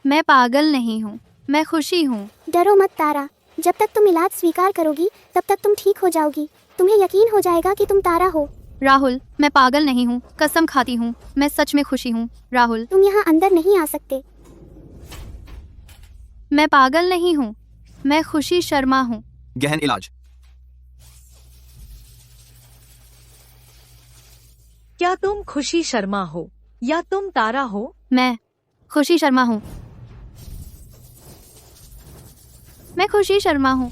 मैं पागल नहीं हूँ, मैं खुशी हूँ। डरो मत तारा, जब तक तुम इलाज स्वीकार करोगी तब तक तुम ठीक हो जाओगी। तुम्हें यकीन हो जाएगा कि तुम तारा हो। राहुल, मैं पागल नहीं हूँ, कसम खाती हूँ, मैं सच में खुशी हूँ। राहुल, तुम यहाँ अंदर नहीं आ सकते। मैं पागल नहीं हूँ, मैं खुशी शर्मा हूँ। गहन इलाज। क्या तुम खुशी शर्मा हो या तुम तारा हो? मैं खुशी शर्मा हूँ। मैं खुशी शर्मा हूँ।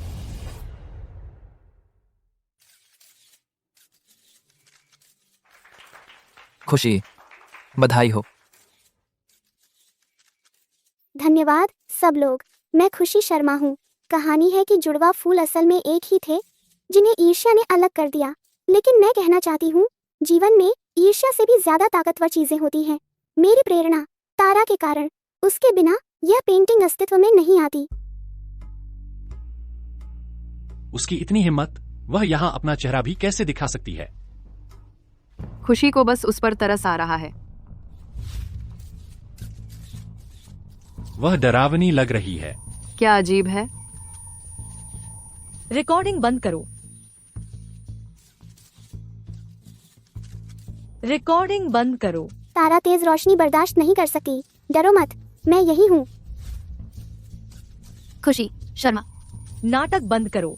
खुशी, बधाई हो। धन्यवाद सब लोग। मैं खुशी शर्मा हूँ। कहानी है कि जुड़वा फूल असल में एक ही थे जिन्हें ईर्ष्या ने अलग कर दिया। लेकिन मैं कहना चाहती हूँ, जीवन में ईर्ष्या से भी ज्यादा ताकतवर चीजें होती हैं। मेरी प्रेरणा तारा के कारण, उसके बिना यह पेंटिंग अस्तित्व में नहीं आती। उसकी इतनी हिम्मत, वह यहाँ अपना चेहरा भी कैसे दिखा सकती है? खुशी को बस उस पर तरस आ रहा है। वह डरावनी लग रही है। क्या अजीब है। रिकॉर्डिंग बंद करो। रिकॉर्डिंग बंद करो। तारा तेज रोशनी बर्दाश्त नहीं कर सकती। डरो मत, मैं यही हूँ। खुशी शर्मा। नाटक बंद करो।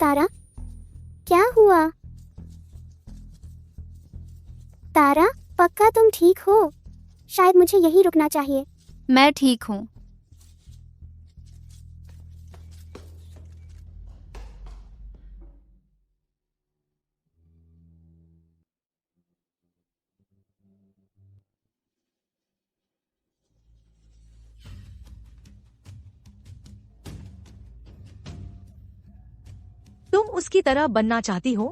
तारा, क्या हुआ? तारा, पक्का तुम ठीक हो? शायद मुझे यही रुकना चाहिए। मैं ठीक हूँ। तुम उसकी तरह बनना चाहती हो?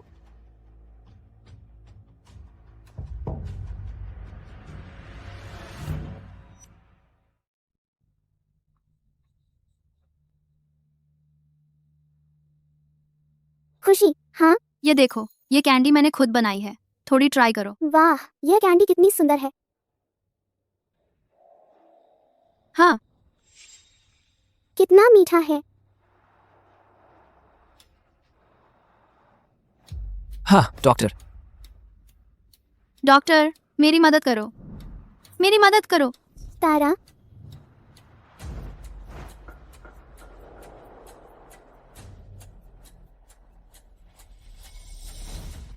खुशी, हाँ? ये देखो, ये कैंडी मैंने खुद बनाई है, थोड़ी ट्राई करो। वाह, यह कैंडी कितनी सुंदर है। हाँ, कितना मीठा है। हाँ डॉक्टर। डॉक्टर, मेरी मदद करो, मेरी मदद करो। तारा,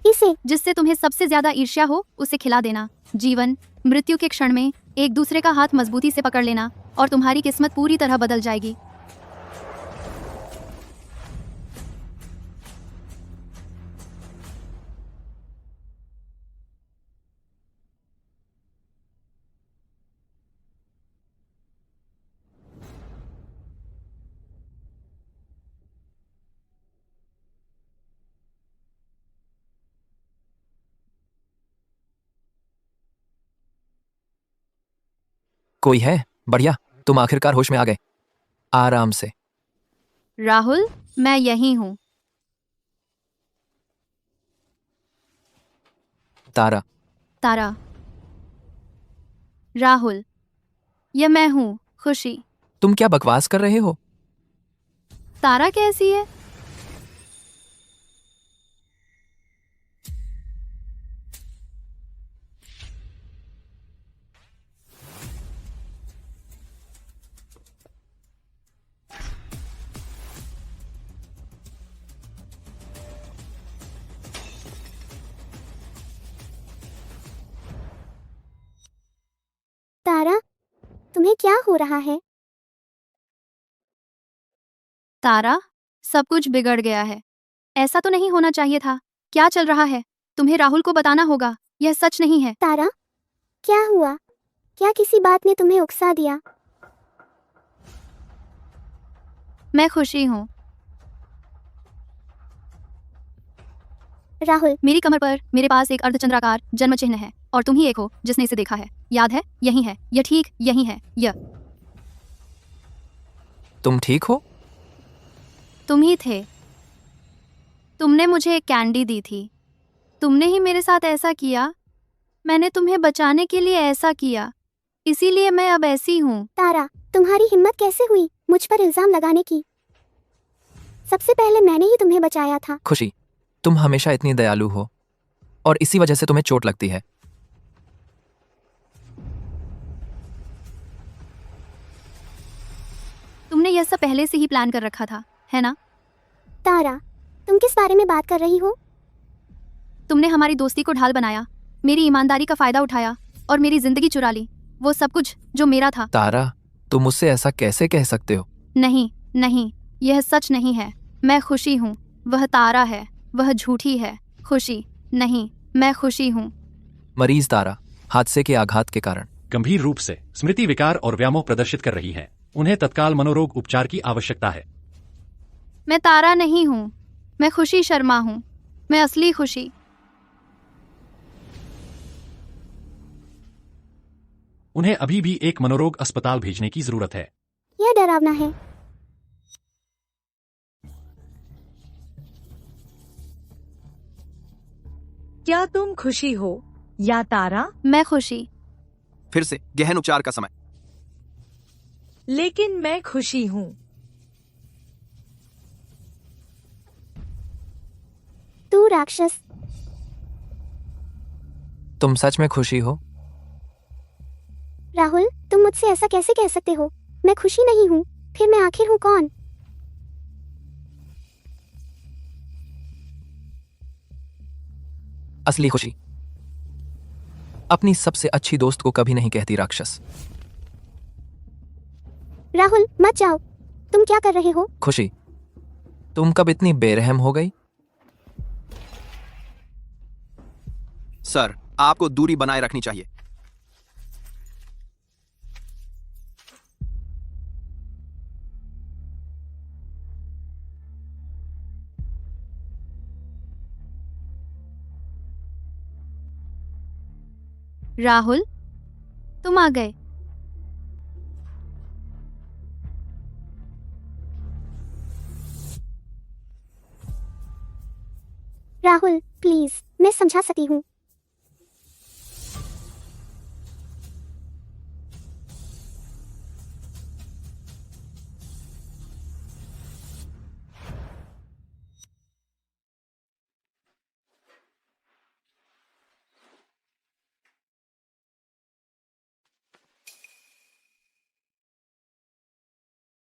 इसे जिससे तुम्हें सबसे ज्यादा ईर्ष्या हो उसे खिला देना। जीवन मृत्यु के क्षण में एक दूसरे का हाथ मजबूती से पकड़ लेना और तुम्हारी किस्मत पूरी तरह बदल जाएगी। कोई है? बढ़िया, तुम आखिरकार होश में आ गए। आराम से। राहुल, मैं यही हूँ। तारा। तारा। राहुल, यह मैं हूँ, खुशी। तुम क्या बकवास कर रहे हो? तारा कैसी है? तारा, तुम्हें क्या हो रहा है? तारा, सब कुछ बिगड़ गया है। ऐसा तो नहीं होना चाहिए था। क्या चल रहा है? तुम्हें राहुल को बताना होगा, यह सच नहीं है। तारा, क्या हुआ? क्या किसी बात ने तुम्हें उकसा दिया? मैं खुशी हूँ। राहुल, मेरी कमर पर मेरे पास एक अर्धचंद्राकार जन्म चिन्ह है और तुम ही एक हो जिसने इसे देखा है। याद है? यही है, यह ठीक यही है। यह तुम ठीक हो? तुम ही थे। तुमने मुझे एक कैंडी दी थी। तुमने ही मेरे साथ ऐसा किया। मैंने तुम्हें बचाने के लिए ऐसा किया। इसीलिए मैं अब ऐसी हूँ। तारा, तुम्हारी हिम्मत कैसे हुई मुझ पर इल्जाम लगाने की? सबसे पहले मैंने ही तुम्हें बचाया था। खुशी, तुम हमेशा इतनी दयालु हो और इसी वजह से तुम्हें चोट लगती है। तुमने यह सब पहले से ही प्लान कर रखा था, है ना? तारा, तुम किस बारे में बात कर रही हो? तुमने हमारी दोस्ती को ढाल बनाया, मेरी ईमानदारी का फायदा उठाया और मेरी जिंदगी चुरा ली, वो सब कुछ जो मेरा था। तारा, तुम मुझसे ऐसा कैसे कह सकते हो? नहीं नहीं, यह सच नहीं है। मैं खुशी हूँ, वह तारा है, वह झूठी है। खुशी नहीं, मैं खुशी हूँ। मरीज तारा हादसे के आघात के कारण गंभीर रूप से स्मृति विकार और व्यामोह प्रदर्शित कर रही है। उन्हें तत्काल मनोरोग उपचार की आवश्यकता है। मैं तारा नहीं हूँ, मैं खुशी शर्मा हूँ, मैं असली खुशी। उन्हें अभी भी एक मनोरोग अस्पताल भेजने की जरूरत है। यह डरावना है। क्या तुम खुशी हो या तारा? मैं खुशी। फिर से गहन उपचार का समय। लेकिन मैं खुशी हूँ। तू राक्षस। तुम सच में खुशी हो? राहुल, तुम मुझसे ऐसा कैसे कह सकते हो? मैं खुशी नहीं हूँ, फिर मैं आखिर हूँ कौन? असली खुशी अपनी सबसे अच्छी दोस्त को कभी नहीं कहती राक्षस। राहुल, मत जाओ। तुम क्या कर रहे हो? खुशी, तुम कब इतनी बेरहम हो गई? सर, आपको दूरी बनाए रखनी चाहिए। राहुल, तुम आ गए। राहुल, प्लीज, मैं समझा सकती हूँ।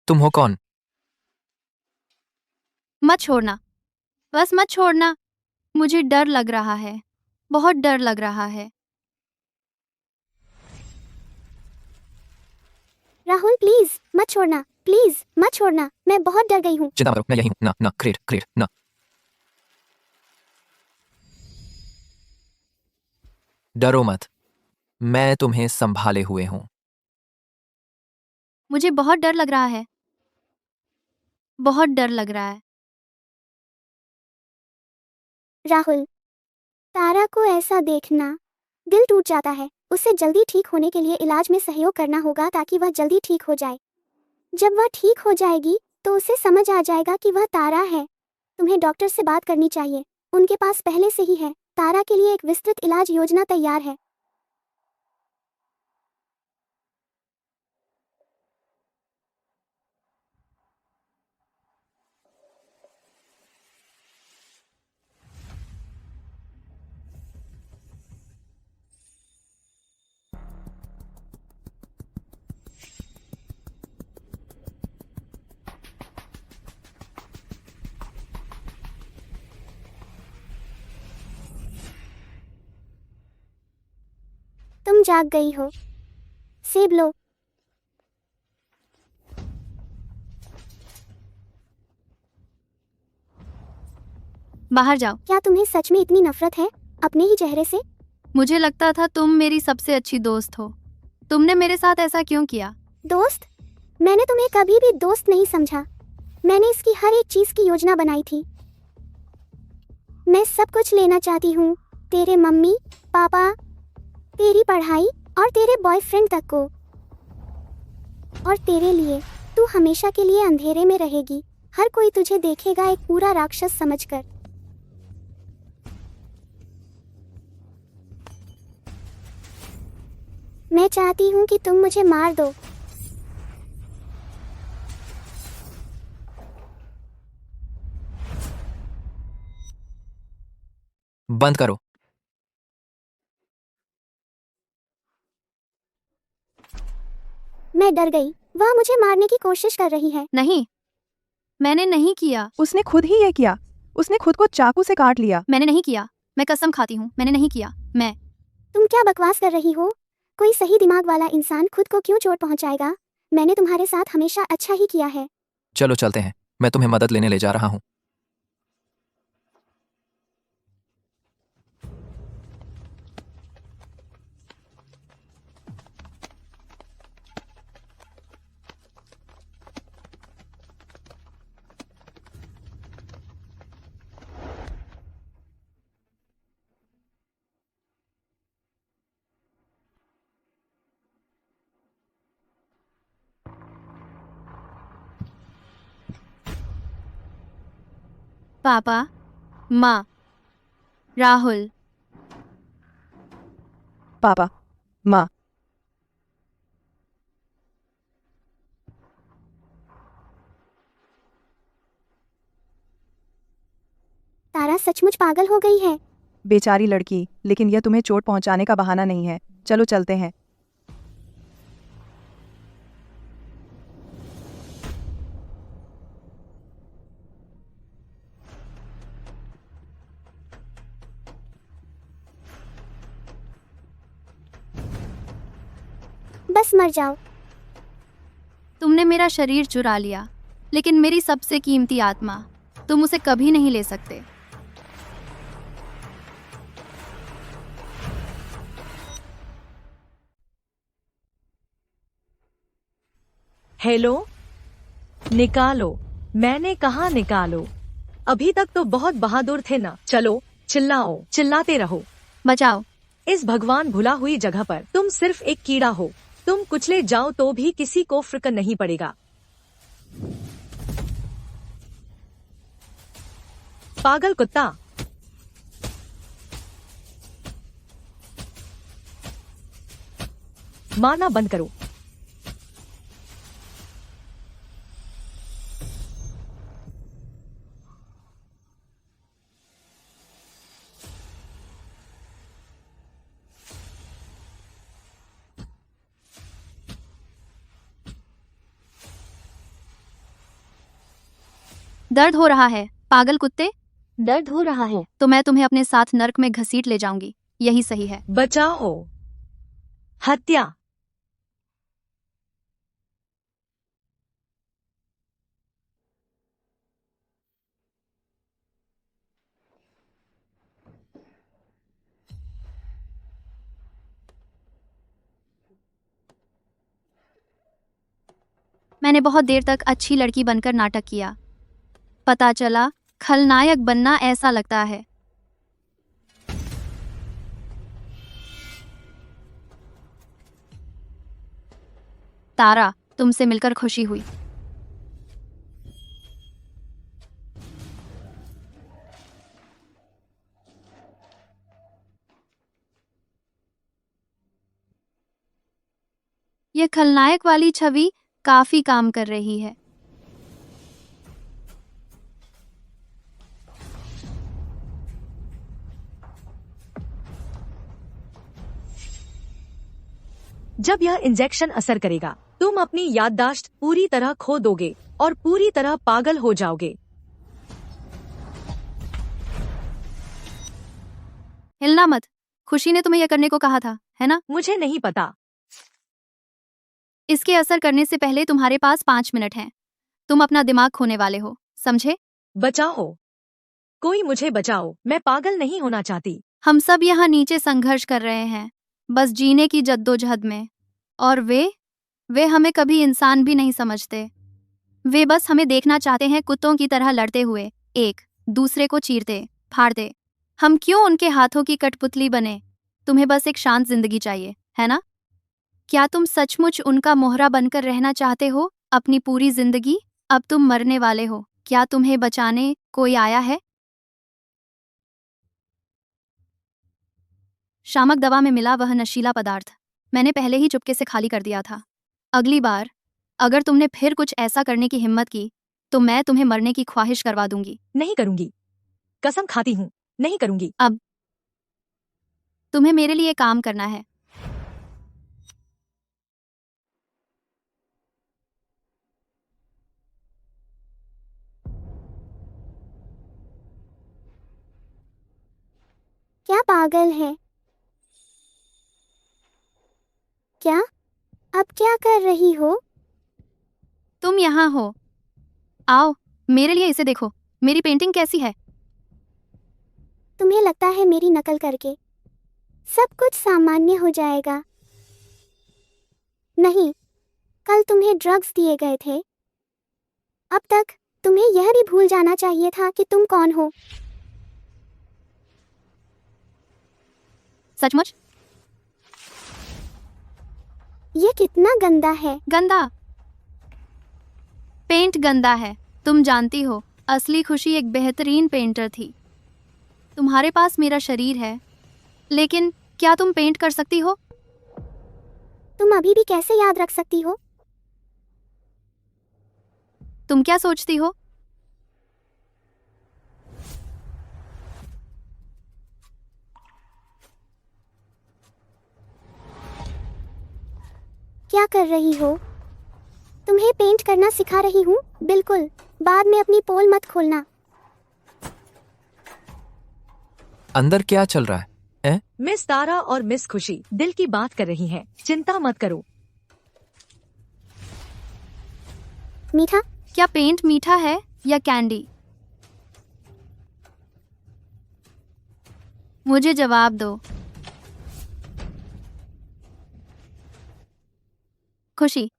तुम हो कौन? मत छोड़ना, बस मत छोड़ना। मुझे डर लग रहा है, बहुत डर लग रहा है। राहुल, प्लीज मत छोड़ना, प्लीज मत छोड़ना। मैं बहुत डर गई हूँ। चिंता मत करो, मैं यही हूं। ना ना, क्रेट क्रेट ना। डरो मत, मैं तुम्हें संभाले हुए हूं। मुझे बहुत डर लग रहा है, बहुत डर लग रहा है। राहुल, तारा को ऐसा देखना दिल टूट जाता है। उसे जल्दी ठीक होने के लिए इलाज में सहयोग करना होगा ताकि वह जल्दी ठीक हो जाए। जब वह ठीक हो जाएगी तो उसे समझ आ जाएगा कि वह तारा है। तुम्हें डॉक्टर से बात करनी चाहिए, उनके पास पहले से ही है। तारा के लिए एक विस्तृत इलाज योजना तैयार है। तुम जाग गई हो। सेब लो। बाहर जाओ। क्या तुम्हें सच में इतनी नफरत है अपने ही चेहरे से? मुझे लगता था तुम मेरी सबसे अच्छी दोस्त हो। तुमने मेरे साथ ऐसा क्यों किया? दोस्त? मैंने तुम्हें कभी भी दोस्त नहीं समझा। मैंने इसकी हर एक चीज की योजना बनाई थी। मैं सब कुछ लेना चाहती हूँ, तेरे मम्मी पापा, तेरी पढ़ाई और तेरे बॉयफ्रेंड तक को। और तेरे लिए, तू हमेशा के लिए अंधेरे में रहेगी। हर कोई तुझे देखेगा एक पूरा राक्षस समझकर। मैं चाहती हूँ कि तुम मुझे मार दो। बंद करो। मैं डर गई। वह मुझे मारने की कोशिश कर रही है। नहीं, मैंने नहीं किया। उसने खुद ही ये किया। उसने खुद को चाकू से काट लिया। मैंने नहीं किया। मैं कसम खाती हूँ, मैंने नहीं किया। मैं तुम क्या बकवास कर रही हो? कोई सही दिमाग वाला इंसान खुद को क्यों चोट पहुंचाएगा? मैंने तुम्हारे साथ हमेशा अच्छा ही किया है। चलो चलते हैं, मैं तुम्हें मदद लेने ले जा रहा हूँ। पापा, माँ, राहुल। पापा, माँ। तारा सचमुच पागल हो गई है। बेचारी लड़की, लेकिन यह तुम्हें चोट पहुंचाने का बहाना नहीं है। चलो चलते हैं। बस मर जाओ। तुमने मेरा शरीर चुरा लिया, लेकिन मेरी सबसे कीमती आत्मा तुम उसे कभी नहीं ले सकते। हेलो, निकालो। मैंने कहा निकालो। अभी तक तो बहुत बहादुर थे ना। चलो चिल्लाओ, चिल्लाते रहो। बचाओ। इस भगवान भुला हुई जगह पर तुम सिर्फ एक कीड़ा हो। तुम कुचले जाओ तो भी किसी को फर्क नहीं पड़ेगा। पागल कुत्ता। मारना बंद करो। दर्द हो रहा है, पागल कुत्ते। दर्द हो रहा है तो मैं तुम्हें अपने साथ नर्क में घसीट ले जाऊंगी। यही सही है। बचाओ। हत्या। मैंने बहुत देर तक अच्छी लड़की बनकर नाटक किया। पता चला खलनायक बनना ऐसा लगता है। तारा, तुमसे मिलकर खुशी हुई। यह खलनायक वाली छवि काफी काम कर रही है। जब यह इंजेक्शन असर करेगा, तुम अपनी याददाश्त पूरी तरह खो दोगे और पूरी तरह पागल हो जाओगे। हिलना मत। खुशी ने तुम्हें यह करने को कहा था, है ना? मुझे नहीं पता। इसके असर करने से पहले तुम्हारे पास 5 मिनट हैं। तुम अपना दिमाग खोने वाले हो, समझे? बचाओ, कोई मुझे बचाओ। मैं पागल नहीं होना चाहती। हम सब यहाँ नीचे संघर्ष कर रहे हैं, बस जीने की जद्दोजहद में। और वे हमें कभी इंसान भी नहीं समझते। वे बस हमें देखना चाहते हैं कुत्तों की तरह लड़ते हुए, एक दूसरे को चीरते फाड़ते। हम क्यों उनके हाथों की कठपुतली बने? तुम्हें बस एक शांत जिंदगी चाहिए, है ना? क्या तुम सचमुच उनका मोहरा बनकर रहना चाहते हो अपनी पूरी जिंदगी? अब तुम मरने वाले हो। क्या तुम्हें बचाने कोई आया है? शामक दवा में मिला वह नशीला पदार्थ मैंने पहले ही चुपके से खाली कर दिया था। अगली बार अगर तुमने फिर कुछ ऐसा करने की हिम्मत की तो मैं तुम्हें मरने की ख्वाहिश करवा दूंगी। नहीं करूंगी, कसम खाती हूँ, नहीं करूंगी। अब तुम्हें मेरे लिए काम करना है। क्या पागल है? क्या? अब क्या कर रही हो? तुम यहाँ हो, आओ मेरे लिए इसे देखो। मेरी पेंटिंग कैसी है? तुम्हें लगता है मेरी नकल करके सब कुछ सामान्य हो जाएगा? नहीं, कल तुम्हें ड्रग्स दिए गए थे। अब तक तुम्हें यह भी भूल जाना चाहिए था कि तुम कौन हो। सचमुच? ये कितना गंदा है। गंदा? पेंट गंदा है। तुम जानती हो असली खुशी एक बेहतरीन पेंटर थी। तुम्हारे पास मेरा शरीर है, लेकिन क्या तुम पेंट कर सकती हो? तुम अभी भी कैसे याद रख सकती हो? तुम क्या सोचती हो? क्या कर रही हो? तुम्हें पेंट करना सिखा रही हूँ, बिल्कुल। बाद में अपनी पोल मत खोलना। अंदर क्या चल रहा है? मिस तारा और मिस खुशी दिल की बात कर रही हैं, चिंता मत करो। मीठा? क्या पेंट मीठा है या कैंडी? मुझे जवाब दो। खुशी?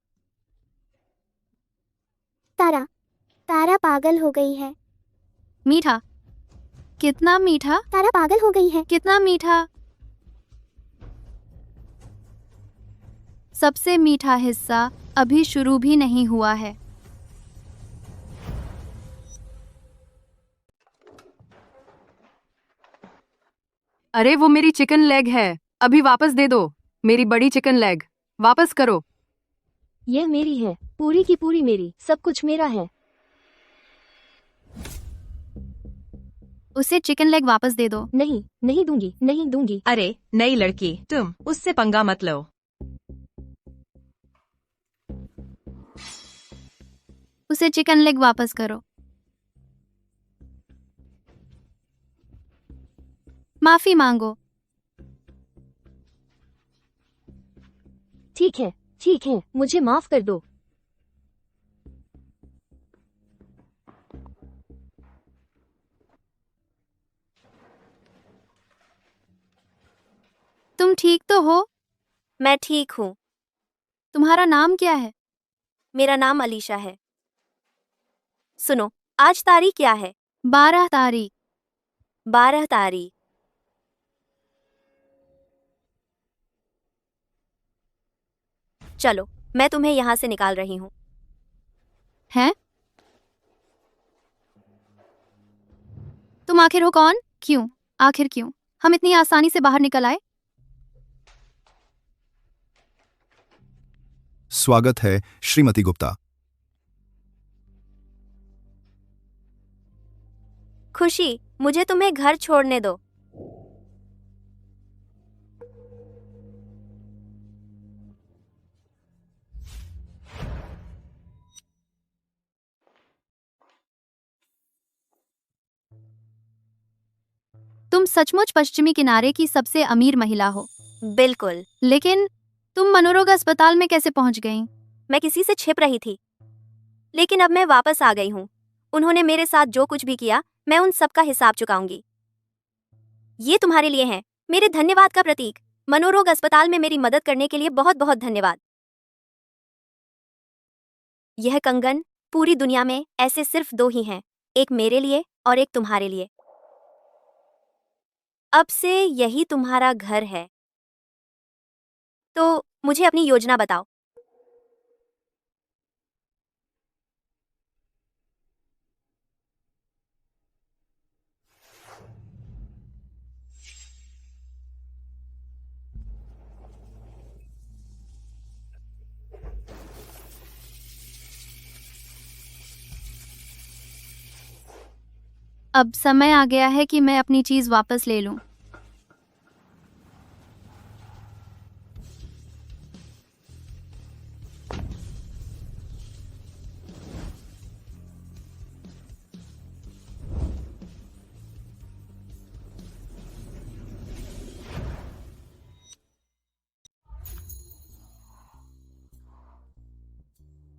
तारा? तारा पागल हो गई है। मीठा? कितना मीठा? तारा पागल हो गई है। कितना मीठा? सबसे मीठा हिस्सा अभी शुरू भी नहीं हुआ है। अरे वो मेरी चिकन लेग है, अभी वापस दे दो। मेरी बड़ी चिकन लेग वापस करो। यह मेरी है, पूरी की पूरी मेरी, सब कुछ मेरा है। उसे चिकन लेग वापस दे दो। नहीं, नहीं दूंगी, नहीं दूंगी। अरे नई लड़की, तुम उससे पंगा मत लो। उसे चिकन लेग वापस करो। माफी मांगो। ठीक है, मुझे माफ कर दो। तुम ठीक तो हो? मैं ठीक हूँ। तुम्हारा नाम क्या है? मेरा नाम अलीशा है। सुनो, आज तारीख क्या है? 12 तारीख। 12 तारीख। चलो, मैं तुम्हें यहाँ से निकाल रही हूँ। हैं? तुम आखिर हो कौन? क्यों? आखिर क्यों हम इतनी आसानी से बाहर निकल आए? स्वागत है श्रीमती गुप्ता। खुशी, मुझे तुम्हें घर छोड़ने दो। तुम सचमुच पश्चिमी किनारे की सबसे अमीर महिला हो। बिल्कुल। लेकिन तुम मनोरोग अस्पताल में कैसे पहुंच गईं? मैं किसी से छिप रही थी, लेकिन अब मैं वापस आ गई हूँ। उन्होंने मेरे साथ जो कुछ भी किया, मैं उन सब का हिसाब चुकाऊंगी। ये तुम्हारे लिए है, मेरे धन्यवाद का प्रतीक। मनोरोग अस्पताल में मेरी मदद करने के लिए बहुत बहुत धन्यवाद। यह कंगन पूरी दुनिया में ऐसे सिर्फ 2 ही हैं, एक मेरे लिए और एक तुम्हारे लिए। अब से यही तुम्हारा घर है। तो मुझे अपनी योजना बताओ। अब समय आ गया है कि मैं अपनी चीज वापस ले लूं।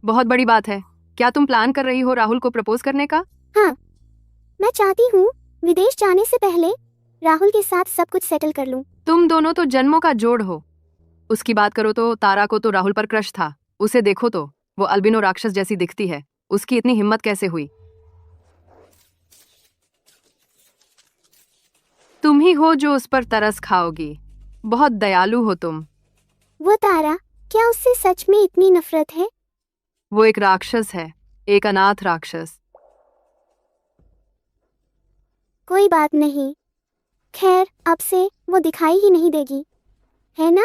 बहुत बड़ी बात है। क्या तुम प्लान कर रही हो राहुल को प्रपोज करने का? हाँ, मैं चाहती हूँ विदेश जाने से पहले राहुल के साथ सब कुछ सेटल कर लूं। तुम दोनों तो जन्मों का जोड़ हो। उसकी बात करो तो तारा को तो राहुल पर क्रश था। उसे देखो तो वो अल्बिनो राक्षस जैसी दिखती है। उसकी इतनी हिम्मत कैसे हुई? तुम ही हो जो उस पर तरस खाओगी। बहुत दयालु हो तुम। वो तारा, क्या उससे सच में इतनी नफरत है? वो एक राक्षस है, एक अनाथ राक्षस। कोई बात नहीं। खैर, अब से वो दिखाई ही नहीं देगी, है ना?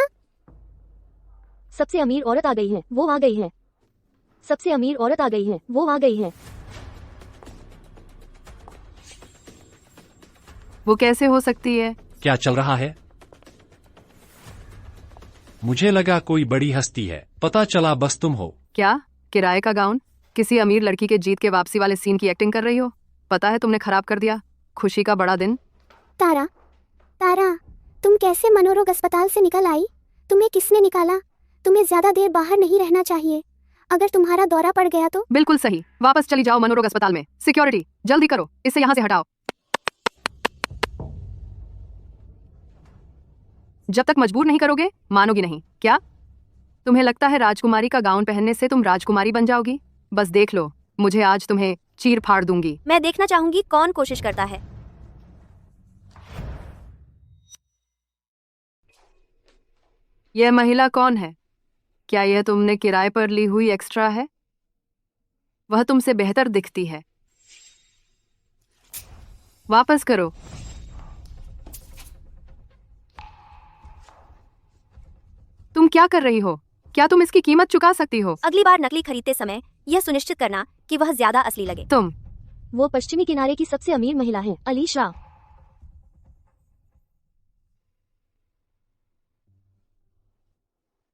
सबसे अमीर औरत आ गई है, वो आ गई है। सबसे अमीर औरत आ गई है, वो आ गई है। वो कैसे हो सकती है? क्या चल रहा है? मुझे लगा कोई बड़ी हस्ती है, पता चला बस तुम हो। क्या किराए का गाउन? किसी अमीर लड़की के जीत के वापसी वाले सीन की एक्टिंग कर रही हो? पता है तुमने खराब कर दिया खुशी का बड़ा दिन। तारा, तारा, तुम कैसे मनोरोग अस्पताल से निकल आई? तुम्हें किसने निकाला? तुम्हें ज्यादा देर बाहर नहीं रहना चाहिए। अगर तुम्हारा दौरा पड़ गया तो? बिल्कुल सही, वापस चली जाओ मनोरोग अस्पताल में। सिक्योरिटी जल्दी करो, इसे यहाँ से हटाओ। जब तक मजबूर नहीं करोगे मानोगी नहीं। क्या तुम्हें लगता है राजकुमारी का गाउन पहनने से तुम राजकुमारी बन जाओगी? बस देख लो, मुझे आज तुम्हें चीर फाड़ दूंगी। मैं देखना चाहूंगी कौन कोशिश करता है। यह महिला कौन है? क्या यह तुमने किराए पर ली हुई एक्स्ट्रा है? वह तुमसे बेहतर दिखती है। वापस करो। तुम क्या कर रही हो? क्या तुम इसकी कीमत चुका सकती हो? अगली बार नकली खरीदते समय यह सुनिश्चित करना कि वह ज्यादा असली लगे। तुम वो पश्चिमी किनारे की सबसे अमीर महिला है, अलीशा।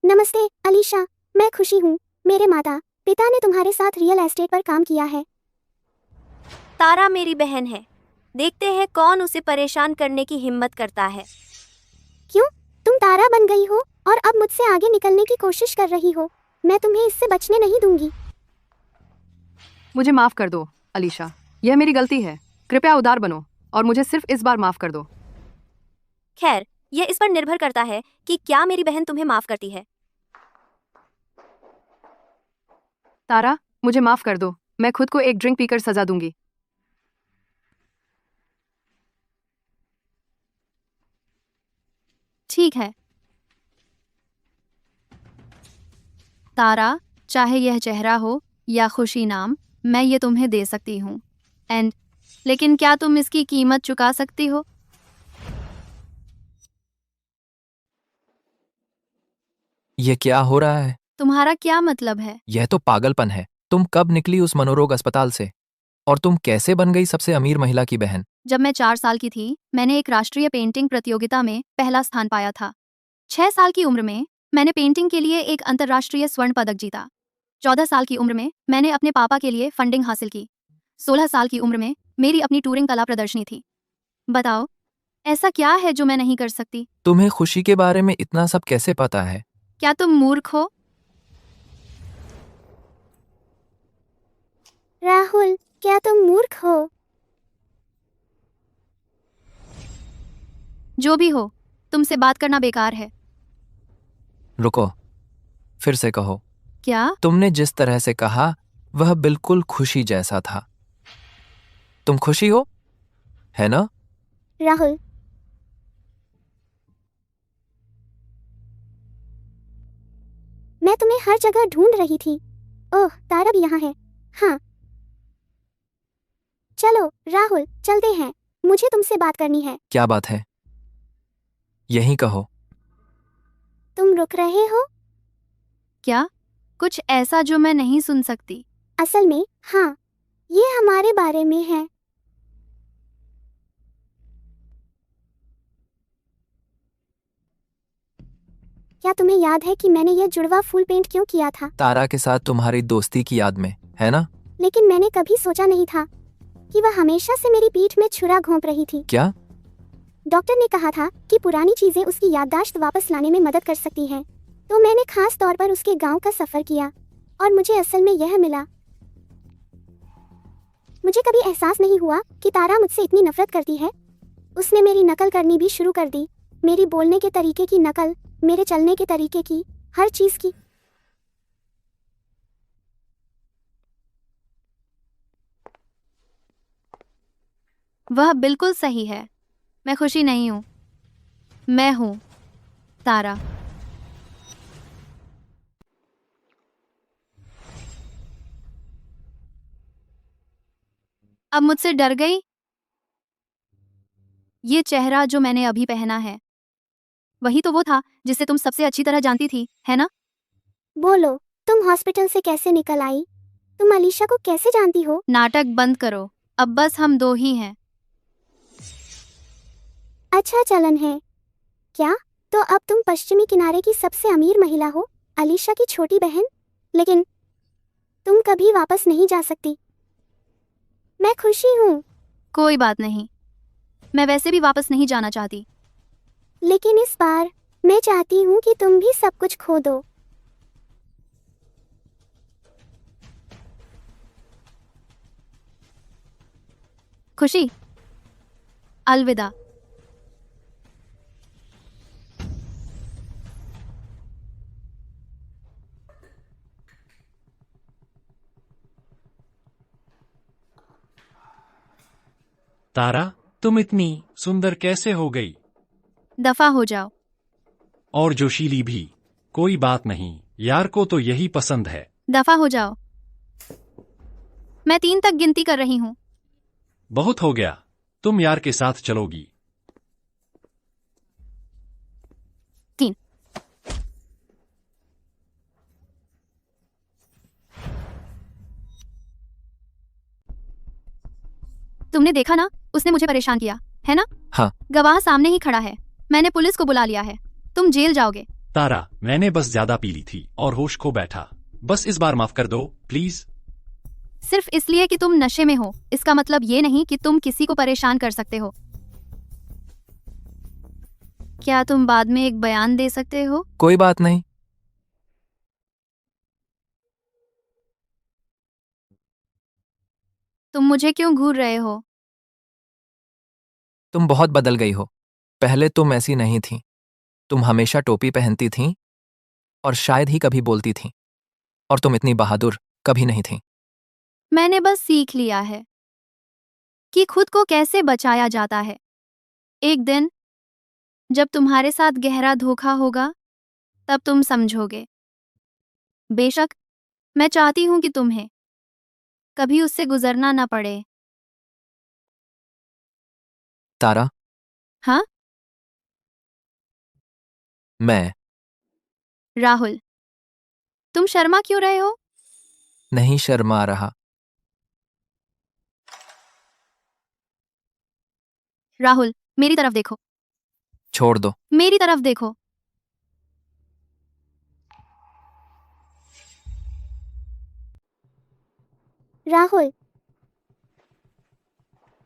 नमस्ते अलीशा, मैं खुशी हूँ। मेरे माता पिता ने तुम्हारे साथ रियल एस्टेट पर काम किया है। तारा मेरी बहन है। देखते हैं कौन उसे परेशान करने की हिम्मत करता है। क्यों? तुम तारा बन गई हो और अब मुझसे आगे निकलने की कोशिश कर रही हो। मैं तुम्हें इससे बचने नहीं दूंगी। मुझे माफ कर दो अलीशा, यह मेरी गलती है। कृपया उदार बनो और मुझे सिर्फ इस बार माफ कर दो। खैर, यह इस पर निर्भर करता है कि क्या मेरी बहन तुम्हें माफ करती है। तारा, मुझे माफ कर दो। मैं खुद को एक ड्रिंक पीकर सजा दूंगी। ठीक है तारा, चाहे यह चेहरा हो या खुशी नाम, मैं ये तुम्हें दे सकती हूँ। लेकिन क्या तुम इसकी कीमत चुका सकती हो? ये क्या हो रहा है? तुम्हारा क्या मतलब है? यह तो पागलपन है। तुम कब निकली उस मनोरोग अस्पताल से? और तुम कैसे बन गई सबसे अमीर महिला की बहन? जब मैं 4 साल की थी, मैंने एक राष्ट्रीय पेंटिंग प्रतियोगिता में पहला स्थान पाया था। 6 साल की उम्र में मैंने पेंटिंग के लिए एक अंतर्राष्ट्रीय स्वर्ण पदक जीता। 14 साल की उम्र में मैंने अपने पापा के लिए फंडिंग हासिल की। 16 साल की उम्र में मेरी अपनी टूरिंग कला प्रदर्शनी थी। बताओ, ऐसा क्या है जो मैं नहीं कर सकती? तुम्हें खुशी के बारे में इतना सब कैसे पता है? क्या तुम मूर्ख हो? राहुल, क्या तुम मूर्ख हो? जो भी हो, तुमसे बात करना बेकार है। रुको, फिर से कहो। क्या? तुमने जिस तरह से कहा वह बिल्कुल खुशी जैसा था। तुम खुशी हो, है ना? राहुल, मैं तुम्हें हर जगह ढूंढ रही थी। ओह, तारा भी यहाँ है। हाँ, चलो राहुल, चलते हैं। मुझे तुमसे बात करनी है। क्या बात है? यही कहो। तुम रुक रहे हो? क्या? कुछ ऐसा जो मैं नहीं सुन सकती? असल में हाँ, ये हमारे बारे में है। क्या तुम्हें याद है कि मैंने यह जुड़वा फूल पेंट क्यों किया था? तारा के साथ तुम्हारी दोस्ती की याद में, है ना? लेकिन मैंने कभी सोचा नहीं था कि वह हमेशा से मेरी पीठ में छुरा घोंप रही थी। क्या? डॉक्टर ने कहा था कि पुरानी चीजें उसकी याददाश्त वापस लाने में मदद कर सकती हैं। तो मैंने खास तौर पर उसके गांव का सफर किया और मुझे असल में यह मिला। मुझे कभी एहसास नहीं हुआ कि तारा मुझसे इतनी नफरत करती है। उसने मेरी नकल करनी भी शुरू कर दी, मेरी बोलने के तरीके की नकल, मेरे चलने के तरीके की, हर चीज की। वह बिल्कुल सही है। मैं खुशी नहीं हूँ, मैं हूँ तारा। अब मुझसे डर गई? ये चेहरा जो मैंने अभी पहना है, वही तो वो था जिसे तुम सबसे अच्छी तरह जानती थी, है ना? बोलो, तुम हॉस्पिटल से कैसे निकल आई? तुम अलीशा को कैसे जानती हो? नाटक बंद करो, अब बस हम दो ही हैं। अच्छा चलन है क्या? तो अब तुम पश्चिमी किनारे की सबसे अमीर महिला हो, अलीशा की छोटी बहन। लेकिन तुम कभी वापस नहीं जा सकती। मैं खुशी हूँ। कोई बात नहीं, मैं वैसे भी वापस नहीं जाना चाहती। लेकिन इस बार मैं चाहती हूँ कि तुम भी सब कुछ खो दो। खुशी, अलविदा। तारा, तुम इतनी सुंदर कैसे हो गई? दफा हो जाओ। और जोशीली भी। कोई बात नहीं, यार को तो यही पसंद है। दफा हो जाओ। मैं 3 तक गिनती कर रही हूँ। बहुत हो गया, तुम यार के साथ चलोगी। 3। तुमने देखा ना, उसने मुझे परेशान किया, है ना? हाँ। गवाह सामने ही खड़ा है। मैंने पुलिस को बुला लिया है। तुम जेल जाओगे। तारा, मैंने बस ज्यादा पी ली थी और होश खो बैठा। बस इस बार माफ कर दो, प्लीज। सिर्फ इसलिए कि तुम नशे में हो, इसका मतलब ये नहीं कि तुम किसी को परेशान कर सकते हो। क्या तुम बाद में एक बयान दे सकते हो? कोई बात नहीं। तुम मुझे क्यों घूर रहे हो? तुम बहुत बदल गई हो। पहले तुम ऐसी नहीं थी। तुम हमेशा टोपी पहनती थीं और शायद ही कभी बोलती थीं। और तुम इतनी बहादुर कभी नहीं थी। मैंने बस सीख लिया है कि खुद को कैसे बचाया जाता है। एक दिन जब तुम्हारे साथ गहरा धोखा होगा, तब तुम समझोगे। बेशक मैं चाहती हूं कि तुम्हें कभी उससे गुजरना ना पड़े। तारा, हाँ? मैं राहुल, तुम शर्मा क्यों रहे हो? नहीं शर्मा रहा। राहुल, मेरी तरफ देखो। छोड़ दो। मेरी तरफ देखो। राहुल,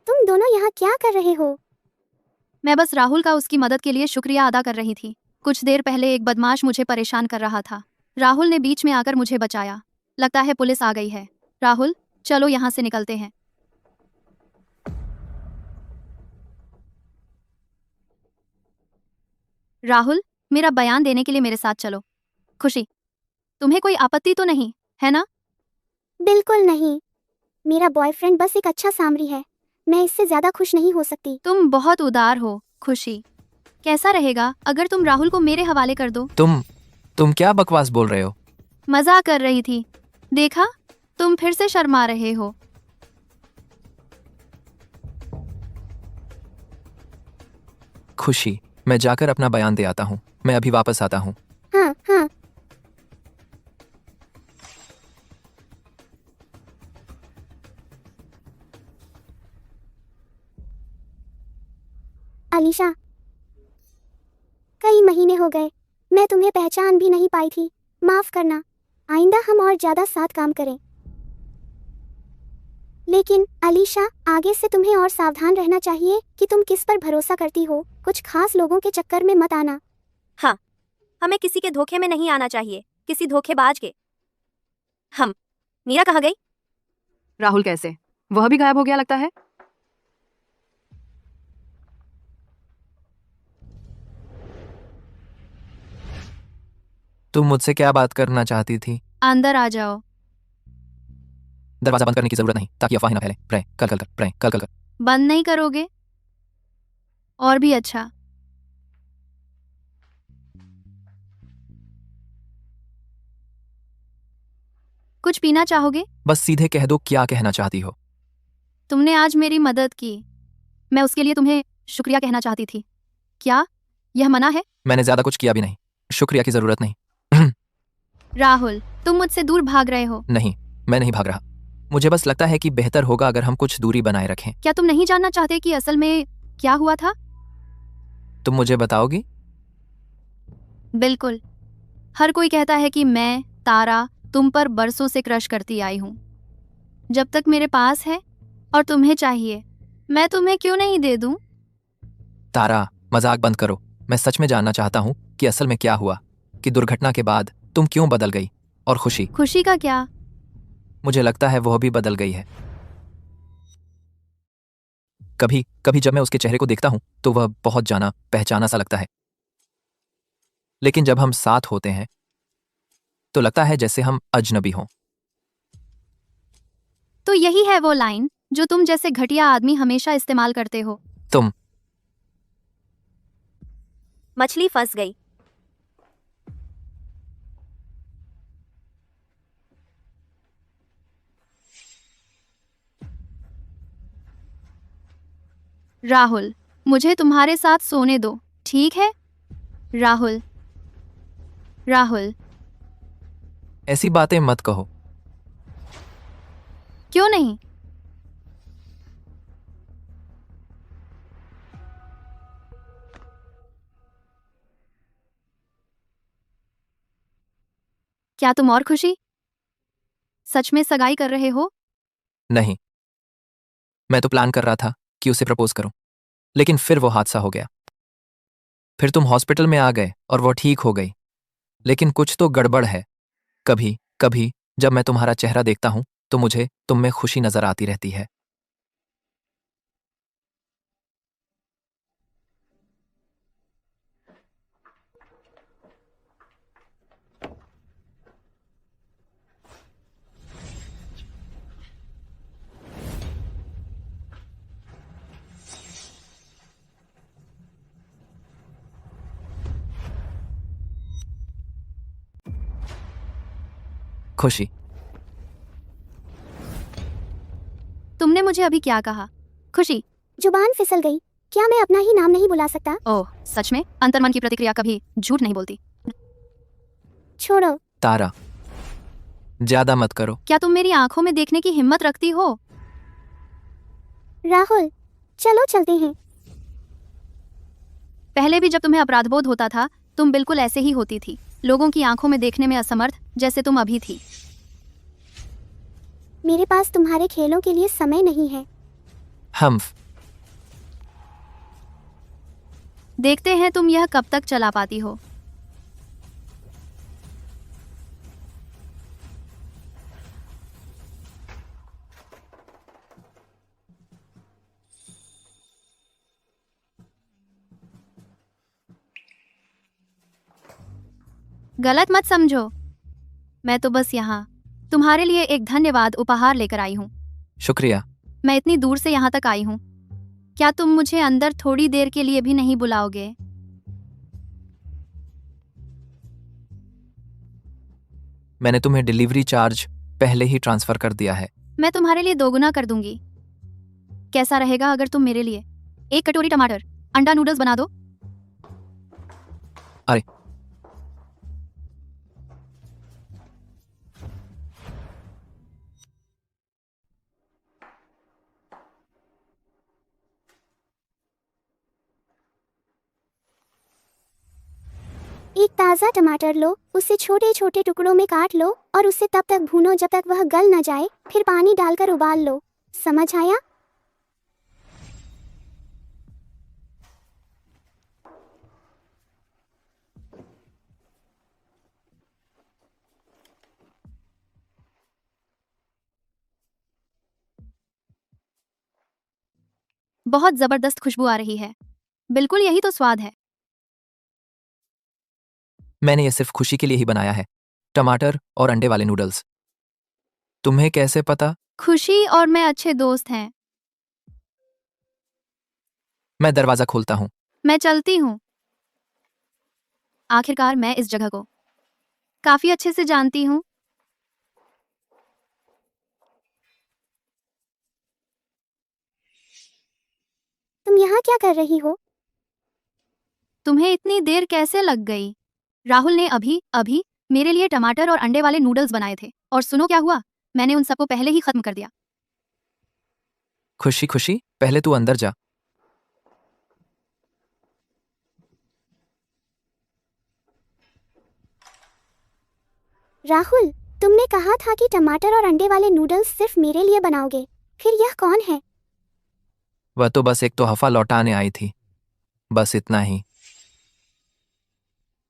तुम दोनों यहाँ क्या कर रहे हो? मैं बस राहुल का उसकी मदद के लिए शुक्रिया अदा कर रही थी। कुछ देर पहले एक बदमाश मुझे परेशान कर रहा था। राहुल ने बीच में आकर मुझे बचाया। लगता है पुलिस आ गई है। राहुल, चलो यहाँ से निकलते हैं। राहुल, मेरा बयान देने के लिए मेरे साथ चलो। खुशी, तुम्हें कोई आपत्ति तो नहीं, है ना? बिल्कुल नहीं। मेरा बॉयफ्रेंड बस एक अच्छा सामरी है। मैं इससे ज्यादा खुश नहीं हो सकती। तुम बहुत उदार हो, खुशी। कैसा रहेगा अगर तुम राहुल को मेरे हवाले कर दो? तुम क्या बकवास बोल रहे हो? मजाक कर रही थी। देखा, तुम फिर से शर्मा रहे हो। खुशी, मैं जाकर अपना बयान दे आता हूँ। मैं अभी वापस आता हूँ। हाँ हाँ। अलीशा, कई महीने हो गए मैं तुम्हें पहचान भी नहीं पाई थी, माफ करना। आइंदा हम और ज्यादा साथ काम करें। लेकिन अलीशा, आगे से तुम्हें और सावधान रहना चाहिए कि तुम किस पर भरोसा करती हो। कुछ खास लोगों के चक्कर में मत आना। हाँ, हमें किसी के धोखे में नहीं आना चाहिए, किसी धोखेबाज के। मीरा कहाँ गई? राहुल कैसे? वह भी गायब हो गया लगता है। तुम मुझसे क्या बात करना चाहती थी? अंदर आ जाओ। दरवाजा बंद करने की जरूरत नहीं, ताकि अफवाहें न फैले। प्रे कल कल कर, प्रे कल कल कर। बंद नहीं करोगे? और भी अच्छा। कुछ पीना चाहोगे? बस सीधे कह दो क्या कहना चाहती हो। तुमने आज मेरी मदद की, मैं उसके लिए तुम्हें शुक्रिया कहना चाहती थी। क्या यह मना है? मैंने ज्यादा कुछ किया भी नहीं, शुक्रिया की जरूरत नहीं। राहुल, तुम मुझसे दूर भाग रहे हो। नहीं, मैं नहीं भाग रहा। मुझे बस लगता है कि बेहतर होगा अगर हम कुछ दूरी बनाए रखें। क्या तुम नहीं जानना चाहते कि असल में क्या हुआ था? तुम मुझे बताओगी? बिल्कुल। हर कोई कहता है कि मैं, तारा, तुम पर बरसों से क्रश करती आई हूँ। जब तक मेरे पास है और तुम्हें चाहिए, मैं तुम्हें क्यों नहीं दे दूं? तारा, मजाक बंद करो। मैं सच में जानना चाहता हूँ कि असल में क्या हुआ, कि दुर्घटना के बाद तुम क्यों बदल गई। और खुशी का क्या? मुझे लगता है वह भी बदल गई है। कभी कभी जब मैं उसके चेहरे को देखता हूं तो वह बहुत जाना पहचाना सा लगता है, लेकिन जब हम साथ होते हैं तो लगता है जैसे हम अजनबी हों। तो यही है वो लाइन जो तुम जैसे घटिया आदमी हमेशा इस्तेमाल करते हो। तुम मछली फंस गई। राहुल, मुझे तुम्हारे साथ सोने दो, ठीक है? राहुल, राहुल। ऐसी बातें मत कहो। क्यों नहीं? क्या तुम और खुशी सच में सगाई कर रहे हो? नहीं, मैं तो प्लान कर रहा था कि उसे प्रपोज करूं, लेकिन फिर वो हादसा हो गया। फिर तुम हॉस्पिटल में आ गए और वो ठीक हो गई, लेकिन कुछ तो गड़बड़ है। कभी कभी जब मैं तुम्हारा चेहरा देखता हूं तो मुझे तुम में खुशी नजर आती रहती है। खुशी, तुमने मुझे अभी क्या कहा? खुशी, जुबान फिसल गई। क्या मैं अपना ही नाम नहीं बुला सकता? ओह सच में? अंतर्मन की प्रतिक्रिया कभी झूठ नहीं बोलती। छोड़ो। तारा, ज्यादा मत करो। क्या तुम मेरी आंखों में देखने की हिम्मत रखती हो? राहुल, चलो चलते हैं। पहले भी जब तुम्हें अपराधबोध होता था, तुम बिल्कुल ऐसे ही होती थी, लोगों की आंखों में देखने में असमर्थ, जैसे तुम अभी थी। मेरे पास तुम्हारे खेलों के लिए समय नहीं है। हम देखते हैं तुम यह कब तक चला पाती हो। गलत मत समझो, मैं तो बस यहाँ तुम्हारे लिए एक धन्यवाद उपहार लेकर आई हूँ। शुक्रिया। मैं इतनी दूर से यहाँ तक आई हूँ, क्या तुम मुझे अंदर थोड़ी देर के लिए भी नहीं बुलाओगे? मैंने तुम्हें डिलीवरी चार्ज पहले ही ट्रांसफर कर दिया है। मैं तुम्हारे लिए दोगुना कर दूंगी। कैसा रहेगा अगर तुम मेरे लिए 1 कटोरी टमाटर अंडा नूडल्स बना दो? अरे, एक ताज़ा टमाटर लो, उसे छोटे छोटे टुकड़ों में काट लो और उसे तब तक भूनो जब तक वह गल न जाए, फिर पानी डालकर उबाल लो। समझ आया? बहुत जबरदस्त खुशबू आ रही है। बिल्कुल यही तो स्वाद है। मैंने ये सिर्फ खुशी के लिए ही बनाया है, टमाटर और अंडे वाले नूडल्स। तुम्हें कैसे पता? खुशी और मैं अच्छे दोस्त हैं। मैं दरवाजा खोलता हूँ। मैं चलती हूँ। आखिरकार मैं इस जगह को काफी अच्छे से जानती हूँ। तुम यहाँ क्या कर रही हो? तुम्हें इतनी देर कैसे लग गई? राहुल ने अभी अभी मेरे लिए टमाटर और अंडे वाले नूडल्स बनाए थे और सुनो क्या हुआ, मैंने उन सबको पहले ही खत्म कर दिया। खुशी खुशी, पहले तू अंदर जा। राहुल, तुमने कहा था कि टमाटर और अंडे वाले नूडल्स सिर्फ मेरे लिए बनाओगे, फिर यह कौन है? वह तो बस एक तोहफा लौटाने आई थी, बस इतना ही।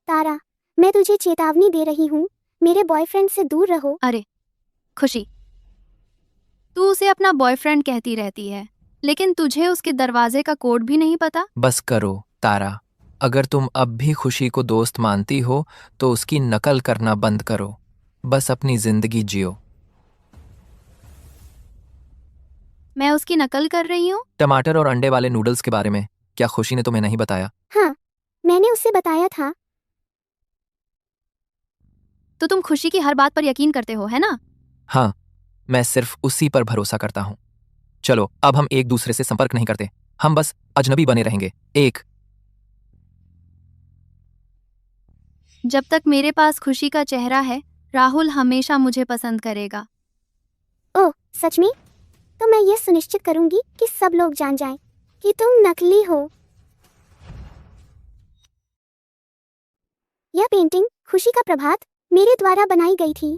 तारा, मैं तुझे चेतावनी दे रही हूँ, मेरे बॉयफ्रेंड से दूर रहो। अरे खुशी, तू उसे अपना बॉयफ्रेंड कहती रहती है, लेकिन तुझे उसके दरवाजे का कोड भी नहीं पता? बस करो तारा, अगर तुम अब भी खुशी को दोस्त मानती हो तो उसकी नकल करना बंद करो, बस अपनी जिंदगी जियो। मैं उसकी नकल कर रही हूँ? टमाटर और अंडे वाले नूडल्स के बारे में क्या खुशी ने तुम्हें नहीं बताया? हाँ, मैंने उसे बताया था। तो तुम खुशी की हर बात पर यकीन करते हो, है ना? हाँ, मैं सिर्फ उसी पर भरोसा करता हूँ। चलो अब हम एक दूसरे से संपर्क नहीं करते, हम बस अजनबी बने रहेंगे। जब तक मेरे पास खुशी का चेहरा है, राहुल हमेशा मुझे पसंद करेगा। ओह, सच में? तो मैं ये सुनिश्चित करूंगी कि सब लोग जान जाएं कि तुम नकली हो। यह पेंटिंग खुशी का प्रभात मेरे द्वारा बनाई गई थी।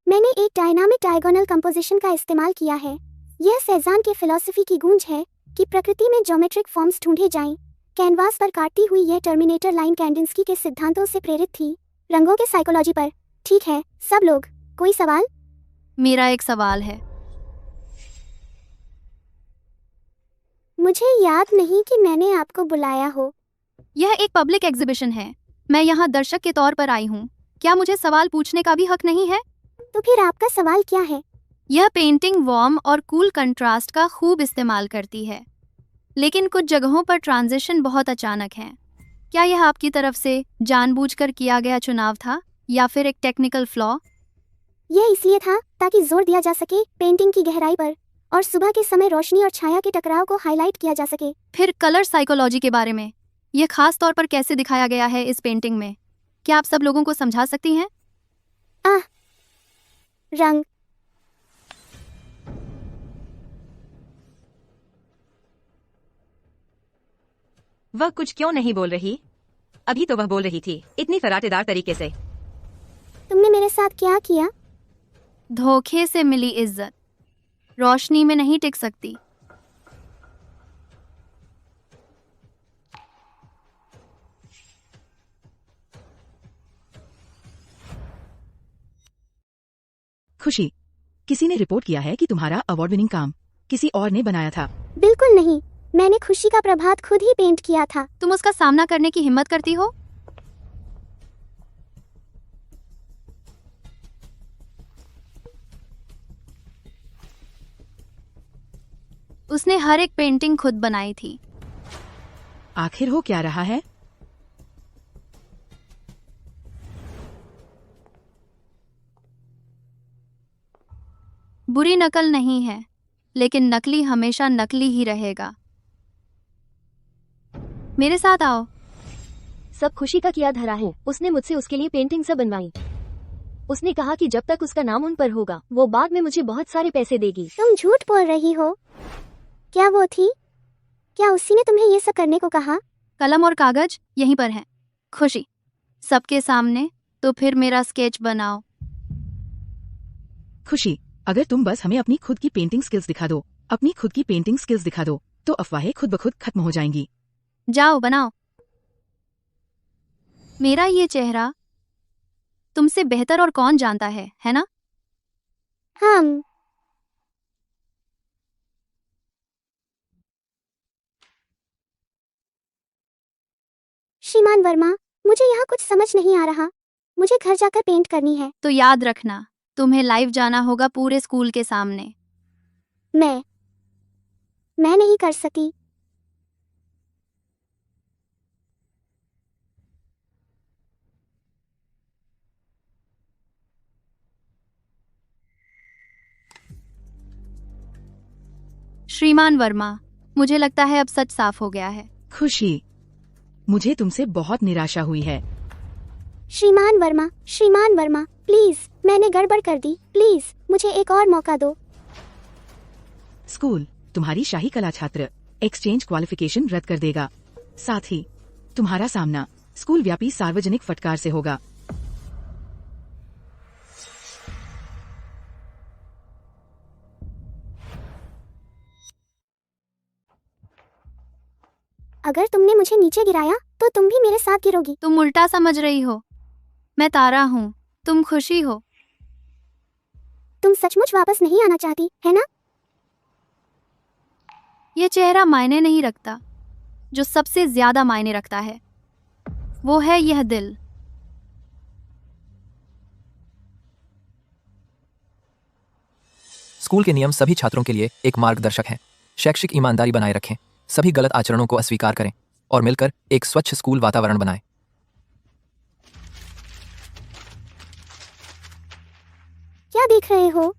मैंने एक डायनामिक डायगोनल कंपोजिशन का इस्तेमाल किया है। यह सेजान के फिलॉसफी की गूंज है कि प्रकृति में ज्योमेट्रिक फॉर्म्स ढूंढे जाएं। कैनवास पर काटती हुई यह टर्मिनेटर लाइन कैंडिंस्की के सिद्धांतों से प्रेरित थी, रंगों के साइकोलॉजी पर। ठीक है सब लोग, कोई सवाल? मेरा एक सवाल है। मुझे याद नहीं कि मैंने आपको बुलाया हो। यह एक पब्लिक एग्जीबिशन है, मैं यहाँ दर्शक के तौर पर आई हूँ। क्या मुझे सवाल पूछने का भी हक नहीं है? तो फिर आपका सवाल क्या है? यह पेंटिंग वार्म और कूल कंट्रास्ट का खूब इस्तेमाल करती है, लेकिन कुछ जगहों पर ट्रांजिशन बहुत अचानक है। क्या यह आपकी तरफ से जानबूझकर किया गया चुनाव था या फिर एक टेक्निकल फ्लॉ? यह इसलिए था ताकि जोर दिया जा सके पेंटिंग की गहराई पर और सुबह के समय रोशनी और छाया के टकराव को हाईलाइट किया जा सके। फिर कलर साइकोलॉजी के बारे में, यह खास तौर पर कैसे दिखाया गया है इस पेंटिंग में? क्या आप सब लोगों को समझा सकती हैं? रंग। वह कुछ क्यों नहीं बोल रही? अभी तो वह बोल रही थी इतनी फराटेदार तरीके से। तुमने मेरे साथ क्या किया? धोखे से मिली इज्जत रोशनी में नहीं टिक सकती। खुशी, किसी ने रिपोर्ट किया है कि तुम्हारा अवार्ड विनिंग काम किसी और ने बनाया था। बिल्कुल नहीं, मैंने खुशी का प्रभात खुद ही पेंट किया था। तुम उसका सामना करने की हिम्मत करती हो? उसने हर एक पेंटिंग खुद बनाई थी। आखिर हो क्या रहा है? बुरी नकल नहीं है, लेकिन नकली हमेशा नकली ही रहेगा। मेरे साथ आओ। सब खुशी का किया धरा है। उसने मुझसे उसके लिए पेंटिंग सब बनवाई। उसने कहा कि जब तक उसका नाम उन पर होगा, वो बाद में मुझे बहुत सारे पैसे देगी। तुम झूठ बोल रही हो। क्या वो थी? क्या उसी ने तुम्हें ये सब करने को कहा? कलम और कागज यहीं पर हैं। खुशी, सबके सामने? तो फिर मेरा स्केच बनाओ। खुशी, अगर तुम बस हमें अपनी खुद की पेंटिंग स्किल्स दिखा दो, अपनी खुद की पेंटिंग स्किल्स दिखा दो, तो अफवाहें खुद ब खुद खत्म हो जाएंगी। जाओ बनाओ। मेरा ये चेहरा तुमसे बेहतर और कौन जानता है ना? हम श्रीमान वर्मा, मुझे यहाँ कुछ समझ नहीं आ रहा। मुझे घर जाकर पेंट करनी है। तो याद रखना, तुम्हें लाइव जाना होगा पूरे स्कूल के सामने। मैं नहीं कर सकी। श्रीमान वर्मा, मुझे लगता है अब सच साफ हो गया है। खुशी, मुझे तुमसे बहुत निराशा हुई है। श्रीमान वर्मा, प्लीज, मैंने गड़बड़ कर दी। प्लीज, मुझे एक और मौका दो। स्कूल तुम्हारी शाही कला छात्र एक्सचेंज क्वालिफिकेशन रद्द कर देगा। साथ ही तुम्हारा सामना स्कूल व्यापी सार्वजनिक फटकार से होगा। अगर तुमने मुझे नीचे गिराया तो तुम भी मेरे साथ गिरोगी। तुम उल्टा समझ रही हो। मैं तारा हूँ, तुम खुशी हो। तुम सचमुच वापस नहीं आना चाहती, है ना? ये चेहरा मायने नहीं रखता। जो सबसे ज्यादा मायने रखता है वो है यह दिल। स्कूल के नियम सभी छात्रों के लिए एक मार्गदर्शक हैं। शैक्षिक ईमानदारी बनाए रखें, सभी गलत आचरणों को अस्वीकार करें और मिलकर एक स्वच्छ स्कूल वातावरण बनाएं। क्या देख रहे हो?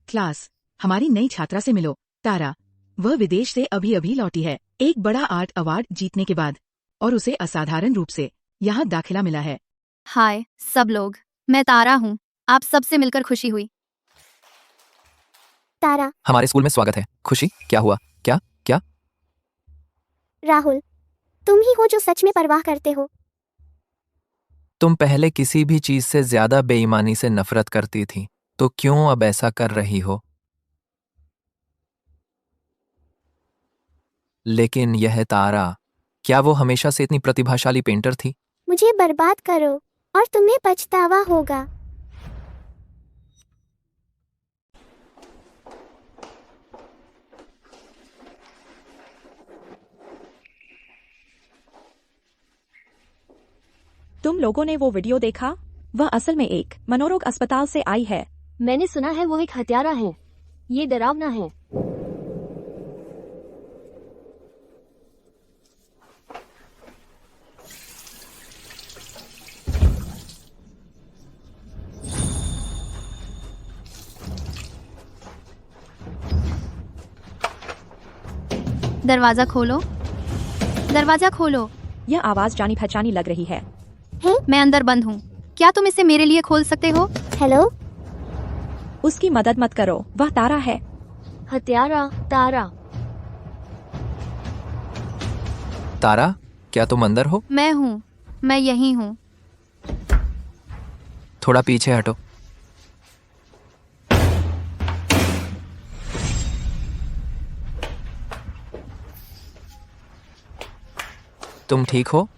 क्लास, हमारी नई छात्रा से मिलो, तारा। वह विदेश से अभी अभी लौटी है, एक बड़ा आर्ट अवार्ड जीतने के बाद, और उसे असाधारण रूप से यहाँ दाखिला मिला है। हाय सब लोग, मैं तारा हूँ। आप सबसे मिलकर खुशी हुई। तारा। हमारे स्कूल में स्वागत है। खुशी, क्या हुआ? क्या क्या? राहुल, तुम ही हो जो सच में परवाह करते हो। तुम पहले किसी भी चीज से ज्यादा बेईमानी से नफरत करती थी, तो क्यों अब ऐसा कर रही हो? लेकिन यह तारा, क्या वो हमेशा से इतनी प्रतिभाशाली पेंटर थी? मुझे बर्बाद करो और तुम्हें पछतावा होगा। तुम लोगों ने वो वीडियो देखा? वह असल में एक मनोरोग अस्पताल से आई है। मैंने सुना है वो एक हत्यारा है। ये डरावना है। दरवाजा खोलो, दरवाजा खोलो। यह आवाज जानी पहचानी लग रही है। मैं अंदर बंद हूँ। क्या तुम इसे मेरे लिए खोल सकते हो? हेलो? उसकी मदद मत करो, वह तारा है। हत्यारा? तारा? तारा, क्या तुम अंदर हो? मैं हूँ, मैं यहीं हूँ। थोड़ा पीछे हटो। तुम ठीक हो?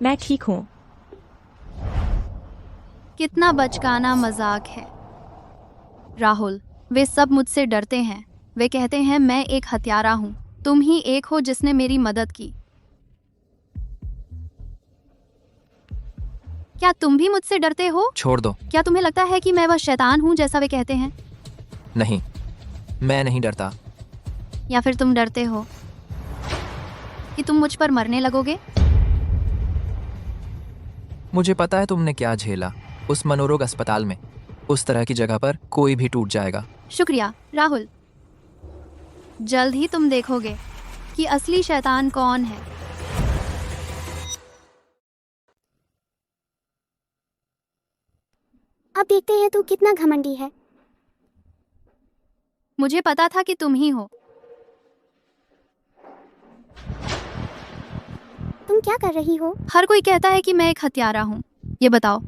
मैं ठीक हूँ। कितना बचकाना मजाक है। राहुल, वे सब मुझसे डरते हैं। वे कहते हैं मैं एक हत्यारा हूँ। तुम ही एक हो जिसने मेरी मदद की। क्या तुम भी मुझसे डरते हो? छोड़ दो। क्या तुम्हें लगता है कि मैं वह शैतान हूँ जैसा वे कहते हैं? नहीं, मैं नहीं डरता। या फिर तुम डरते हो कि तुम मुझ पर मरने लगोगे? मुझे पता है तुमने क्या झेला उस मनोरोग अस्पताल में। उस तरह की जगह पर कोई भी टूट जाएगा। शुक्रिया राहुल। जल्द ही तुम देखोगे कि असली शैतान कौन है। अब देखते हैं तू कितना घमंडी है। मुझे पता था कि तुम ही हो। तुम क्या कर रही हो? हर कोई कहता है कि मैं एक हत्यारा हूँ। ये बताओ,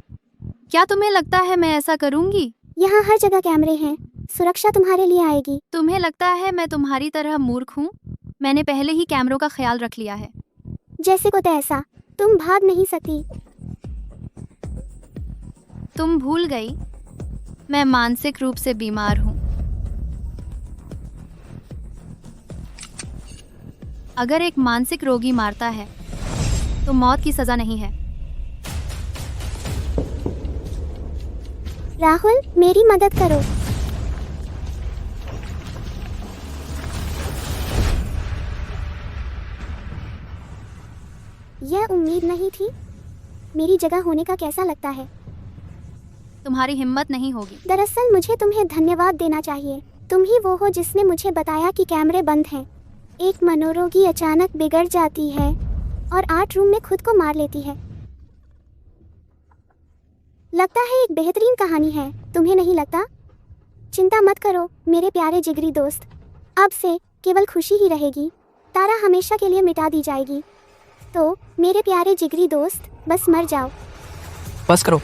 क्या तुम्हें लगता है मैं ऐसा करूँगी? यहाँ हर जगह कैमरे हैं, सुरक्षा तुम्हारे लिए आएगी। तुम्हें लगता है मैं तुम्हारी तरह मूर्ख हूँ? मैंने पहले ही कैमरों का ख्याल रख लिया है। जैसे को तैसा, तुम भाग नहीं सकती। तुम भूल गई, मैं मानसिक रूप से बीमार हूँ। अगर एक मानसिक रोगी मारता है तो मौत की सजा नहीं है। राहुल, मेरी मदद करो। यह उम्मीद नहीं थी। मेरी जगह होने का कैसा लगता है? तुम्हारी हिम्मत नहीं होगी। दरअसल मुझे तुम्हें धन्यवाद देना चाहिए। तुम ही वो हो जिसने मुझे बताया कि कैमरे बंद हैं। एक मनोरोगी अचानक बिगड़ जाती है और आर्ट रूम में खुद को मार लेती है। लगता है एक बेहतरीन कहानी है, तुम्हें नहीं लगता? चिंता मत करो मेरे प्यारे जिगरी दोस्त, अब से केवल खुशी ही रहेगी। तारा हमेशा के लिए मिटा दी जाएगी। तो मेरे प्यारे जिगरी दोस्त, बस मर जाओ। बस करो।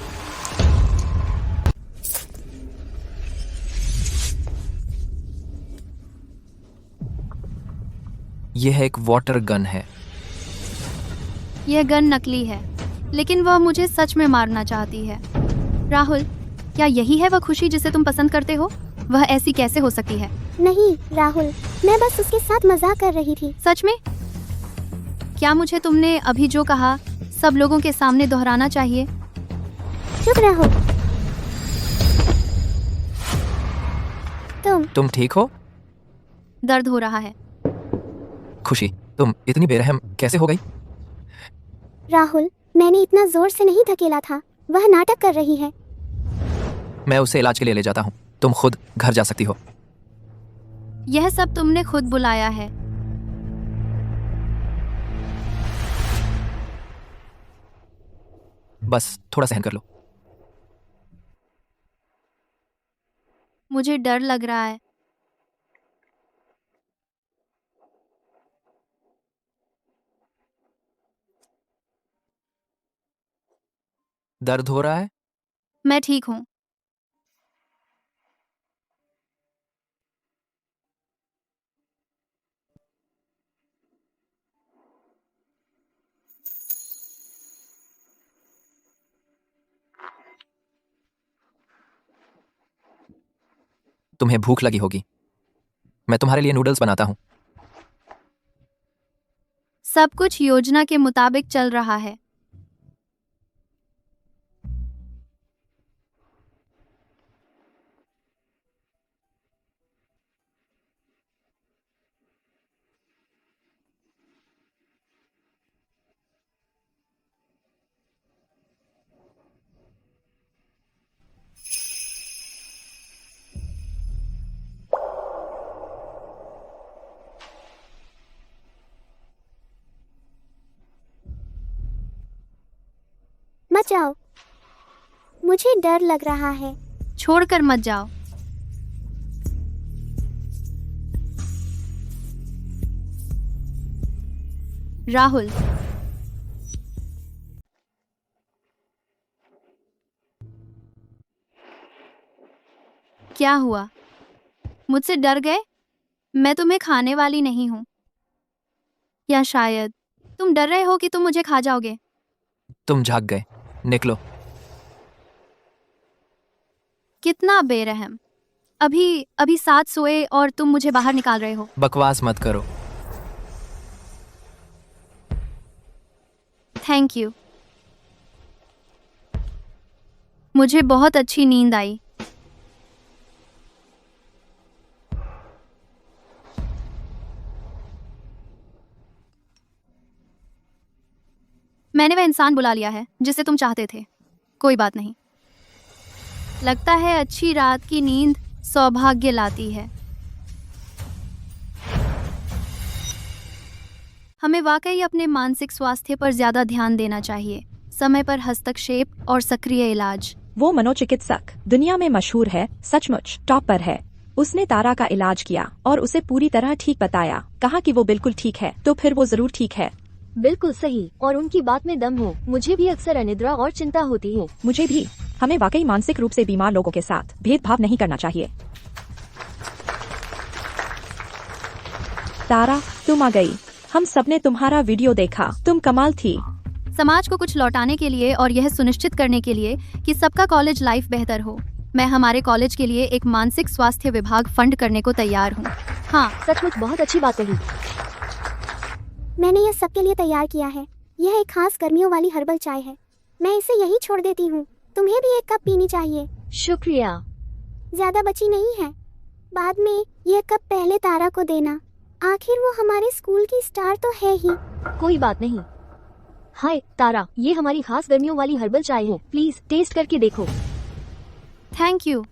यह एक वाटर गन है। यह गन नकली है, लेकिन वह मुझे सच में मारना चाहती है। राहुल, क्या यही है वह खुशी जिसे तुम पसंद करते हो? वह ऐसी कैसे हो सकती है? नहीं राहुल, मैं बस उसके साथ मजाक कर रही थी। सच में? क्या मुझे तुमने अभी जो कहा सब लोगों के सामने दोहराना चाहिए? चुप रहो। तुम ठीक हो? दर्द हो रहा है। खुशी, तुम इतनी बेरहम कैसे हो गई? राहुल, मैंने इतना जोर से नहीं धकेला था, वह नाटक कर रही है। मैं उसे इलाज के लिए ले जाता हूँ, तुम खुद घर जा सकती हो। यह सब तुमने खुद बुलाया है। बस थोड़ा सहन कर लो। मुझे डर लग रहा है। दर्द हो रहा है? मैं ठीक हूँ। तुम्हें भूख लगी होगी, मैं तुम्हारे लिए नूडल्स बनाता हूँ। सब कुछ योजना के मुताबिक चल रहा है। मत जाओ, मुझे डर लग रहा है। छोड़कर मत जाओ। राहुल, क्या हुआ? मुझसे डर गए? मैं तुम्हें खाने वाली नहीं हूं। या शायद तुम डर रहे हो कि तुम मुझे खा जाओगे। तुम जाग गए, निकलो। कितना बेरहम। अभी साथ सोए और तुम मुझे बाहर निकाल रहे हो। बकवास मत करो। Thank you. मुझे बहुत अच्छी नींद आई। मैंने वह इंसान बुला लिया है जिसे तुम चाहते थे। कोई बात नहीं। लगता है अच्छी रात की नींद सौभाग्य लाती है। हमें वाकई अपने मानसिक स्वास्थ्य पर ज्यादा ध्यान देना चाहिए। समय पर हस्तक्षेप और सक्रिय इलाज। वो मनोचिकित्सक दुनिया में मशहूर है, सचमुच टॉप पर है। उसने तारा का इलाज किया और उसे पूरी तरह ठीक बताया। कहा कि वो बिल्कुल ठीक है, तो फिर वो जरूर ठीक है। बिल्कुल सही, और उनकी बात में दम है। मुझे भी अक्सर अनिद्रा और चिंता होती है। मुझे भी। हमें वाकई मानसिक रूप से बीमार लोगों के साथ भेदभाव नहीं करना चाहिए। तारा, तुम आ गई। हम सबने तुम्हारा वीडियो देखा, तुम कमाल थी। समाज को कुछ लौटाने के लिए और यह सुनिश्चित करने के लिए कि सबका कॉलेज लाइफ बेहतर हो, मैं हमारे कॉलेज के लिए एक मानसिक स्वास्थ्य विभाग फंड करने को तैयार हूँ। हाँ, सचमुच बहुत अच्छी बात कही। मैंने यह सबके लिए तैयार किया है। यह एक खास गर्मियों वाली हर्बल चाय है। मैं इसे यही छोड़ देती हूँ। तुम्हें भी एक कप पीनी चाहिए। शुक्रिया। ज्यादा बची नहीं है। बाद में यह कप पहले तारा को देना। आखिर वो हमारे स्कूल की स्टार तो है ही। कोई बात नहीं। हाय तारा, ये हमारी खास गर्मियों वाली हर्बल चाय है, प्लीज टेस्ट करके देखो। Thank you.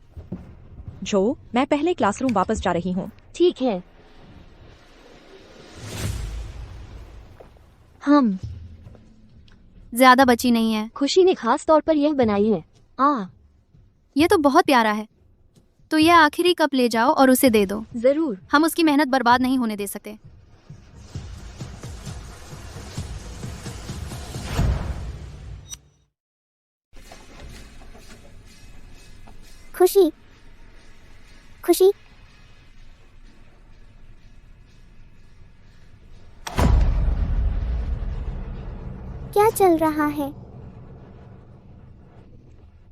जो, मैं पहले क्लासरूम वापस जा रही हूँ। ठीक है। हम ज्यादा बची नहीं है। खुशी ने खास तौर पर यह बनाई है। ये तो बहुत प्यारा है। तो यह आखिरी कप ले जाओ और उसे दे दो। जरूर। हम उसकी मेहनत बर्बाद नहीं होने दे सकते। खुशी, खुशी, क्या चल रहा है?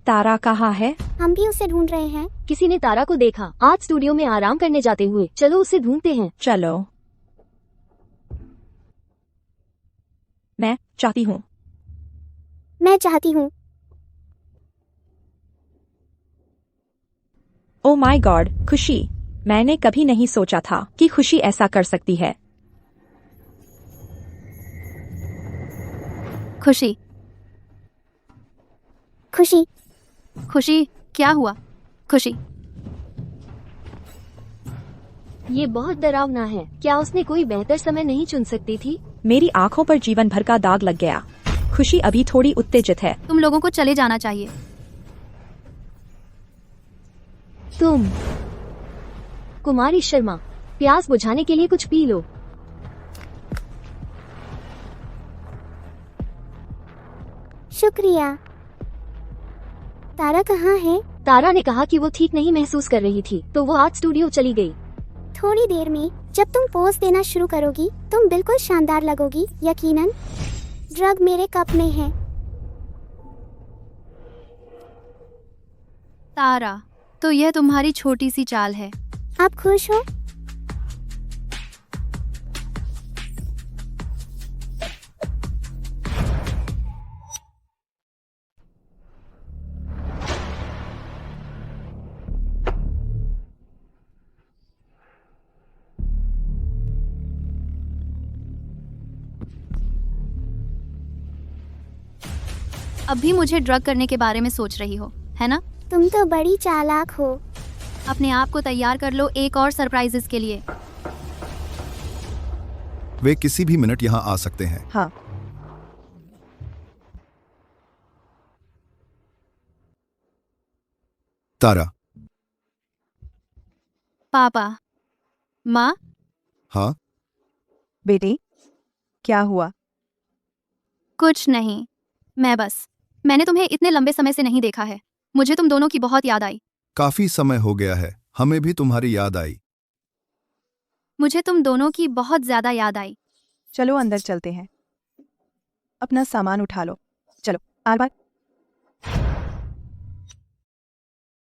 तारा कहाँ है? हम भी उसे ढूंढ रहे हैं। किसी ने तारा को देखा आज स्टूडियो में आराम करने जाते हुए। चलो उसे ढूंढते हैं। चलो। मैं चाहती हूँ। मैं चाहती हूँ। ओ माय गॉड, खुशी, मैंने कभी नहीं सोचा था कि खुशी ऐसा कर सकती है। खुशी, खुशी, खुशी, क्या हुआ? खुशी, ये बहुत डरावना है। क्या उसने कोई बेहतर समय नहीं चुन सकती थी? मेरी आंखों पर जीवन भर का दाग लग गया। खुशी अभी थोड़ी उत्तेजित है। तुम लोगों को चले जाना चाहिए। तुम कुमारी शर्मा, प्यास बुझाने के लिए कुछ पी लो। शुक्रिया। तारा कहाँ है? तारा ने कहा कि वो ठीक नहीं महसूस कर रही थी, तो वो आज स्टूडियो चली गई। थोड़ी देर में जब तुम पोज देना शुरू करोगी, तुम बिल्कुल शानदार लगोगी, यकीनन। ड्रग मेरे कप में है। तारा, तो यह तुम्हारी छोटी सी चाल है। आप खुश हो? अब भी मुझे ड्रग करने के बारे में सोच रही हो, है ना? तुम तो बड़ी चालाक हो। अपने आप को तैयार कर लो एक और सरप्राइजेस के लिए। वे किसी भी मिनट यहाँ आ सकते हैं। हाँ। तारा। पापा, माँ। हाँ। बेटी, क्या हुआ? कुछ नहीं, मैंने तुम्हें इतने लंबे समय से नहीं देखा है। मुझे तुम दोनों की बहुत याद आई। काफी समय हो गया है, हमें भी तुम्हारी याद आई। मुझे तुम दोनों की बहुत ज्यादा याद आई। चलो अंदर चलते हैं। अपना सामान उठा लो। चलो। आर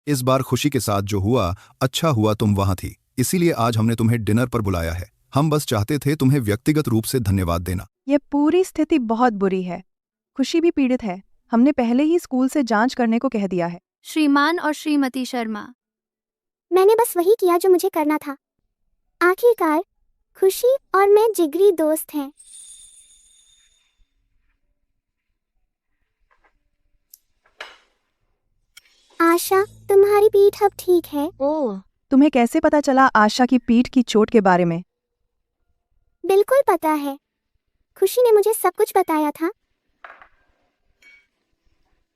इस बार खुशी के साथ जो हुआ, अच्छा हुआ तुम वहां थी, इसीलिए आज हमने तुम्हें डिनर पर बुलाया है। हम बस चाहते थे तुम्हें व्यक्तिगत रूप से धन्यवाद देना। ये पूरी स्थिति बहुत बुरी है। खुशी भी पीड़ित है। हमने पहले ही स्कूल से जांच करने को कह दिया है। श्रीमान और श्रीमती शर्मा, मैंने बस वही किया जो मुझे करना था। आखिरकार खुशी और मैं जिगरी दोस्त हैं। आशा, तुम्हारी पीठ अब ठीक है? ओह, तुम्हें कैसे पता चला आशा की पीठ की चोट के बारे में? बिल्कुल पता है। खुशी ने मुझे सब कुछ बताया था।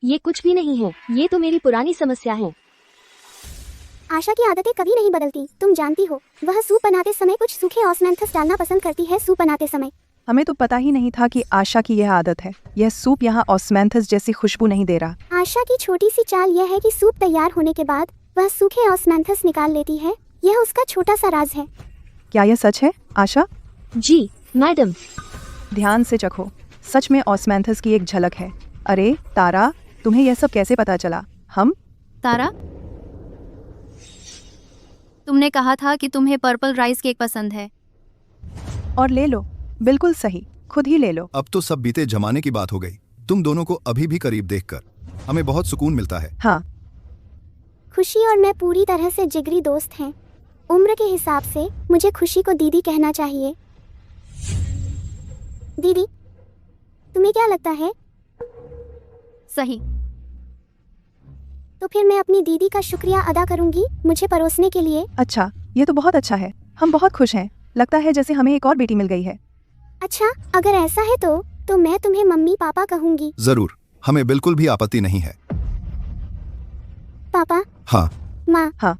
ये कुछ भी नहीं है, ये तो मेरी पुरानी समस्या है। आशा की आदतें कभी नहीं बदलती, तुम जानती हो। वह सूप बनाते समय कुछ सूखे ऑस्मेंथस डालना पसंद करती है। सूप बनाते समय हमें तो पता ही नहीं था कि आशा की यह आदत है। यह सूप यहाँ ऑस्मैंथस जैसी खुशबू नहीं दे रहा। आशा की छोटी सी चाल यह है कि सूप तैयार होने के बाद वह सूखे ऑस्मैंथस निकाल लेती है। यह उसका छोटा सा राज है। क्या यह सच है, आशा? जी मैडम। ध्यान से चखो, सच में ऑस्मैंथस की एक झलक है। अरे तारा, तुम्हें यह सब कैसे पता चला? हम तारा, तुमने कहा था कि तुम्हें पर्पल राइस केक पसंद है। और ले लो, बिल्कुल सही, खुद ही ले लो। अब तो सब बीते जमाने की बात हो गई। तुम दोनों को अभी भी करीब देखकर हमें बहुत सुकून मिलता है। हाँ, खुशी और मैं पूरी तरह से जिगरी दोस्त हैं। उम्र के हिसाब से मुझे खुशी को दीदी कहना चाहिए। दीदी, तुम्हें क्या लगता है? सही। तो फिर मैं अपनी दीदी का शुक्रिया अदा करूंगी मुझे परोसने के लिए। अच्छा, ये तो बहुत अच्छा है। हम बहुत खुश हैं। लगता है जैसे हमें एक और बेटी मिल गई है। अच्छा, अगर ऐसा है तो मैं तुम्हें मम्मी पापा कहूंगी। जरूर, हमें बिल्कुल भी आपत्ति नहीं है। पापा। हाँ। माँ। हाँ।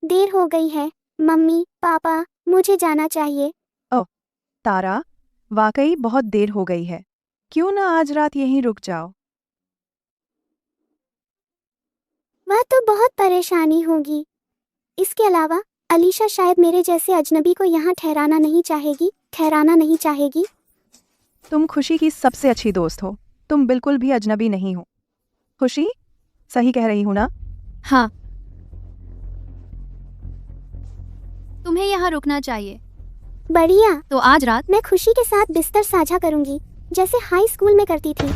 देर हो गई है मम्मी पापा, मुझे जाना चाहिए। ओह तारा, वाकई बहुत देर हो गई है। क्यों ना आज रात यहीं रुक जाओ? वह तो बहुत परेशानी होगी। इसके अलावा अलीशा शायद मेरे जैसे अजनबी को यहाँ ठहराना नहीं चाहेगी। तुम खुशी की सबसे अच्छी दोस्त हो। तुम बिल्कुल भी अजनबी नहीं हो। खुशी, सही कह रही हूँ ना? हाँ, तुम्हें यहाँ रुकना चाहिए। बढ़िया। तो आज रात मैं खुशी के साथ बिस्तर साझा करूंगी, जैसे हाई स्कूल में करती थी।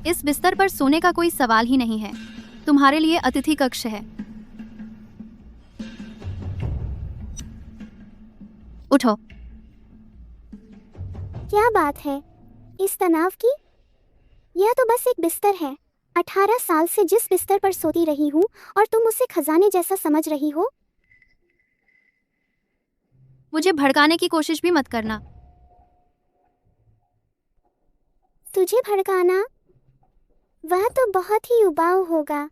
इस बिस्तर पर सोने का कोई सवाल ही नहीं है। तुम्हारे लिए अतिथि कक्ष है। उठो। क्या बात है इस तनाव की? यह तो बस एक बिस्तर है। 18 साल से जिस बिस्तर पर सोती रही हूँ और तुम उसे खजाने जैसा समझ रही हो। मुझे भड़काने की कोशिश भी मत करना। तुझे भड़काना? वह तो बहुत ही उबाऊ होगा।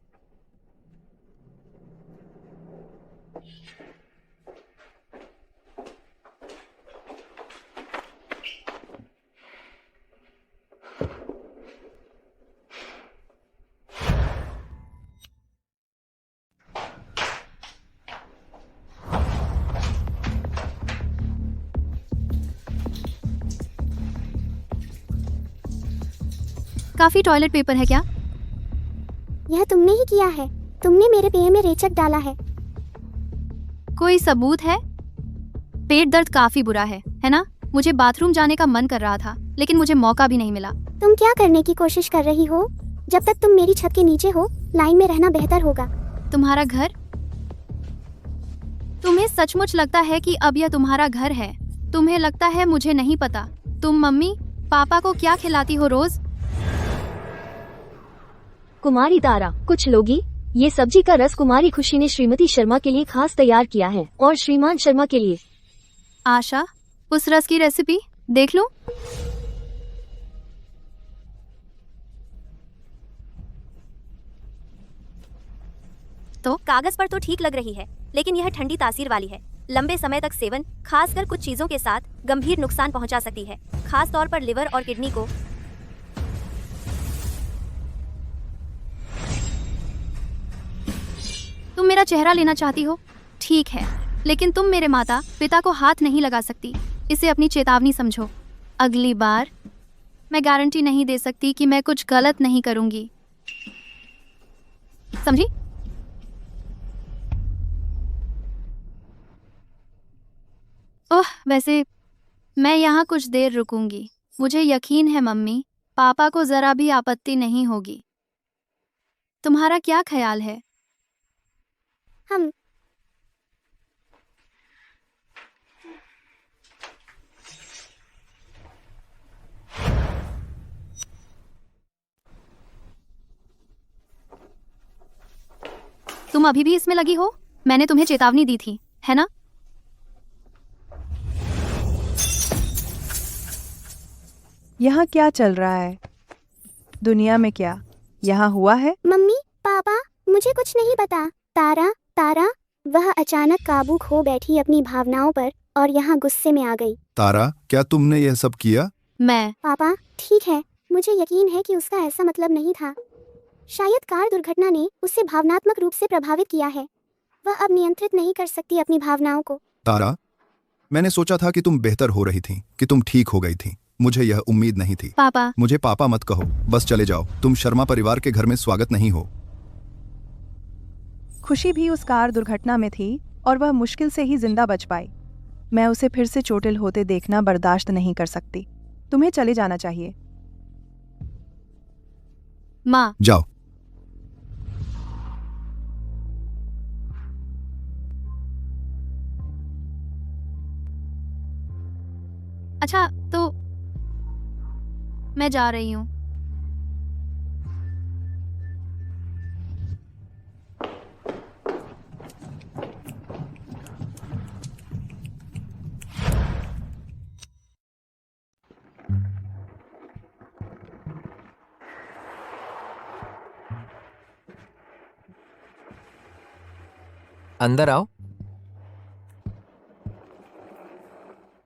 काफी टॉयलेट पेपर है क्या? यह तुमने ही किया है। तुमने मेरे पेय में रेचक डाला है। कोई सबूत है? पेट दर्द काफी बुरा है ना? मुझे बाथरूम जाने का मन कर रहा था, लेकिन मुझे मौका भी नहीं मिला। तुम क्या करने की कोशिश कर रही हो? जब तक तुम मेरी छत के नीचे हो, लाइन में रहना बेहतर होगा। तुम्हारा घर? तुम्हें सचमुच लगता है कि अब यह तुम्हारा घर है? तुम्हें लगता है मुझे नहीं पता? तुम मम्मी पापा को क्या खिलाती हो रोज? कुमारी तारा, कुछ लोगी। ये सब्जी का रस कुमारी खुशी ने श्रीमती शर्मा के लिए खास तैयार किया है और श्रीमान शर्मा के लिए। आशा, उस रस की रेसिपी देख लूं? तो कागज पर तो ठीक लग रही है, लेकिन यह ठंडी तासीर वाली है। लंबे समय तक सेवन, खासकर कुछ चीजों के साथ, गंभीर नुकसान पहुंचा सकती है, खास तौर पर लिवर और किडनी को। तुम मेरा चेहरा लेना चाहती हो? ठीक है, लेकिन तुम मेरे माता पिता को हाथ नहीं लगा सकती। इसे अपनी चेतावनी समझो। अगली बार मैं गारंटी नहीं दे सकती कि मैं कुछ गलत नहीं करूंगी, समझी? ओह, वैसे मैं यहाँ कुछ देर रुकूंगी। मुझे यकीन है मम्मी पापा को जरा भी आपत्ति नहीं होगी। तुम्हारा क्या ख्याल है? तुम अभी भी इसमें लगी हो? मैंने तुम्हें चेतावनी दी थी, है ना? यहाँ क्या चल रहा है? दुनिया में क्या यहाँ हुआ है? मम्मी पापा मुझे कुछ नहीं पता। तारा वह अचानक काबू खो बैठी अपनी भावनाओं पर और यहाँ गुस्से में आ गई। तारा, क्या तुमने यह सब किया? मैं पापा ठीक है, मुझे यकीन है कि उसका ऐसा मतलब नहीं था। शायद कार दुर्घटना ने उसे भावनात्मक रूप से प्रभावित किया है। वह अब नियंत्रित नहीं कर सकती अपनी भावनाओं को। तारा, मैंने सोचा था कि तुम बेहतर हो रही थी, कि तुम ठीक हो गई थी। मुझे यह उम्मीद नहीं थी। पापा, मुझे पापा मत कहो, बस चले जाओ। तुम शर्मा परिवार के घर में स्वागत नहीं हो। खुशी भी उस कार दुर्घटना में थी और वह मुश्किल से ही जिंदा बच पाई। मैं उसे फिर से चोटिल होते देखना बर्दाश्त नहीं कर सकती। तुम्हें चले जाना चाहिए। माँ, जाओ। अच्छा तो मैं जा रही हूँ। अंदर आओ।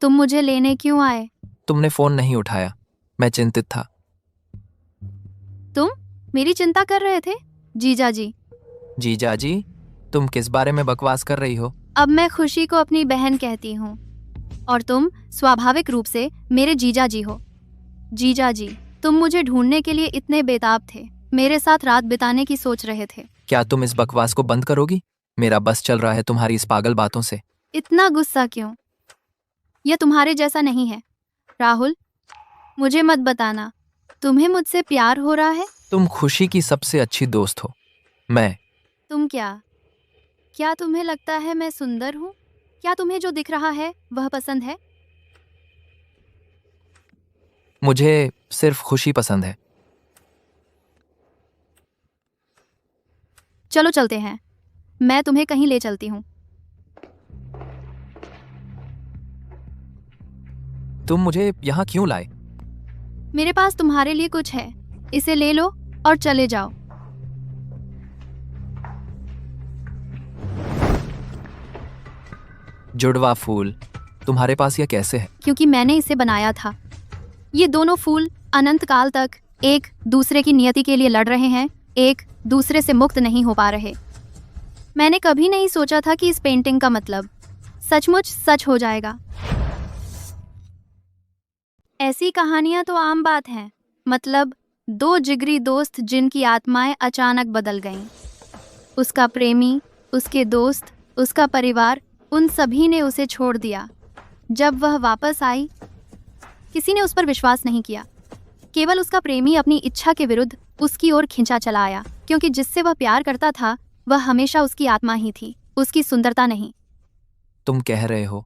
तुम मुझे लेने क्यों आए? तुमने फोन नहीं उठाया, मैं चिंतित था। तुम मेरी चिंता कर रहे थे? जीजा जी। जीजा जी, तुम किस बारे में बकवास कर रही हो? अब मैं खुशी को अपनी बहन कहती हूँ और तुम स्वाभाविक रूप से मेरे जीजा जी हो। जीजा जी, तुम मुझे ढूंढने के लिए इतने बेताब थे, मेरे साथ रात बिताने की सोच रहे थे। क्या तुम इस बकवास को बंद करोगी? मेरा बस चल रहा है तुम्हारी इस पागल बातों से। इतना गुस्सा क्यों? यह तुम्हारे जैसा नहीं है। राहुल, मुझे मत बताना तुम्हें मुझसे प्यार हो रहा है। तुम खुशी की सबसे अच्छी दोस्त हो। तुम क्या तुम्हें लगता है मैं सुंदर हूँ? क्या तुम्हें जो दिख रहा है वह पसंद है? मुझे सिर्फ खुशी पसंद है। चलो चलते हैं, मैं तुम्हें कहीं ले चलती हूँ। तुम मुझे यहाँ क्यों लाए? मेरे पास तुम्हारे लिए कुछ है, इसे ले लो और चले जाओ। जुड़वा फूल, तुम्हारे पास यह कैसे है? क्योंकि मैंने इसे बनाया था। ये दोनों फूल अनंत काल तक एक दूसरे की नियति के लिए लड़ रहे हैं, एक दूसरे से मुक्त नहीं हो पा रहे। मैंने कभी नहीं सोचा था कि इस पेंटिंग का मतलब सचमुच सच हो जाएगा। ऐसी कहानियां तो आम बात हैं, मतलब दो जिगरी दोस्त जिनकी आत्माएं अचानक बदल गईं। उसका प्रेमी, उसके दोस्त, उसका परिवार, उन सभी ने उसे छोड़ दिया। जब वह वापस आई, किसी ने उस पर विश्वास नहीं किया। केवल उसका प्रेमी अपनी इच्छा के विरुद्ध उसकी ओर खिंचा चला आया, क्योंकि जिससे वह प्यार करता था वह हमेशा उसकी आत्मा ही थी, उसकी सुंदरता नहीं। तुम कह रहे हो?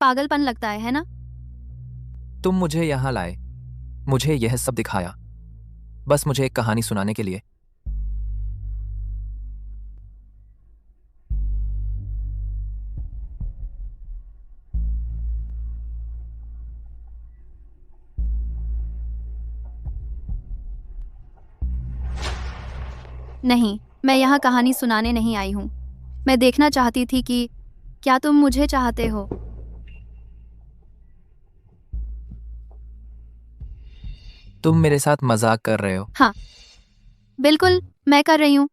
पागलपन लगता है ना? तुम मुझे यहाँ लाए, मुझे यह सब दिखाया, बस मुझे एक कहानी सुनाने के लिए। नहीं, मैं यहाँ कहानी सुनाने नहीं आई हूँ। मैं देखना चाहती थी कि क्या तुम मुझे चाहते हो। तुम मेरे साथ मजाक कर रहे हो? हाँ, बिल्कुल मैं कर रही हूँ।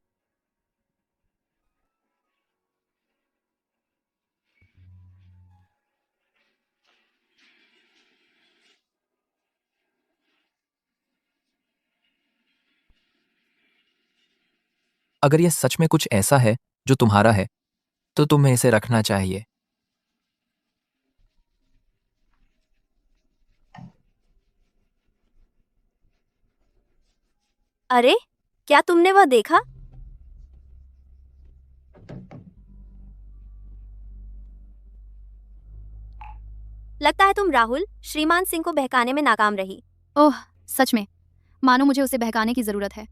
अगर यह सच में कुछ ऐसा है जो तुम्हारा है, तो तुम्हें इसे रखना चाहिए। अरे, क्या तुमने वह देखा? लगता है तुम राहुल श्रीमान सिंह को बहकाने में नाकाम रही। ओह, सच में, मानो मुझे उसे बहकाने की जरूरत है।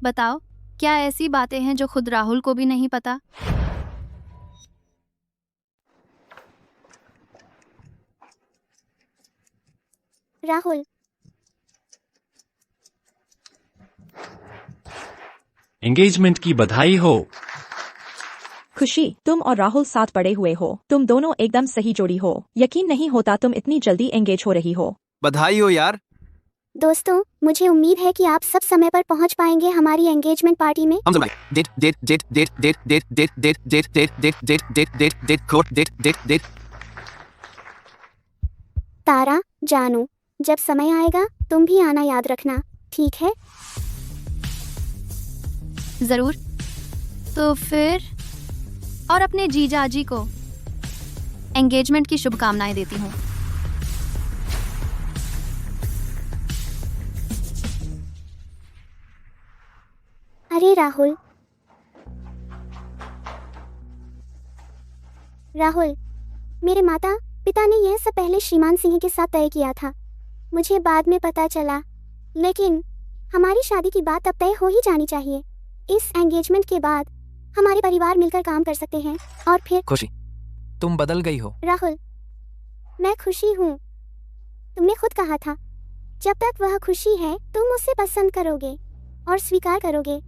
बताओ, क्या ऐसी बातें हैं जो खुद राहुल को भी नहीं पता? राहुल, एंगेजमेंट की बधाई हो। खुशी, तुम और राहुल साथ पड़े हुए हो। तुम दोनों एकदम सही जोड़ी हो। यकीन नहीं होता तुम इतनी जल्दी एंगेज हो रही हो। बधाई हो यार। दोस्तों, मुझे उम्मीद है कि आप सब समय पर पहुंच पाएंगे हमारी एंगेजमेंट पार्टी में। हम डेट डेट डेट डेट डेट डेट डेट डेट डेट डेट डेट डेट डेट डेट डेट कोट डेट डेट डेट। तारा, जानू, जब समय आएगा तुम भी आना याद रखना, ठीक है? जरूर। तो फिर और अपने जीजाजी को एंगेजमेंट की शुभकामनाएं देती हूँ। अरे राहुल, मेरे माता पिता ने यह सब पहले श्रीमान सिंह के साथ तय किया था। मुझे बाद में पता चला, लेकिन हमारी शादी की बात अब तय हो ही जानी चाहिए। इस एंगेजमेंट के बाद हमारे परिवार मिलकर काम कर सकते हैं और फिर। खुशी, तुम बदल गई हो। राहुल, मैं खुशी हूँ। तुमने खुद कहा था, जब तक वह खुशी है तुम उसे पसंद करोगे और स्वीकार करोगे।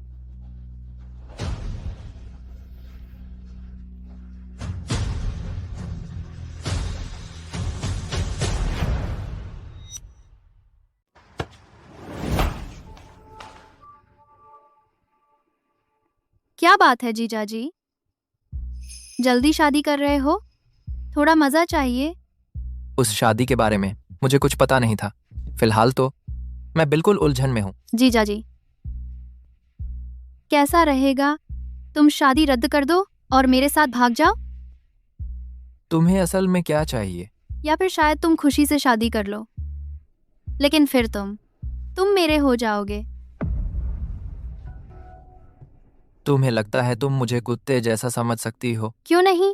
क्या बात है जीजाजी, जल्दी शादी कर रहे हो? थोड़ा मजा चाहिए। उस शादी के बारे में मुझे कुछ पता नहीं था। फिलहाल तो मैं बिल्कुल उलझन में हूँ। जीजाजी, कैसा रहेगा तुम शादी रद्द कर दो और मेरे साथ भाग जाओ? तुम्हें असल में क्या चाहिए? या फिर शायद तुम खुशी से शादी कर लो, लेकिन फिर तुम मेरे हो जाओगे। तुम्हें लगता है तुम मुझे कुत्ते जैसा समझ सकती हो? क्यों नहीं?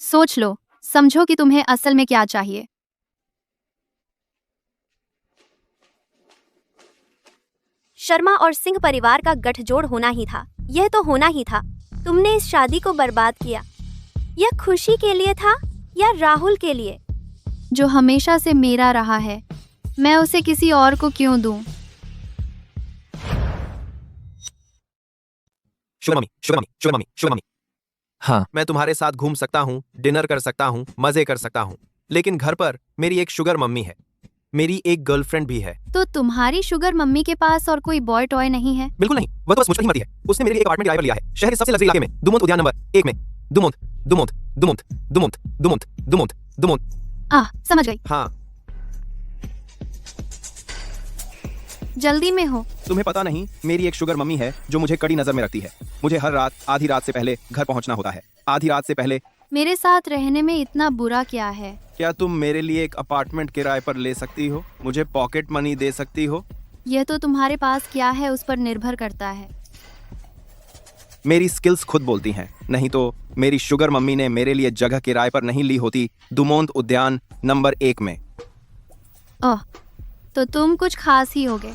सोच लो, समझो कि तुम्हें असल में क्या चाहिए। शर्मा और सिंह परिवार का गठजोड़ होना ही था। यह तो होना ही था। तुमने इस शादी को बर्बाद किया। यह खुशी के लिए था या राहुल के लिए? जो हमेशा से मेरा रहा है, मैं उसे किसी और को क्यों दूं? Sugar mummy. हाँ, मैं तुम्हारे साथ घूम सकता हूँ, डिनर कर सकता हूँ, मजे कर सकता हूँ, लेकिन घर पर मेरी एक शुगर मम्मी है। मेरी एक गर्लफ्रेंड भी है। तो तुम्हारी शुगर मम्मी के पास और कोई बॉय टॉय नहीं है? बिल्कुल नहीं, वो तो बस मुझे ही मरती है। उसने मेरे लिए एक अपार्टमेंट किराए पर लिया है, शहर के सबसे लग्जरी इलाके में, दुमोंत उद्यान नंबर 1 में। दुमोंत। समझ गई। हाँ। जल्दी में हो? तुम्हें पता नहीं, मेरी एक शुगर मम्मी है जो मुझे कड़ी नजर में रखती है। मुझे हर रात आधी रात से पहले घर पहुंचना होता है। आधी रात से पहले। मेरे साथ रहने में इतना बुरा क्या है? क्या तुम मेरे लिए एक अपार्टमेंट किराए पर ले सकती हो? मुझे पॉकेट मनी दे सकती हो? यह तो तुम्हारे पास क्या है उस पर निर्भर करता है। मेरी स्किल्स खुद बोलती हैं, नहीं तो मेरी शुगर मम्मी ने मेरे लिए जगह किराए पर नहीं ली होती दुमोंत उद्यान नंबर 1 में। ओह, तो तुम कुछ खास ही होगे।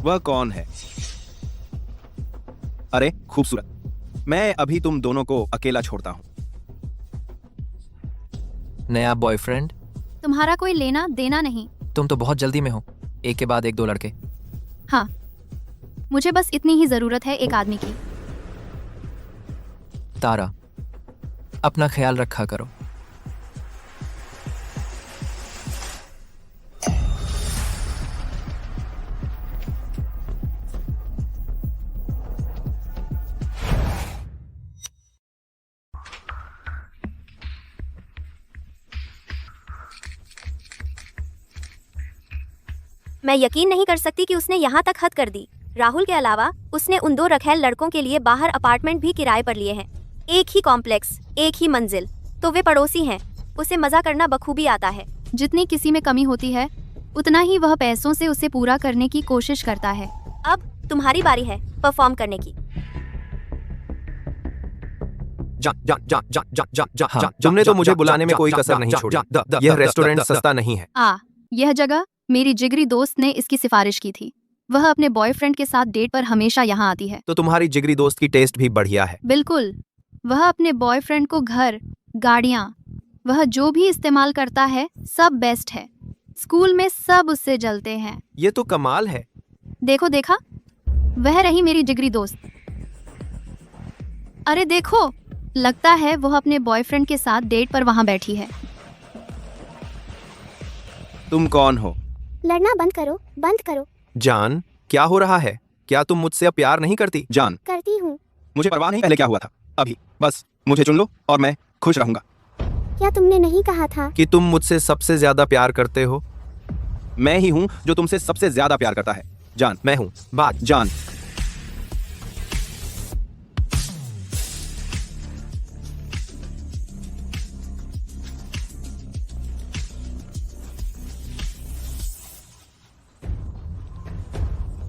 वह कौन है? अरे खूबसूरत। मैं अभी तुम दोनों को अकेला छोड़ता हूँ। नया बॉयफ्रेंड? तुम्हारा कोई लेना देना नहीं। तुम तो बहुत जल्दी में हो, एक के बाद एक 2 लड़के। हाँ, मुझे बस इतनी ही जरूरत है एक आदमी की। तारा, अपना ख्याल रखा करो। मैं यकीन नहीं कर सकती कि उसने यहाँ तक हद कर दी। राहुल के अलावा उसने उन 2 रखैल लड़कों के लिए बाहर अपार्टमेंट भी किराए पर लिए हैं। एक ही कॉम्प्लेक्स, एक ही मंजिल। तो वे पड़ोसी हैं। उसे मजा करना बखूबी आता है। जितनी किसी में कमी होती है, उतना ही वह पैसों से उसे पूरा करने की कोशिश करता है। अब तुम्हारी बारी है परफॉर्म करने की। तुमने तो मुझे बुलाने में कोई कसर नहीं छोड़ी। यह रेस्टोरेंट सस्ता नहीं है। यह जगह मेरी जिगरी दोस्त ने इसकी सिफारिश की थी। वह अपने बॉयफ्रेंड के साथ डेट पर हमेशा यहाँ आती है। तो तुम्हारी जिगरी दोस्त की टेस्ट भी बढ़िया है। बिल्कुल, वह अपने बॉयफ्रेंड को घर, गाड़ियाँ, वह जो भी इस्तेमाल करता है सब बेस्ट है। स्कूल में सब उससे जलते हैं। ये तो कमाल है। देखो देखा, वह रही मेरी जिगरी दोस्त। अरे देखो, लगता है वह अपने बॉयफ्रेंड के साथ डेट पर वहाँ बैठी है। तुम कौन हो? लड़ना बंद करो, बंद करो। जान, क्या हो रहा है? क्या तुम मुझसे अब प्यार नहीं करती? जान, करती हूँ। मुझे परवाह नहीं पहले क्या हुआ था। अभी बस मुझे चुन लो और मैं खुश रहूंगा। क्या तुमने नहीं कहा था कि तुम मुझसे सबसे ज्यादा प्यार करते हो? मैं ही हूँ जो तुमसे सबसे ज्यादा प्यार करता है। जान, मैं हूँ बात। जान,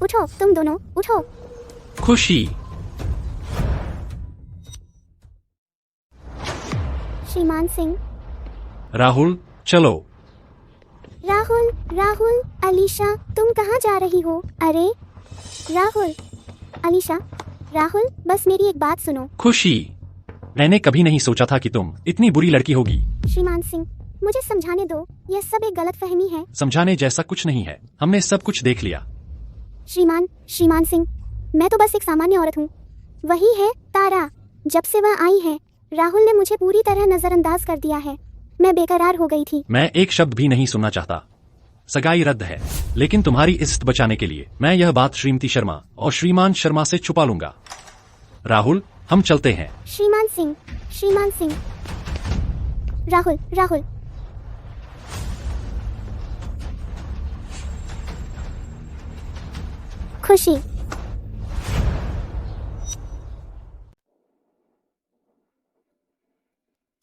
उठो, तुम दोनों उठो। खुशी, श्रीमान सिंह। राहुल, चलो। राहुल, राहुल, अलीशा, तुम कहाँ जा रही हो? अरे राहुल, अलीशा, राहुल, बस मेरी एक बात सुनो। खुशी, मैंने कभी नहीं सोचा था कि तुम इतनी बुरी लड़की होगी। श्रीमान सिंह, मुझे समझाने दो, यह सब एक गलतफहमी है। समझाने जैसा कुछ नहीं है, हमने सब कुछ देख लिया। श्रीमान सिंह, मैं तो बस एक सामान्य औरत हूँ। वही है तारा। जब से वह आई है, राहुल ने मुझे पूरी तरह नजरअंदाज कर दिया है। मैं बेकरार हो गई थी। मैं एक शब्द भी नहीं सुनना चाहता। सगाई रद्द है, लेकिन तुम्हारी इज्जत बचाने के लिए मैं यह बात श्रीमती शर्मा और श्रीमान शर्मा से छुपा लूंगा। राहुल, हम चलते हैं। श्रीमान सिंह, राहुल, राहुल। खुशी,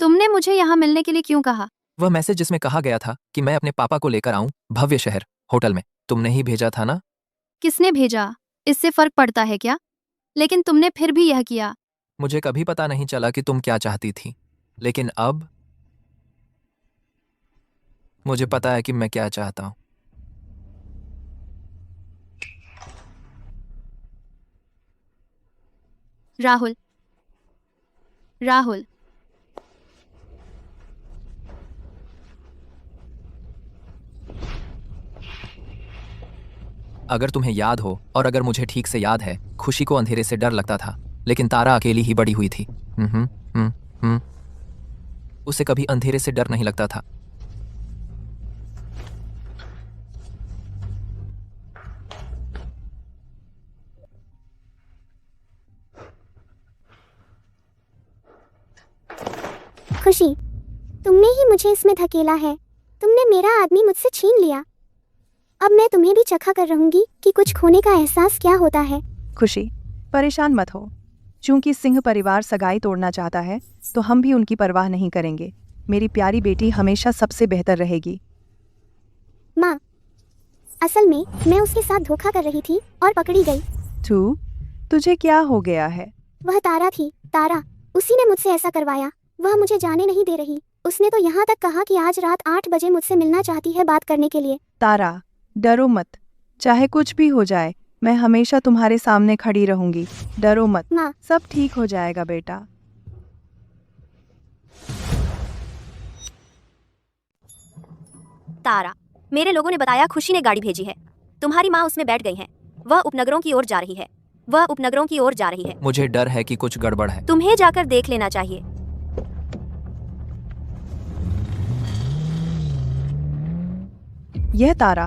तुमने मुझे यहाँ मिलने के लिए क्यों कहा? वह मैसेज जिसमें कहा गया था कि मैं अपने पापा को लेकर आऊं भव्य शहर होटल में, तुमने ही भेजा था ना? किसने भेजा, इससे फर्क पड़ता है क्या? लेकिन तुमने फिर भी यह किया। मुझे कभी पता नहीं चला कि तुम क्या चाहती थी, लेकिन अब मुझे पता है कि मैं क्या चाहता हूं। राहुल, राहुल, अगर तुम्हें याद हो और अगर मुझे ठीक से याद है, खुशी को अंधेरे से डर लगता था, लेकिन तारा अकेली ही बड़ी हुई थी। उसे कभी अंधेरे से डर नहीं लगता था। खुशी, तुमने ही मुझे इसमें धकेला है। तुमने मेरा आदमी मुझसे छीन लिया। अब मैं तुम्हें भी चखा कर रहूंगी कि कुछ खोने का एहसास क्या होता है। खुशी, परेशान मत हो। चूंकि सिंह परिवार सगाई तोड़ना चाहता है, तो हम भी उनकी परवाह नहीं करेंगे। मेरी प्यारी बेटी हमेशा सबसे बेहतर रहेगी। माँ, असल में मैं उसके साथ धोखा कर रही थी और पकड़ी गई। तुझे क्या हो गया है? वह तारा थी, तारा। उसी ने मुझसे ऐसा करवाया। वह मुझे जाने नहीं दे रही। उसने तो यहाँ तक कहा कि आज रात 8 बजे मुझसे मिलना चाहती है बात करने के लिए। तारा, डरो मत। चाहे कुछ भी हो जाए, मैं हमेशा तुम्हारे सामने खड़ी रहूंगी। डरो मत माँ, सब ठीक हो जाएगा बेटा। तारा, मेरे लोगों ने बताया खुशी ने गाड़ी भेजी है। तुम्हारी माँ उसमें बैठ गई है। वह उपनगरों की ओर जा रही है। मुझे डर है कि कुछ गड़बड़ है। तुम्हें जाकर देख लेना चाहिए। यह तारा,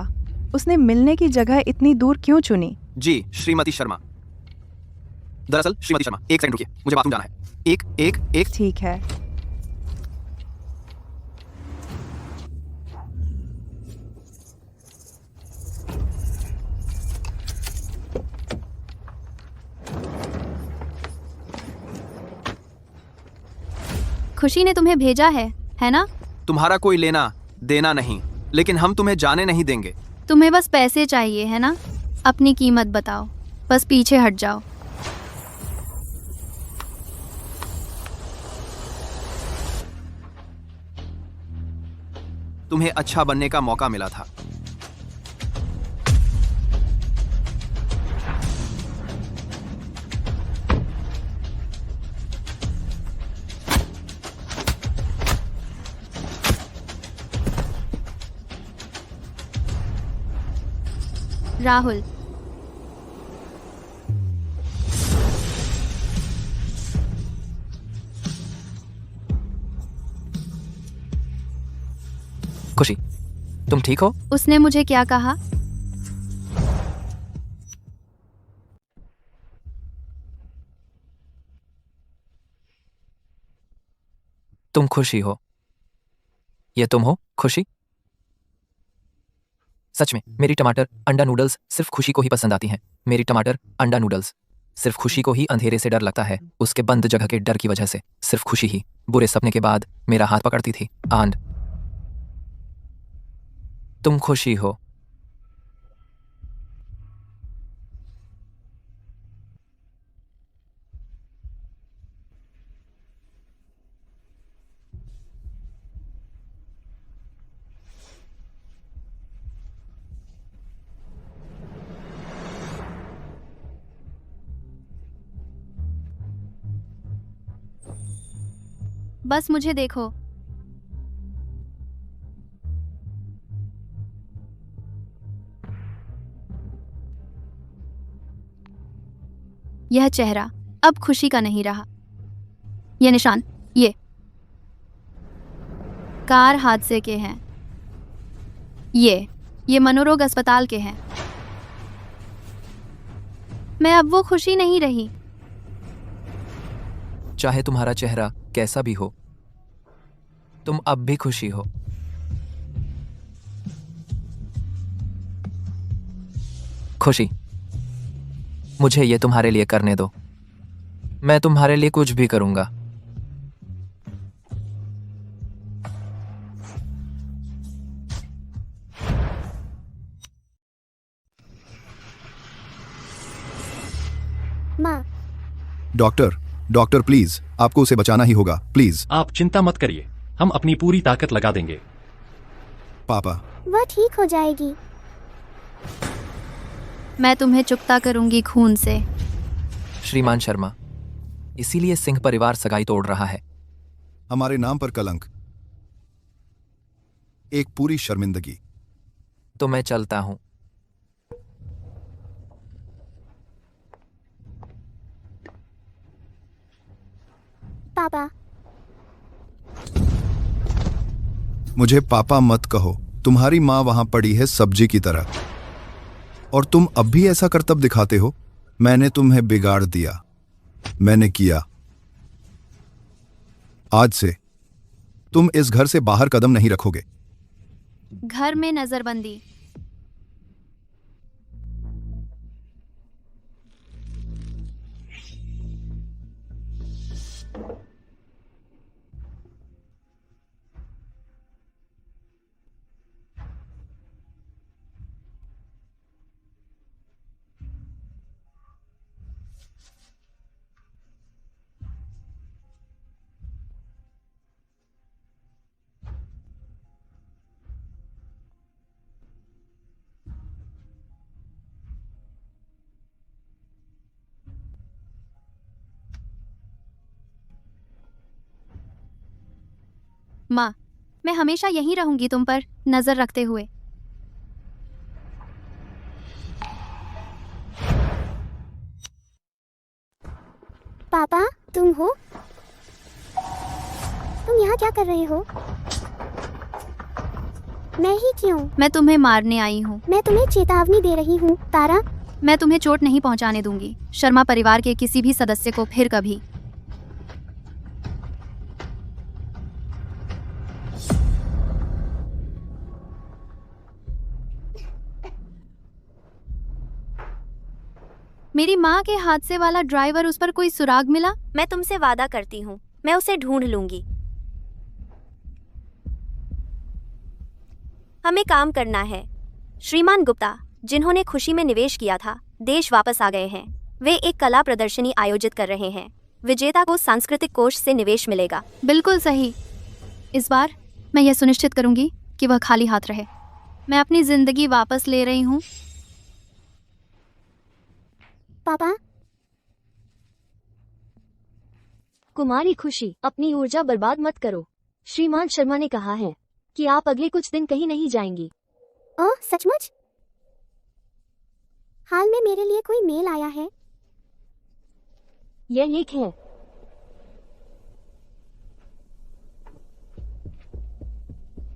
उसने मिलने की जगह इतनी दूर क्यों चुनी? जी, श्रीमती शर्मा। दरअसल श्रीमती शर्मा, एक सेकंड रुकिए, मुझे बाथरूम जाना है। एक ठीक है। खुशी ने तुम्हें भेजा है ना? तुम्हारा कोई लेना देना नहीं, लेकिन हम तुम्हें जाने नहीं देंगे। तुम्हें बस पैसे चाहिए है ना? अपनी कीमत बताओ, बस पीछे हट जाओ। तुम्हें अच्छा बनने का मौका मिला था। राहुल, खुशी, तुम ठीक हो? उसने मुझे क्या कहा? तुम खुशी हो? ये तुम हो खुशी? सच में मेरी टमाटर अंडा नूडल्स सिर्फ खुशी को ही पसंद आती हैं। मेरी टमाटर अंडा नूडल्स सिर्फ खुशी को ही अंधेरे से डर लगता है, उसके बंद जगह के डर की वजह से। सिर्फ खुशी ही बुरे सपने के बाद मेरा हाथ पकड़ती थी। आंड तुम खुशी हो? बस मुझे देखो। यह चेहरा अब खुशी का नहीं रहा। ये निशान, ये कार हादसे के हैं। ये मनोरोग अस्पताल के हैं। मैं अब वो खुशी नहीं रही। चाहे तुम्हारा चेहरा कैसा भी हो, तुम अब भी खुशी हो। खुशी, मुझे ये तुम्हारे लिए करने दो। मैं तुम्हारे लिए कुछ भी करूंगा। माँ, डॉक्टर प्लीज, आपको उसे बचाना ही होगा, प्लीज। आप चिंता मत करिए, हम अपनी पूरी ताकत लगा देंगे। पापा, वह ठीक हो जाएगी। मैं तुम्हें चुकता करूंगी खून से। श्रीमान शर्मा, इसीलिए सिंह परिवार सगाई तोड़ रहा है। हमारे नाम पर कलंक, एक पूरी शर्मिंदगी। तो मैं चलता हूं। पापा, मुझे पापा मत कहो। तुम्हारी माँ वहां पड़ी है सब्जी की तरह, और तुम अब भी ऐसा करतब दिखाते हो। मैंने तुम्हें बिगाड़ दिया, मैंने किया। आज से तुम इस घर से बाहर कदम नहीं रखोगे। घर में नजरबंदी। माँ, मैं हमेशा यहीं रहूंगी तुम पर नजर रखते हुए। पापा, तुम हो? तुम यहाँ क्या कर रहे हो? मैं ही क्यों? मैं तुम्हें मारने आई हूँ। मैं तुम्हें चेतावनी दे रही हूँ, तारा। मैं तुम्हें चोट नहीं पहुँचाने दूंगी, शर्मा परिवार के किसी भी सदस्य को फिर कभी। मेरी माँ के हादसे वाला ड्राइवर, उस पर कोई सुराग मिला? मैं तुमसे वादा करती हूँ, मैं उसे ढूंढ लूंगी। हमें काम करना है। श्रीमान गुप्ता, जिन्होंने खुशी में निवेश किया था, देश वापस आ गए हैं। वे एक कला प्रदर्शनी आयोजित कर रहे हैं। विजेता को सांस्कृतिक कोष से निवेश मिलेगा। बिल्कुल सही। इस बार मैं यह सुनिश्चित करूंगी कि वह खाली हाथ रहे। मैं अपनी जिंदगी वापस ले रही हूँ। पापा, कुमारी खुशी, अपनी ऊर्जा बर्बाद मत करो। श्रीमान शर्मा ने कहा है कि आप अगले कुछ दिन कहीं नहीं जाएंगी। ओह सचमुच? हाल में मेरे लिए कोई मेल आया है? यह एक है।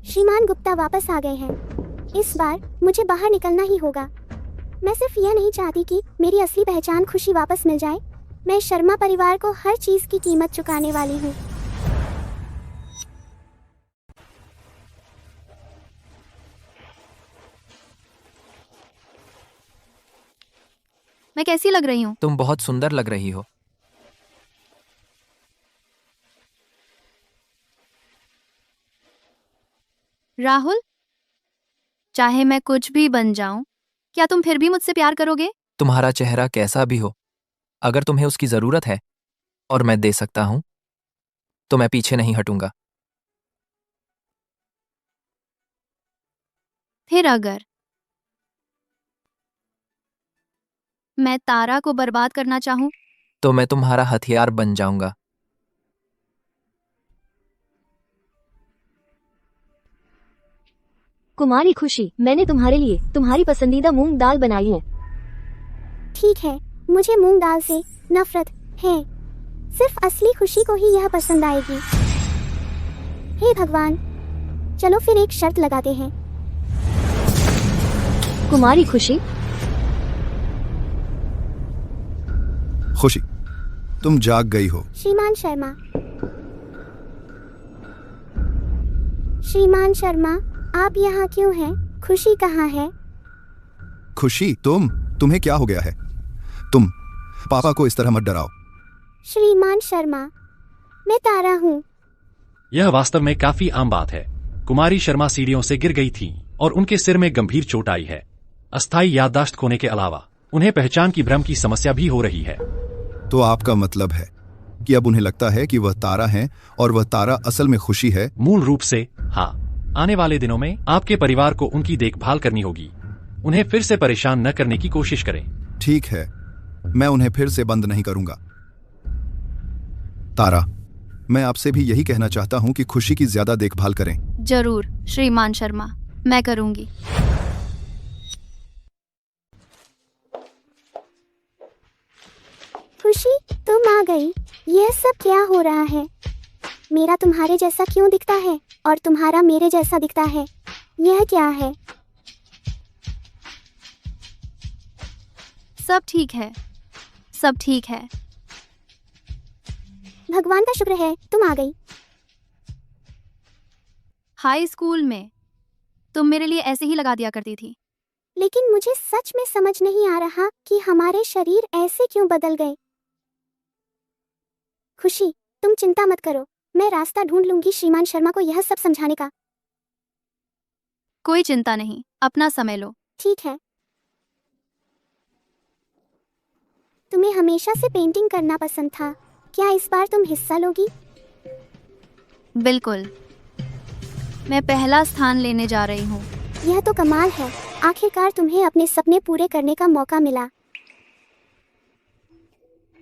श्रीमान गुप्ता वापस आ गए हैं। इस बार मुझे बाहर निकलना ही होगा। मैं सिर्फ यह नहीं चाहती कि मेरी असली पहचान खुशी वापस मिल जाए। मैं शर्मा परिवार को हर चीज की कीमत चुकाने वाली हूँ। मैं कैसी लग रही हूँ? तुम बहुत सुंदर लग रही हो। राहुल, चाहे मैं कुछ भी बन जाऊं, क्या तुम फिर भी मुझसे प्यार करोगे? तुम्हारा चेहरा कैसा भी हो, अगर तुम्हें उसकी जरूरत है और मैं दे सकता हूं, तो मैं पीछे नहीं हटूंगा। फिर अगर मैं तारा को बर्बाद करना चाहूं, तो मैं तुम्हारा हथियार बन जाऊंगा। कुमारी खुशी, मैंने तुम्हारे लिए तुम्हारी पसंदीदा मूंग दाल बनाई है। ठीक है, मुझे मूंग दाल से नफरत है। सिर्फ असली खुशी को ही यह पसंद आएगी। हे भगवान, चलो फिर एक शर्त लगाते हैं। कुमारी खुशी, खुशी, तुम जाग गई हो। श्रीमान शर्मा। श्रीमान शर्मा, आप यहाँ क्यों हैं? खुशी कहाँ है? खुशी, तुम्हें क्या हो गया है? तुम पापा को इस तरह मत डराओ। श्रीमान शर्मा, मैं तारा हूँ। यह वास्तव में काफी आम बात है। कुमारी शर्मा सीढ़ियों से गिर गई थी और उनके सिर में गंभीर चोट आई है। अस्थायी याददाश्त खोने के अलावा उन्हें पहचान की भ्रम की समस्या भी हो रही है। तो आपका मतलब है कि अब उन्हें लगता है कि वह तारा है और वह तारा असल में खुशी है? मूल रूप से हाँ। आने वाले दिनों में आपके परिवार को उनकी देखभाल करनी होगी। उन्हें फिर से परेशान न करने की कोशिश करें। ठीक है, मैं उन्हें फिर से बंद नहीं करूंगा। तारा, मैं आपसे भी यही कहना चाहता हूं कि खुशी की ज्यादा देखभाल करें। जरूर श्रीमान शर्मा, मैं करूंगी। खुशी, तुम आ गई। यह सब क्या हो रहा है? मेरा तुम्हारे जैसा क्यों दिखता है और तुम्हारा मेरे जैसा दिखता है? यह क्या है? सब ठीक है, सब ठीक है। भगवान का शुक्र है तुम आ गई। हाई स्कूल में तुम मेरे लिए ऐसे ही लगा दिया करती थी। लेकिन मुझे सच में समझ नहीं आ रहा कि हमारे शरीर ऐसे क्यों बदल गए। खुशी, तुम चिंता मत करो, मैं रास्ता ढूंढ लूंगी श्रीमान शर्मा को यह सब समझाने का। कोई चिंता नहीं, अपना समय लो। ठीक है। तुम्हें हमेशा से पेंटिंग करना पसंद था, क्या इस बार तुम हिस्सा लोगी? बिल्कुल, मैं पहला स्थान लेने जा रही हूँ। यह तो कमाल है, आखिरकार तुम्हें अपने सपने पूरे करने का मौका मिला।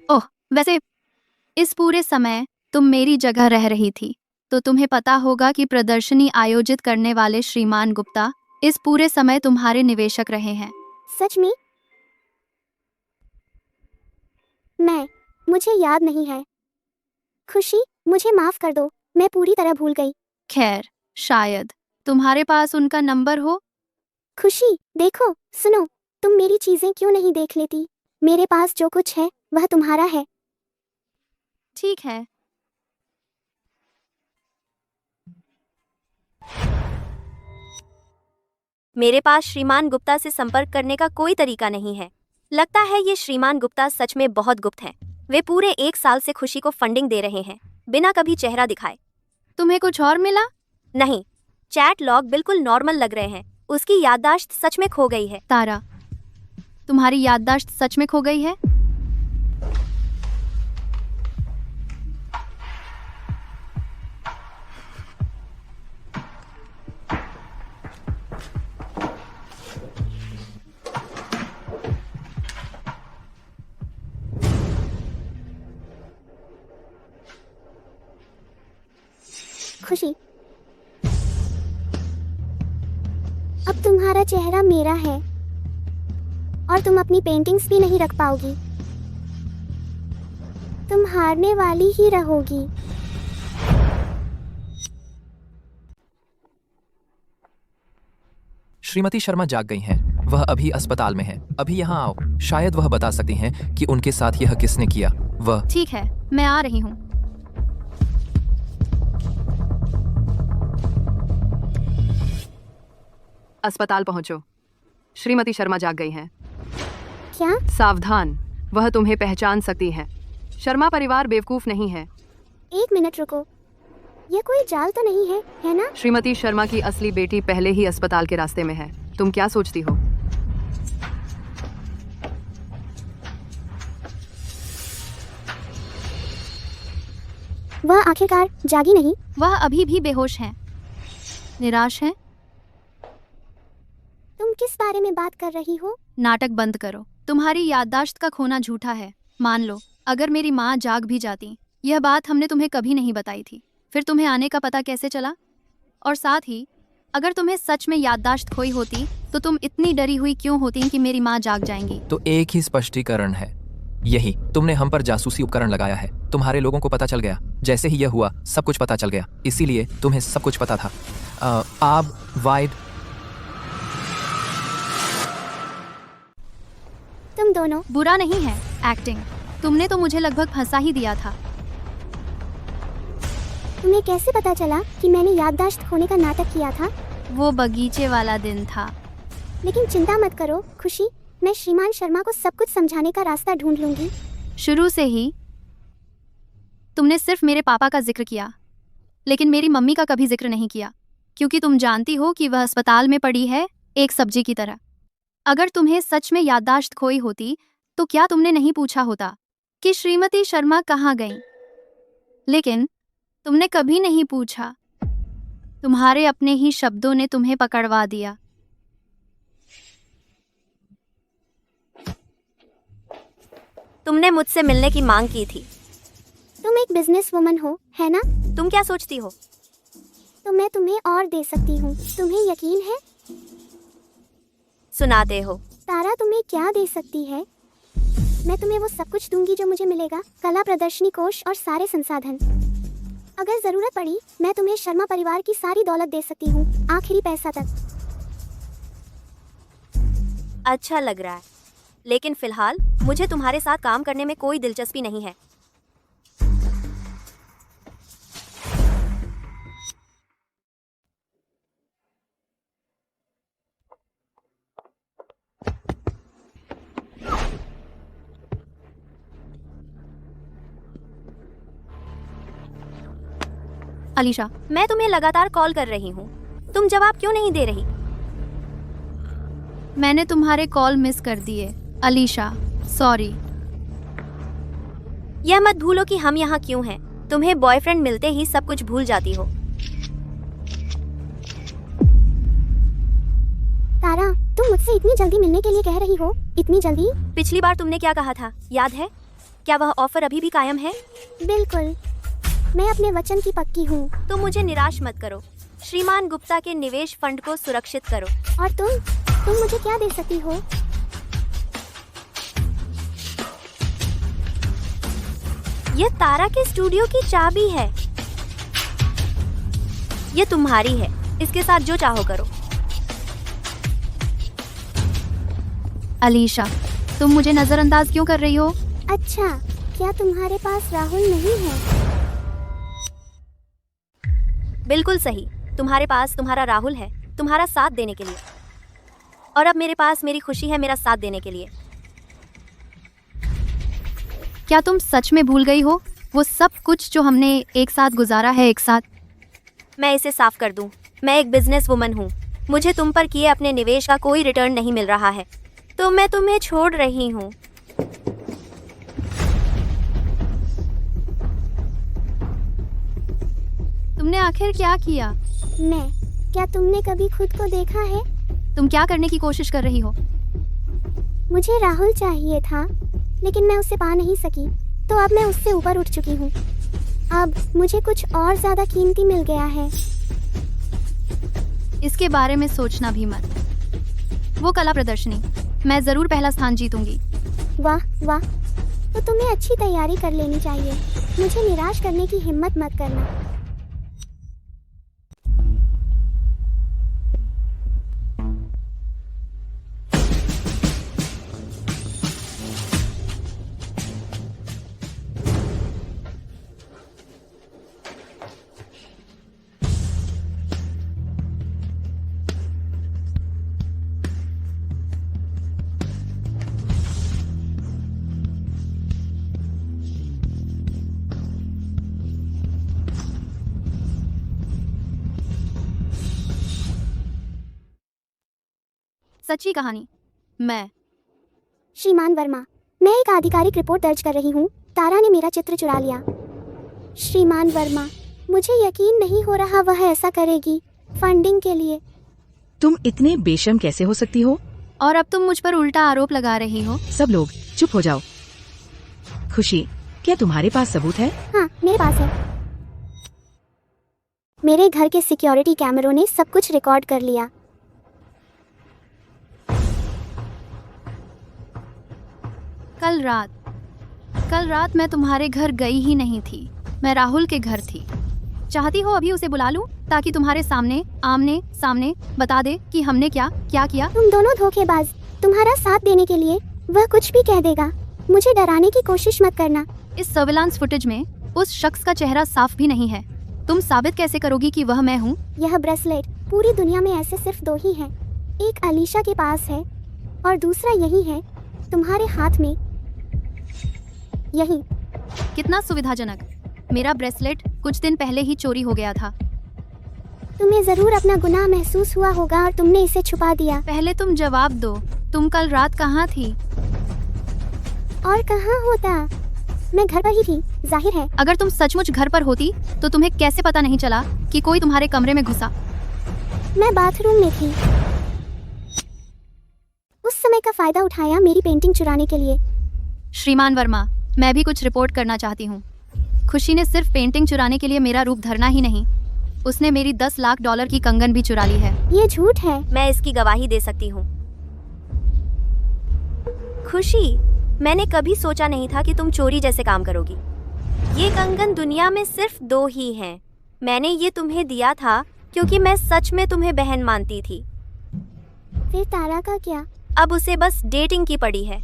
ओह, वैसे इस पूरे समय तुम मेरी जगह रह रही थी, तो तुम्हें पता होगा कि प्रदर्शनी आयोजित करने वाले श्रीमान गुप्ता इस पूरे समय तुम्हारे निवेशक रहे हैं। सच में? मुझे याद नहीं है। खुशी, मुझे माफ कर दो, मैं पूरी तरह भूल गई। खैर, शायद तुम्हारे पास उनका नंबर हो। खुशी, देखो, सुनो, तुम मेरी चीजें क्यों नहीं देख लेती? मेरे पास जो कुछ है वह तुम्हारा है। ठीक है। मेरे पास श्रीमान गुप्ता से संपर्क करने का कोई तरीका नहीं है। लगता है ये श्रीमान गुप्ता सच में बहुत गुप्त हैं। वे पूरे 1 साल से खुशी को फंडिंग दे रहे हैं, बिना कभी चेहरा दिखाए। तुम्हें कुछ और मिला? नहीं, चैट लॉग बिल्कुल नॉर्मल लग रहे हैं। उसकी याददाश्त सच में खो गई है। तारा, तुम्हारी याददाश्त सच में खो गई है? खुशी। अब तुम्हारा चेहरा मेरा है और तुम अपनी पेंटिंग्स भी नहीं रख पाओगी। तुम हारने वाली ही रहोगी। श्रीमती शर्मा जाग गई हैं। वह अभी अस्पताल में हैं। अभी यहाँ आओ, शायद वह बता सकती हैं कि उनके साथ यह किसने किया। वह ठीक है, मैं आ रही हूँ। अस्पताल पहुंचो। श्रीमती शर्मा जाग गई हैं। क्या? सावधान, वह तुम्हें पहचान सकती है। शर्मा परिवार बेवकूफ नहीं है। 1 मिनट रुको, यह कोई जाल तो नहीं है, है ना? श्रीमती शर्मा की असली बेटी पहले ही अस्पताल के रास्ते में है। तुम क्या सोचती हो? वह आखिरकार जागी नहीं? वह अभी भी बेहोश हैं। निराश हैं? तुम किस बारे में बात कर रही हो? नाटक बंद करो। तुम्हारी याददाश्त का खोना झूठा है। मान लो, अगर मेरी माँ जाग भी जाती, यह बात हमने तुम्हें कभी नहीं बताई थी, फिर तुम्हें आने का पता कैसे चला? और साथ ही, अगर तुम्हें सच में याददाश्त खोई होती, तो तुम इतनी डरी हुई क्यों होती कि मेरी माँ जाग जाएंगी? तो एक ही स्पष्टीकरण है, यही तुमने हम पर जासूसी उपकरण लगाया है। तुम्हारे लोगों को पता चल गया। जैसे ही यह हुआ, सब कुछ पता चल गया। इसीलिए तुम्हें सब कुछ पता था। आप वाइड तुम दोनों बुरा नहीं है। एक्टिंग, तुमने तो मुझे लगभग फंसा ही दिया था। तुम्हें कैसे पता चला कि मैंने याददाश्त खोने का नाटक किया था? वो बगीचे वाला दिन था। लेकिन चिंता मत करो खुशी, मैं श्रीमान शर्मा को सब कुछ समझाने का रास्ता ढूंढ लूंगी। शुरू से ही तुमने सिर्फ मेरे पापा का जिक्र किया, लेकिन मेरी मम्मी का कभी जिक्र नहीं किया, क्योंकि तुम जानती हो कि वह अस्पताल में पड़ी है, एक सब्जी की तरह। अगर तुम्हें सच में याददाश्त खोई होती, तो क्या तुमने नहीं पूछा होता कि श्रीमती शर्मा कहाँ गईं? लेकिन तुमने कभी नहीं पूछा। तुम्हारे अपने ही शब्दों ने तुम्हें पकड़वा दिया। तुमने मुझसे मिलने की मांग की थी। तुम एक बिजनेस वुमन हो, है ना? तुम क्या सोचती हो? तो मैं तुम्हें और दे सकती हूँ। तुम्हें यकीन है? सुनाते हो। तारा तुम्हें क्या दे सकती है? मैं तुम्हें वो सब कुछ दूंगी जो मुझे मिलेगा, कला प्रदर्शनी कोष और सारे संसाधन। अगर जरूरत पड़ी, मैं तुम्हें शर्मा परिवार की सारी दौलत दे सकती हूँ, आखिरी पैसा तक। अच्छा लग रहा है, लेकिन फिलहाल मुझे तुम्हारे साथ काम करने में कोई दिलचस्पी नहीं है। अलीशा, मैं तुम्हें लगातार कॉल कर रही हूँ, तुम जवाब क्यों नहीं दे रही? मैंने तुम्हारे कॉल मिस कर दिए। अलीशा, सॉरी। यह मत भूलो कि हम यहाँ क्यों हैं। तुम्हें बॉयफ्रेंड मिलते ही सब कुछ भूल जाती हो। तारा, तुम मुझसे इतनी जल्दी मिलने के लिए कह रही हो? इतनी जल्दी? पिछली बार तुमने क्या कहा था, याद है? क्या वह ऑफर अभी भी कायम है? बिल्कुल, मैं अपने वचन की पक्की हूँ। तो मुझे निराश मत करो। श्रीमान गुप्ता के निवेश फंड को सुरक्षित करो। और तुम मुझे क्या दे सकती हो? यह तारा के स्टूडियो की चाबी है। यह तुम्हारी है, इसके साथ जो चाहो करो। अलीशा, तुम मुझे नजरअंदाज क्यों कर रही हो? अच्छा, क्या तुम्हारे पास राहुल नहीं है? बिल्कुल सही, तुम्हारे पास तुम्हारा राहुल है, तुम्हारा साथ देने के लिए। और अब मेरे पास मेरी खुशी है, मेरा साथ देने के लिए। क्या तुम सच में भूल गई हो वो सब कुछ जो हमने एक साथ गुजारा है? एक साथ। मैं इसे साफ कर दूं, मैं एक बिजनेस वुमन हूँ। मुझे तुम पर किए अपने निवेश का कोई रिटर्न नहीं मिल रहा है, तो मैं तुम्हें छोड़ रही हूँ। तुमने आखिर क्या किया? क्या तुमने कभी खुद को देखा है? तुम क्या करने की कोशिश कर रही हो? मुझे राहुल चाहिए था, लेकिन मैं उसे पा नहीं सकी, तो अब मैं उससे ऊपर उठ चुकी हूँ। अब मुझे कुछ और ज्यादा कीमती मिल गया है। इसके बारे में सोचना भी मत। वो कला प्रदर्शनी, मैं जरूर पहला स्थान जीतूंगी। वाह वाह, तो तुम्हें अच्छी तैयारी कर लेनी चाहिए। मुझे निराश करने की हिम्मत मत करना। सच्ची कहानी। मैं श्रीमान वर्मा, मैं एक आधिकारिक रिपोर्ट दर्ज कर रही हूँ। तारा ने मेरा चित्र चुरा लिया। श्रीमान वर्मा, मुझे यकीन नहीं हो रहा वह ऐसा करेगी फंडिंग के लिए। तुम इतने बेशर्म कैसे हो सकती हो? और अब तुम मुझ पर उल्टा आरोप लगा रही हो। सब लोग चुप हो जाओ। खुशी, क्या तुम्हारे पास सबूत है? हाँ, मेरे पास है। मेरे घर के सिक्योरिटी कैमरों ने सब कुछ रिकॉर्ड कर लिया। कल रात मैं तुम्हारे घर गई ही नहीं थी। मैं राहुल के घर थी। चाहती हो अभी उसे बुला लूं ताकि तुम्हारे सामने आमने सामने बता दे कि हमने क्या क्या किया। तुम दोनों धोखेबाज। तुम्हारा साथ देने के लिए वह कुछ भी कह देगा। मुझे डराने की कोशिश मत करना। इस सर्विलांस फुटेज में उस शख्स का चेहरा साफ भी नहीं है। तुम साबित कैसे करोगी कि वह मैं हूँ? यह ब्रेसलेट पूरी दुनिया में ऐसे सिर्फ 2 ही हैं। एक अलीशा के पास है और दूसरा यही है तुम्हारे हाथ में। यही। कितना सुविधाजनक। मेरा ब्रेसलेट कुछ दिन पहले ही चोरी हो गया था। तुम्हें जरूर अपना गुनाह महसूस हुआ होगा और तुमने इसे छुपा दिया। पहले तुम जवाब दो, तुम कल रात कहाँ थी? और कहाँ होता? मैं घर पर ही थी, जाहिर है। अगर तुम सचमुच घर पर होती तो तुम्हें कैसे पता नहीं चला कि कोई तुम्हारे कमरे में घुसा? मैं बाथरूम में थी। उस समय का फायदा उठाया मेरी पेंटिंग चुराने के लिए। श्रीमान वर्मा, मैं भी कुछ रिपोर्ट करना चाहती हूँ। खुशी ने सिर्फ पेंटिंग चुराने के लिए मेरा रूप धरना ही नहीं, उसने मेरी $10 लाख की कंगन भी चुरा ली है। ये झूठ है। मैं इसकी गवाही दे सकती हूँ। खुशी, मैंने कभी सोचा नहीं था कि तुम चोरी जैसे काम करोगी। ये कंगन दुनिया में सिर्फ 2 ही हैं। मैंने ये तुम्हें दिया था क्योंकि मैं सच में तुम्हें बहन मानती थी। फिर तारा का क्या? अब उसे बस डेटिंग की पड़ी है।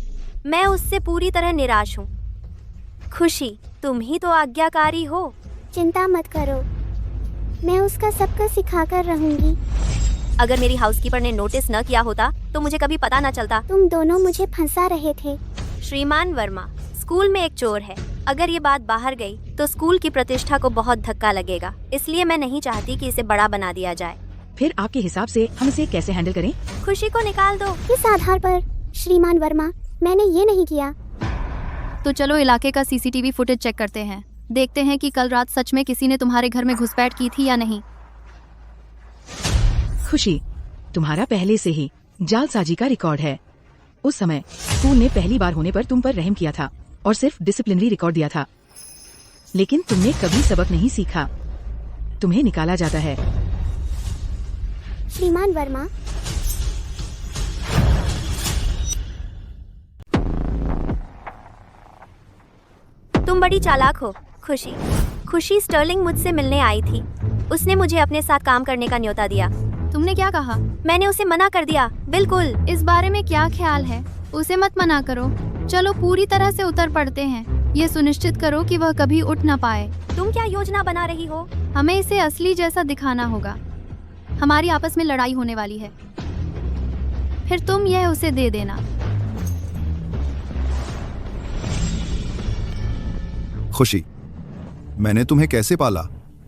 मैं उससे पूरी तरह निराश हूँ। खुशी, तुम ही तो आज्ञाकारी हो। चिंता मत करो, मैं उसका सबका सिखाकर रहूंगी। अगर मेरी हाउसकीपर ने नोटिस न किया होता तो मुझे कभी पता न चलता। तुम दोनों मुझे फंसा रहे थे। श्रीमान वर्मा, स्कूल में एक चोर है। अगर ये बात बाहर गई तो स्कूल की प्रतिष्ठा को बहुत धक्का लगेगा। इसलिए मैं नहीं चाहती कि इसे बड़ा बना दिया जाए। फिर आपके हिसाब से हम इसे कैसे हैंडल करें? खुशी को निकाल दो। किस आधार पर? श्रीमान वर्मा, मैंने ये नहीं किया। तो चलो इलाके का CCTV फुटेज चेक करते हैं। देखते हैं कि कल रात सच में किसी ने तुम्हारे घर में घुसपैठ की थी या नहीं। खुशी, तुम्हारा पहले से ही जालसाजी का रिकॉर्ड है। उस समय स्कूल ने पहली बार होने पर तुम पर रहम किया था और सिर्फ डिसिप्लिनरी रिकॉर्ड दिया था, लेकिन तुमने कभी सबक नहीं सीखा। तुम्हें निकाला जाता है। श्रीमान वर्मा, तुम बड़ी चालाक हो। खुशी स्टर्लिंग मुझसे मिलने आई थी। उसने मुझे अपने साथ काम करने का न्योता दिया। तुमने क्या कहा? मैंने उसे मना कर दिया। बिल्कुल। इस बारे में क्या ख्याल है? उसे मत मना करो। चलो पूरी तरह से उतर पड़ते हैं। ये सुनिश्चित करो कि वह कभी उठ ना पाए। तुम क्या योजना बना रही हो? हमें इसे असली जैसा दिखाना होगा। हमारी आपस में लड़ाई होने वाली है, फिर तुम यह उसे दे देना। खुशी, मैंने तुम्हें कैसे पाला?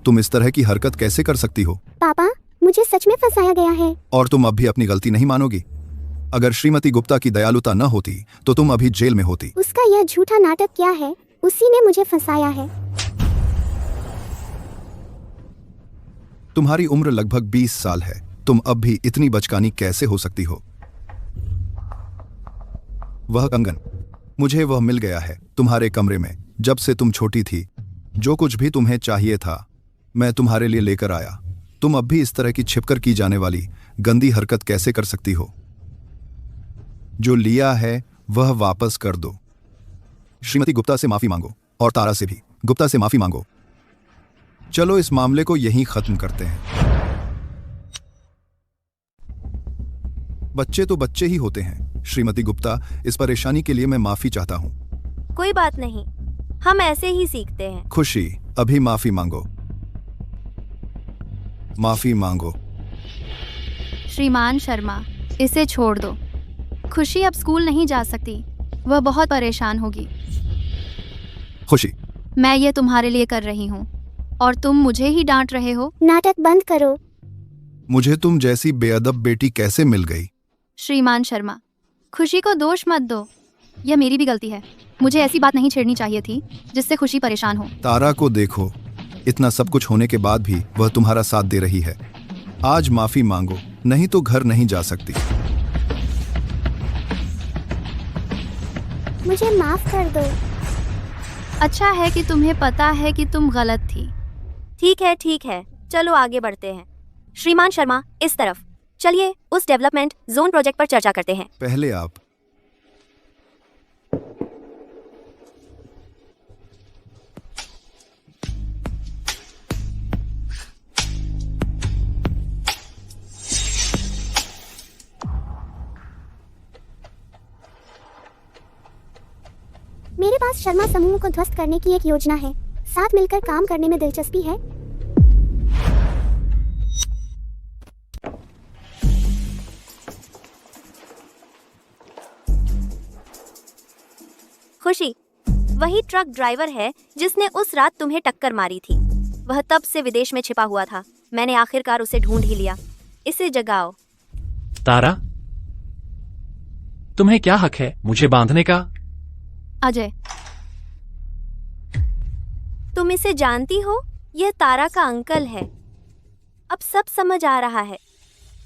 तुम इस तरह की हरकत कैसे कर सकती हो? पापा, मुझे सच में फंसाया गया है। और तुम अब भी अपनी गलती नहीं मानोगी? अगर श्रीमती गुप्ता की दयालुता न होती तो तुम अभी जेल में होती। उसका यह झूठा नाटक क्या है? उसी ने मुझे फंसाया है। तुम्हारी उम्र लगभग 20 साल है। तुम अब भी इतनी बचकानी कैसे हो सकती हो? वह कंगन, मुझे वह मिल गया है तुम्हारे कमरे में जब से तुम छोटी थी। जो कुछ भी तुम्हें चाहिए था मैं तुम्हारे लिए लेकर आया। तुम अब भी इस तरह की छिपकर की जाने वाली गंदी हरकत कैसे कर सकती हो? जो लिया है वह वापस कर दो। श्रीमती गुप्ता से माफी मांगो और तारा से भी गुप्ता से माफी मांगो। चलो इस मामले को यहीं खत्म करते हैं। बच्चे तो बच्चे ही होते हैं। श्रीमती गुप्ता, इस परेशानी के लिए मैं माफी चाहता हूं। कोई बात नहीं, हम ऐसे ही सीखते हैं। खुशी, अभी माफी मांगो। माफी मांगो। श्रीमान शर्मा, इसे छोड़ दो। खुशी अब स्कूल नहीं जा सकती, वह बहुत परेशान होगी। खुशी, मैं ये तुम्हारे लिए कर रही हूँ और तुम मुझे ही डांट रहे हो। नाटक बंद करो। मुझे तुम जैसी बेअदब बेटी कैसे मिल गई? श्रीमान शर्मा, खुशी को दोष मत दो, यह मेरी भी गलती है। मुझे ऐसी बात नहीं छेड़नी चाहिए थी जिससे खुशी परेशान हो। तारा को देखो, इतना सब कुछ होने के बाद भी वह तुम्हारा साथ दे रही है। आज माफी मांगो, नहीं तो घर नहीं जा सकती। मुझे माफ कर दो। अच्छा है कि तुम्हें पता है कि तुम गलत थी। ठीक है, चलो आगे बढ़ते हैं। श्रीमान शर्मा, इस तरफ चलिए, उस डेवलपमेंट जोन प्रोजेक्ट पर चर्चा करते हैं। पहले आप। मेरे पास शर्मा समूह को ध्वस्त करने की एक योजना है। साथ मिलकर काम करने में दिलचस्पी है। खुशी, वही ट्रक ड्राइवर है जिसने उस रात तुम्हें टक्कर मारी थी। वह तब से विदेश में छिपा हुआ था। मैंने आखिरकार उसे ढूंढ ही लिया। इसे जगाओ। तारा, तुम्हें क्या हक है मुझे बांधने का? अजय, तुम इसे जानती हो? यह तारा का अंकल है। अब सब समझ आ रहा है।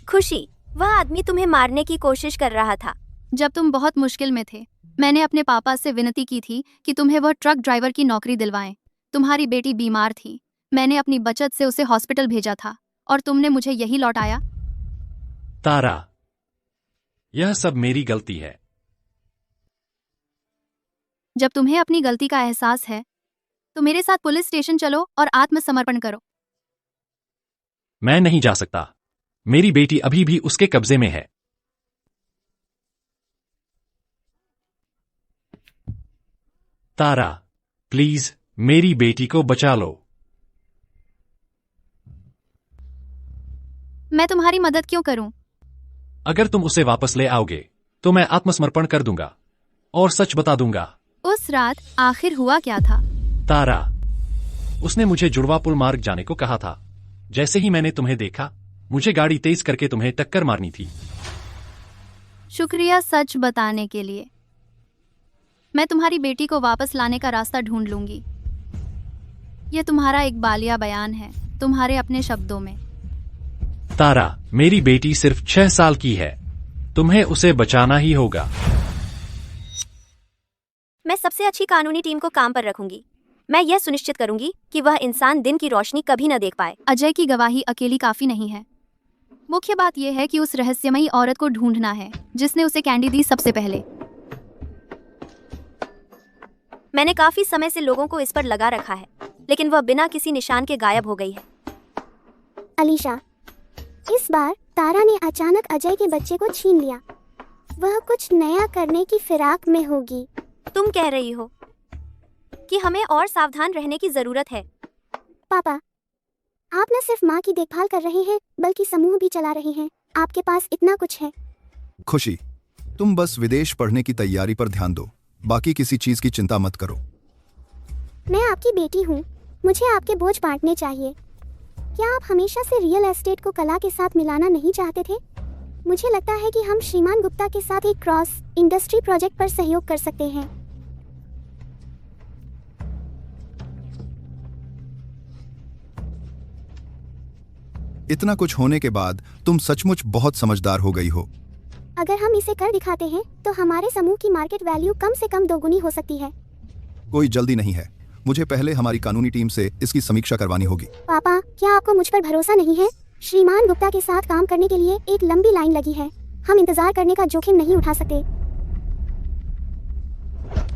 खुशी, वह आदमी तुम्हें मारने की कोशिश कर रहा था। जब तुम बहुत मुश्किल में थे, मैंने अपने पापा से विनती की थी कि तुम्हें वह ट्रक ड्राइवर की नौकरी दिलवाएं। तुम्हारी बेटी बीमार थी, मैंने अपनी बचत से उसे हॉस्पिटल भेजा था और तुमने मुझे यही लौटाया। तारा, यह सब मेरी गलती है। जब तुम्हें अपनी गलती का एहसास है तो मेरे साथ पुलिस स्टेशन चलो और आत्मसमर्पण करो। मैं नहीं जा सकता। मेरी बेटी अभी भी उसके कब्जे में है। तारा, प्लीज मेरी बेटी को बचा लो। मैं तुम्हारी मदद क्यों करूं? अगर तुम उसे वापस ले आओगे तो मैं आत्मसमर्पण कर दूंगा और सच बता दूंगा। उस रात आखिर हुआ क्या था? तारा, उसने मुझे जुड़वा पुल मार्ग जाने को कहा था। जैसे ही मैंने तुम्हें देखा, मुझे गाड़ी तेज करके तुम्हें टक्कर मारनी थी। शुक्रिया सच बताने के लिए। मैं तुम्हारी बेटी को वापस लाने का रास्ता ढूंढ लूंगी। यह तुम्हारा एक बालिया बयान है, तुम्हारे अपने शब्दों में। तारा, मेरी बेटी सिर्फ 6 साल की है। तुम्हें उसे बचाना ही होगा। मैं सबसे अच्छी कानूनी टीम को काम पर रखूंगी। मैं यह सुनिश्चित करूंगी कि वह इंसान दिन की रोशनी कभी न देख पाए। अजय की गवाही अकेली काफी नहीं है। मुख्य बात यह है कि उस रहस्यमयी औरत को ढूंढना है जिसने उसे कैंडी दी सबसे पहले। मैंने काफी समय से लोगों को इस पर लगा रखा है, लेकिन वह बिना किसी निशान के गायब हो गई है। अलीशा, इस बार तारा ने अचानक अजय के बच्चे को छीन लिया। वह कुछ नया करने की फिराक में होगी। तुम कह रही हो कि हमें और सावधान रहने की जरूरत है। पापा, आप न सिर्फ माँ की देखभाल कर रहे हैं बल्कि समूह भी चला रहे हैं। आपके पास इतना कुछ है। खुशी, तुम बस विदेश पढ़ने की तैयारी पर ध्यान दो, बाकी किसी चीज की चिंता मत करो। मैं आपकी बेटी हूँ, मुझे आपके बोझ बांटने चाहिए। क्या आप हमेशा से रियल एस्टेट को कला के साथ मिलाना नहीं चाहते थे? मुझे लगता है कि हम श्रीमान गुप्ता के साथ एक क्रॉस इंडस्ट्री प्रोजेक्ट पर सहयोग कर सकते हैं। इतना कुछ होने के बाद तुम सचमुच बहुत समझदार हो गई हो। अगर हम इसे कर दिखाते हैं तो हमारे समूह की मार्केट वैल्यू कम से कम दोगुनी हो सकती है। कोई जल्दी नहीं है, मुझे पहले हमारी कानूनी टीम से इसकी समीक्षा करवानी होगी। पापा, क्या आपको मुझ पर भरोसा नहीं है? श्रीमान गुप्ता के साथ काम करने के लिए एक लंबी लाइन लगी है। हम इंतजार करने का जोखिम नहीं उठा सकते।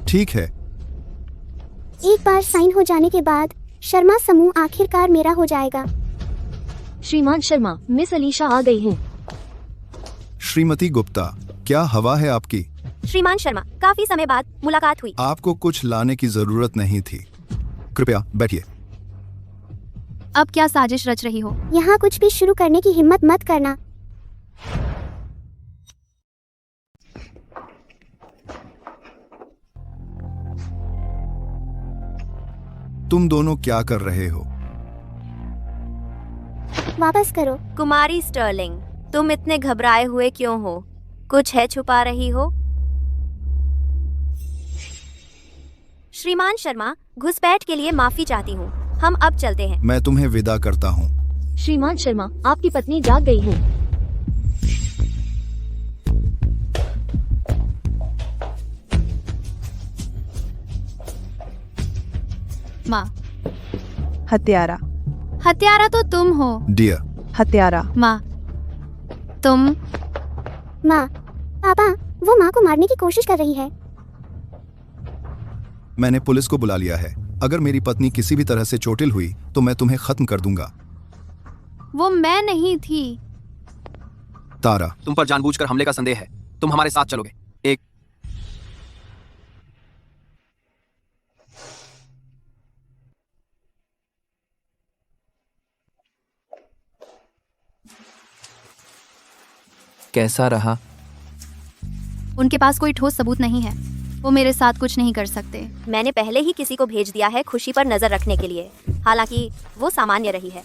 ठीक है। एक बार साइन हो जाने के बाद शर्मा समूह आखिरकार मेरा हो जाएगा। श्रीमान शर्मा, मिस अलीशा आ गई हैं। श्रीमती गुप्ता, क्या हवा है आपकी? श्रीमान शर्मा, काफी समय बाद मुलाकात हुई। आपको कुछ लाने की जरूरत नहीं थी। कृपया बैठिए। अब क्या साजिश रच रही हो? यहाँ कुछ भी शुरू करने की हिम्मत मत करना। तुम दोनों क्या कर रहे हो? वापस करो। कुमारी स्टर्लिंग, तुम इतने घबराए हुए क्यों हो? कुछ है छुपा रही हो? श्रीमान शर्मा, घुसपैठ के लिए माफी चाहती हूँ। हम अब चलते हैं। मैं तुम्हें विदा करता हूँ। श्रीमान शर्मा, आपकी पत्नी जाग गई हैं। माँ, हत्यारा। हत्यारा तो तुम हो। डियर। हत्यारा। माँ, तुम। माँ, पापा, वो माँ को मारने की कोशिश कर रही है। मैंने पुलिस को बुला लिया है। अगर मेरी पत्नी किसी भी तरह से चोटिल हुई तो मैं तुम्हें खत्म कर दूंगा। वो मैं नहीं थी। तारा, तुम पर जानबूझकर हमले का संदेह है। तुम हमारे साथ चलोगे? एक कैसा रहा? उनके पास कोई ठोस सबूत नहीं है। वो मेरे साथ कुछ नहीं कर सकते। मैंने पहले ही किसी को भेज दिया है खुशी पर नजर रखने के लिए। हालांकि वो सामान्य रही है।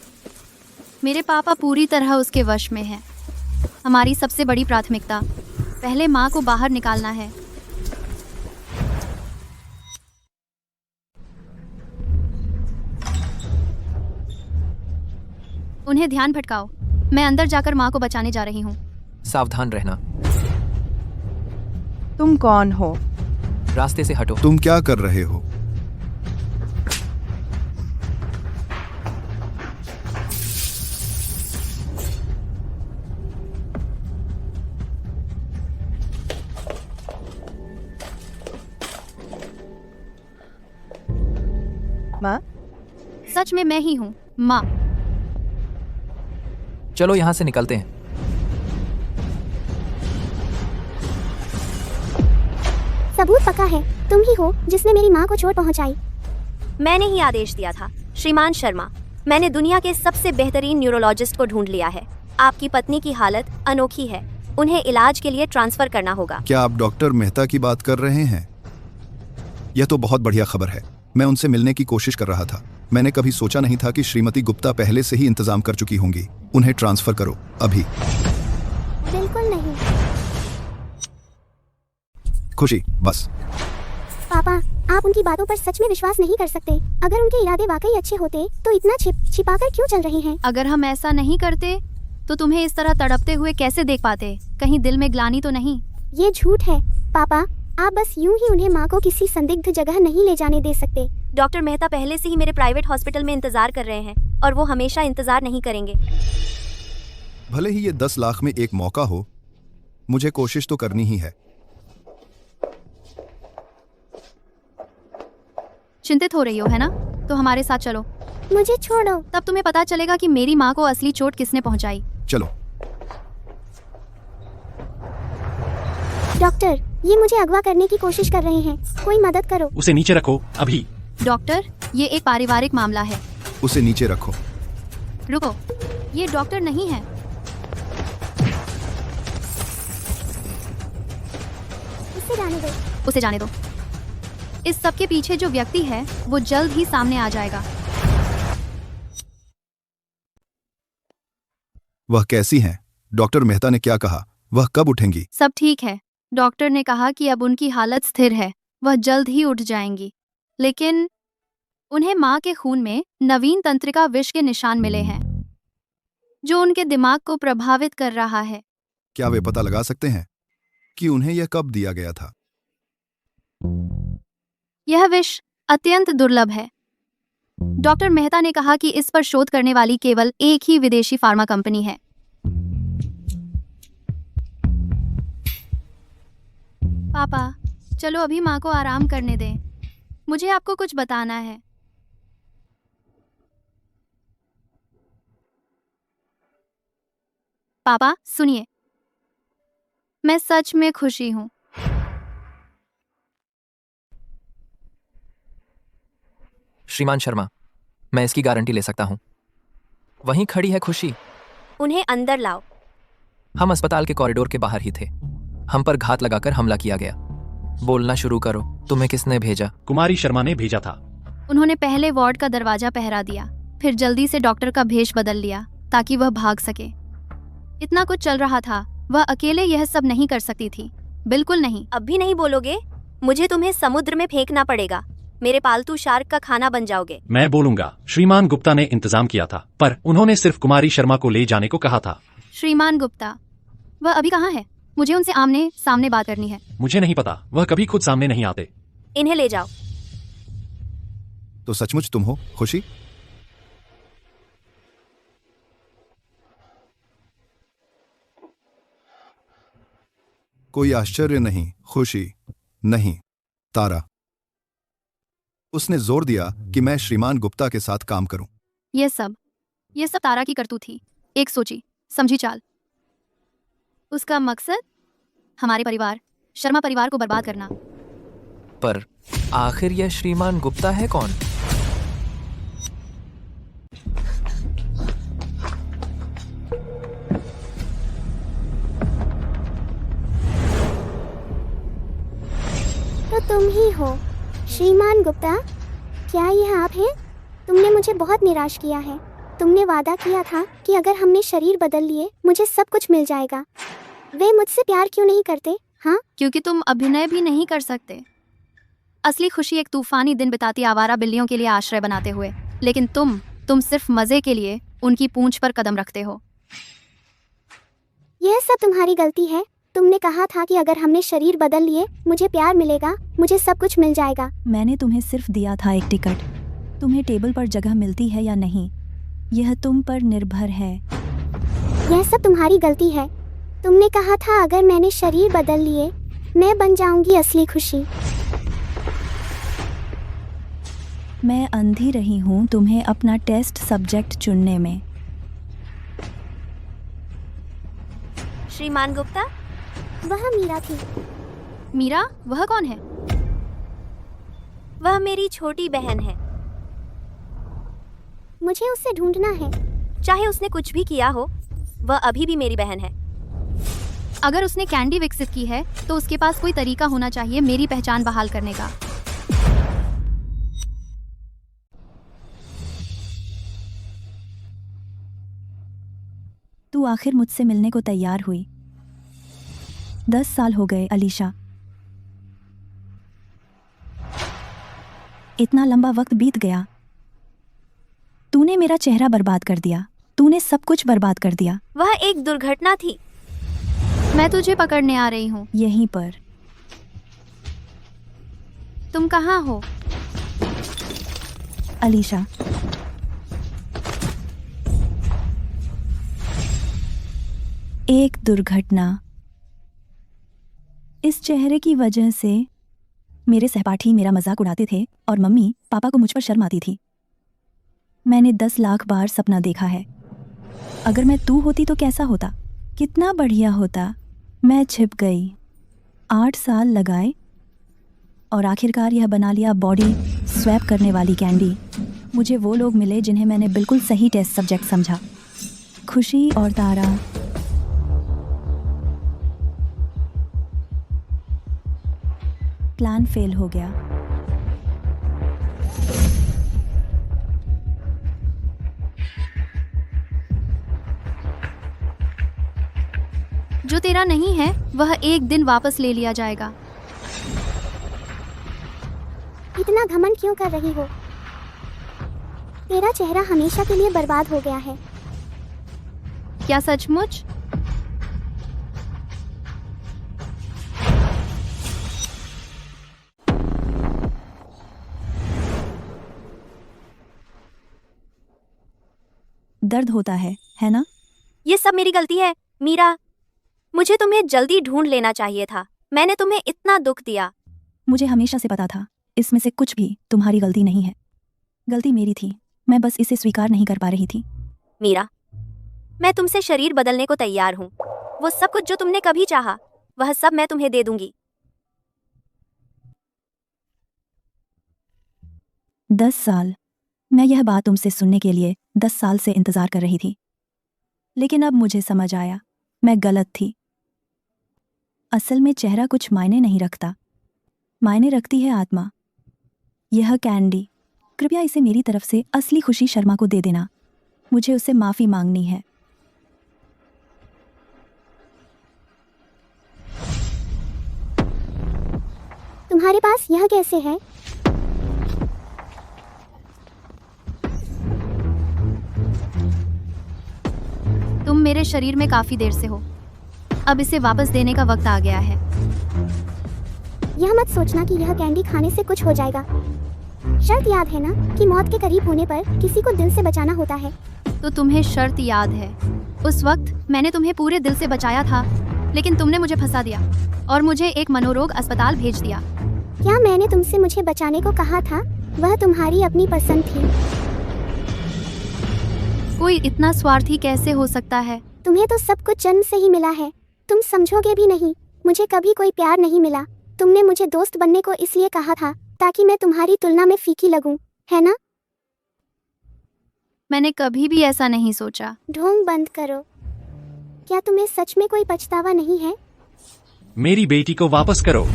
मेरे पापा पूरी तरह उसके वश में हैं। हमारी सबसे बड़ी प्राथमिकता पहले माँ को बाहर निकालना है। उन्हें ध्यान भटकाओ। मैं अंदर जाकर माँ को बचाने जा रही हूँ। सावधान रहना। तुम कौन हो? रास्ते से हटो। तुम क्या कर रहे हो? माँ, सच में मैं ही हूँ माँ। चलो यहाँ से निकलते हैं। सबूत पक्का है। तुम ही हो जिसने मेरी माँ को चोट पहुँचाई। मैंने ही आदेश दिया था। श्रीमान शर्मा, मैंने दुनिया के सबसे बेहतरीन न्यूरोलॉजिस्ट को ढूंढ लिया है। आपकी पत्नी की हालत अनोखी है। उन्हें इलाज के लिए ट्रांसफर करना होगा। क्या आप डॉक्टर मेहता की बात कर रहे हैं? यह तो बहुत बढ़िया खबर है। मैं उनसे मिलने की कोशिश कर रहा था। मैंने कभी सोचा नहीं था कि श्रीमती गुप्ता पहले से ही इंतजाम कर चुकी होंगी। उन्हें ट्रांसफर करो अभी। बिल्कुल नहीं। खुशी, बस। पापा, आप उनकी बातों पर सच में विश्वास नहीं कर सकते। अगर उनके इरादे वाकई अच्छे होते तो इतना छिपाकर क्यों चल रहे हैं? अगर हम ऐसा नहीं करते तो तुम्हें इस तरह तड़पते हुए कैसे देख पाते? कहीं दिल में ग्लानि तो नहीं? ये झूठ है पापा। आप बस यूं ही उन्हें माँ को किसी संदिग्ध जगह नहीं ले जाने दे सकते। डॉक्टर मेहता पहले से ही मेरे प्राइवेट हॉस्पिटल में इंतजार कर रहे हैं और वो हमेशा इंतजार नहीं करेंगे। भले ही ये 10 लाख में एक मौका हो, मुझे कोशिश तो करनी ही है। चिंतित हो रही हो है ना? तो हमारे साथ चलो। मुझे छोड़ो। तब तुम्हें पता चलेगा कि मेरी माँ को असली चोट किसने पहुँचाई। चलो। डॉक्टर, ये मुझे अगवा करने की कोशिश कर रहे हैं। कोई मदद करो। उसे नीचे रखो अभी। डॉक्टर, ये एक पारिवारिक मामला है। उसे नीचे रखो। रुको, ये डॉक्टर नहीं है। उसे जाने दो। उसे जाने दो। इस सब के पीछे जो व्यक्ति है वो जल्द ही सामने आ जाएगा। वह कैसी हैं? डॉक्टर मेहता ने क्या कहा? वह कब उठेंगी? सब ठीक है। डॉक्टर ने कहा कि अब उनकी हालत स्थिर है। वह जल्द ही उठ जाएंगी। लेकिन उन्हें माँ के खून में नवीन तंत्रिका विष के निशान मिले हैं जो उनके दिमाग को प्रभावित कर रहा है। क्या वे पता लगा सकते हैं कि उन्हें यह कब दिया गया था? यह विष अत्यंत दुर्लभ है। डॉक्टर मेहता ने कहा कि इस पर शोध करने वाली केवल एक ही विदेशी फार्मा कंपनी है। पापा, चलो अभी माँ को आराम करने दें। मुझे आपको कुछ बताना है। पापा सुनिए, मैं सच में खुशी हूँ। श्रीमान शर्मा, मैं इसकी गारंटी ले सकता हूँ। वहीं खड़ी है खुशी। उन्हें अंदर लाओ। हम अस्पताल के कॉरिडोर के बाहर ही थे। हम पर घात लगाकर हमला किया गया। बोलना शुरू करो, तुम्हें किसने भेजा? कुमारी शर्मा ने भेजा था। उन्होंने पहले वार्ड का दरवाजा पहरा दिया, फिर जल्दी से डॉक्टर का भेष बदल लिया ताकि वह भाग सके। इतना कुछ चल रहा था, वह अकेले यह सब नहीं कर सकती थी, बिल्कुल नहीं। अब भी नहीं बोलोगे? मुझे तुम्हें समुद्र में फेंकना पड़ेगा। मेरे पालतू शार्क का खाना बन जाओगे। मैं बोलूंगा। श्रीमान गुप्ता ने इंतजाम किया था, पर उन्होंने सिर्फ कुमारी शर्मा को ले जाने को कहा था। श्रीमान गुप्ता, वह अभी कहाँ है? मुझे उनसे आमने सामने बात करनी है। मुझे नहीं पता, वह कभी खुद सामने नहीं आते। इन्हें ले जाओ। तो सचमुच तुम हो खुशी? कोई आश्चर्य नहीं खुशी। नहीं तारा। उसने जोर दिया कि मैं श्रीमान गुप्ता के साथ काम करूं। ये सब तारा की करतूत थी, एक सोची समझी चाल। उसका मकसद हमारे परिवार, शर्मा परिवार को बर्बाद करना। पर आखिर यह श्रीमान गुप्ता है कौन? तो तुम ही हो श्रीमान गुप्ता। क्या यह आप हैं? तुमने मुझे बहुत निराश किया है। तुमने वादा किया था कि अगर हमने शरीर बदल लिए मुझे सब कुछ मिल जाएगा। वे मुझसे प्यार क्यों नहीं करते? हाँ, क्योंकि तुम अभिनय भी नहीं कर सकते। असली खुशी एक तूफानी दिन बिताती आवारा बिल्लियों के लिए आश्रय बनाते हुए, लेकिन तुम सिर्फ मजे के लिए उनकी पूंछ पर कदम रखते हो। यह सब तुम्हारी गलती है। तुमने कहा था कि अगर हमने शरीर बदल लिए मुझे प्यार मिलेगा, मुझे सब कुछ मिल जाएगा। मैंने तुम्हें सिर्फ दिया था एक टिकट। तुम्हें टेबल पर जगह मिलती है या नहीं, यह तुम पर निर्भर है। यह सब तुम्हारी गलती है। तुमने कहा था अगर मैंने शरीर बदल लिए मैं बन जाऊंगी असली खुशी। मैं अंधी रही हूँ तुम्हें अपना टेस्ट सब्जेक्ट चुनने में। श्रीमान गुप्ता, वह मीरा थी। मीरा? वह कौन है? वह मेरी छोटी बहन है। मुझे उसे ढूंढना है। चाहे उसने कुछ भी किया हो, वह अभी भी मेरी बहन है। अगर उसने कैंडी विकसित की है तो उसके पास कोई तरीका होना चाहिए मेरी पहचान बहाल करने का। तू आखिर मुझसे मिलने को तैयार हुई। 10 साल हो गए अलीशा। इतना लंबा वक्त बीत गया। तूने मेरा चेहरा बर्बाद कर दिया। तूने सब कुछ बर्बाद कर दिया। वह एक दुर्घटना थी। मैं तुझे पकड़ने आ रही हूँ। यहीं पर। तुम कहाँ हो? अलीशा, एक दुर्घटना। इस चेहरे की वजह से मेरे सहपाठी मेरा मजाक उड़ाते थे और मम्मी पापा को मुझ पर शर्म आती थी। मैंने 10 लाख बार सपना देखा है। अगर मैं तू होती तो कैसा होता, कितना बढ़िया होता। मैं छिप गई। 8 साल लगाए और आखिरकार यह बना लिया बॉडी स्वैप करने वाली कैंडी। मुझे वो लोग मिले जिन्हें मैंने बिल्कुल सही टेस्ट सब्जेक्ट समझा, खुशी और तारा। प्लान फेल हो गया। जो तेरा नहीं है वह एक दिन वापस ले लिया जाएगा। इतना घमंड क्यों कर रही हो? तेरा चेहरा हमेशा के लिए बर्बाद हो गया है। क्या सचमुच? दर्द होता है ना? ये सब मेरी गलती है मीरा। मुझे तुम्हें जल्दी ढूंढ लेना चाहिए था। मैंने तुम्हें इतना दुख दिया। मुझे हमेशा से पता था, इसमें से कुछ भी तुम्हारी गलती नहीं है। गलती मेरी थी, मैं बस इसे स्वीकार नहीं कर पा रही थी। मीरा, मैं तुमसे शरीर बदलने को तैयार हूँ। वो सब कुछ जो तुमने कभी चाहा, वह सब मैं तुम्हें दे दूंगी। 10 साल, मैं यह बात तुमसे सुनने के लिए 10 साल से इंतजार कर रही थी। लेकिन अब मुझे समझ आया, मैं गलत थी। असल में चेहरा कुछ मायने नहीं रखता, मायने रखती है आत्मा। यह कैंडी, कृपया इसे मेरी तरफ से असली खुशी शर्मा को दे देना। मुझे उससे माफ़ी मांगनी है। तुम्हारे पास यह कैसे है? तुम मेरे शरीर में काफी देर से हो, अब इसे वापस देने का वक्त आ गया है। यह मत सोचना कि यह कैंडी खाने से कुछ हो जाएगा। शर्त याद है ना कि मौत के करीब होने पर किसी को दिल से बचाना होता है। तो तुम्हें शर्त याद है? उस वक्त मैंने तुम्हें पूरे दिल से बचाया था, लेकिन तुमने मुझे फंसा दिया और मुझे एक मनोरोग अस्पताल भेज दिया। क्या मैंने तुमसे मुझे बचाने को कहा था? वह तुम्हारी अपनी पसंद थी। कोई इतना स्वार्थी कैसे हो सकता है? तुम्हें तो सब कुछ जन्म से ही मिला है, तुम समझोगे भी नहीं। मुझे कभी कोई प्यार नहीं मिला। तुमने मुझे दोस्त बनने को इसलिए कहा था ताकि मैं तुम्हारी तुलना में फीकी लगूं, है ना? मैंने कभी भी ऐसा नहीं सोचा। ढोंग बंद करो। क्या तुम्हें सच में कोई पछतावा नहीं है? मेरी बेटी को वापस करो।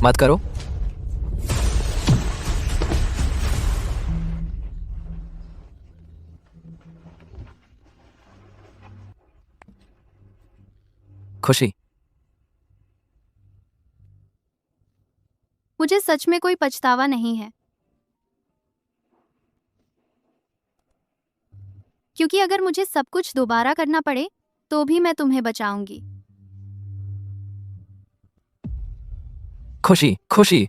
मत करो। खुशी, मुझे सच में कोई पछतावा नहीं है, क्योंकि अगर मुझे सब कुछ दोबारा करना पड़े तो भी मैं तुम्हें बचाऊंगी। खुशी, खुशी,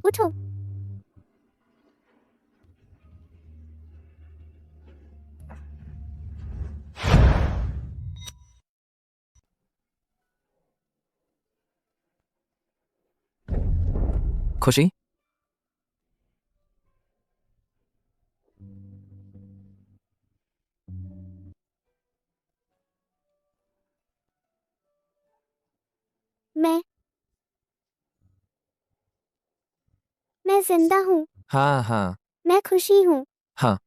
उठो। खुशी, मैं जिंदा हूँ। हाँ हाँ मैं खुशी हूँ। हाँ।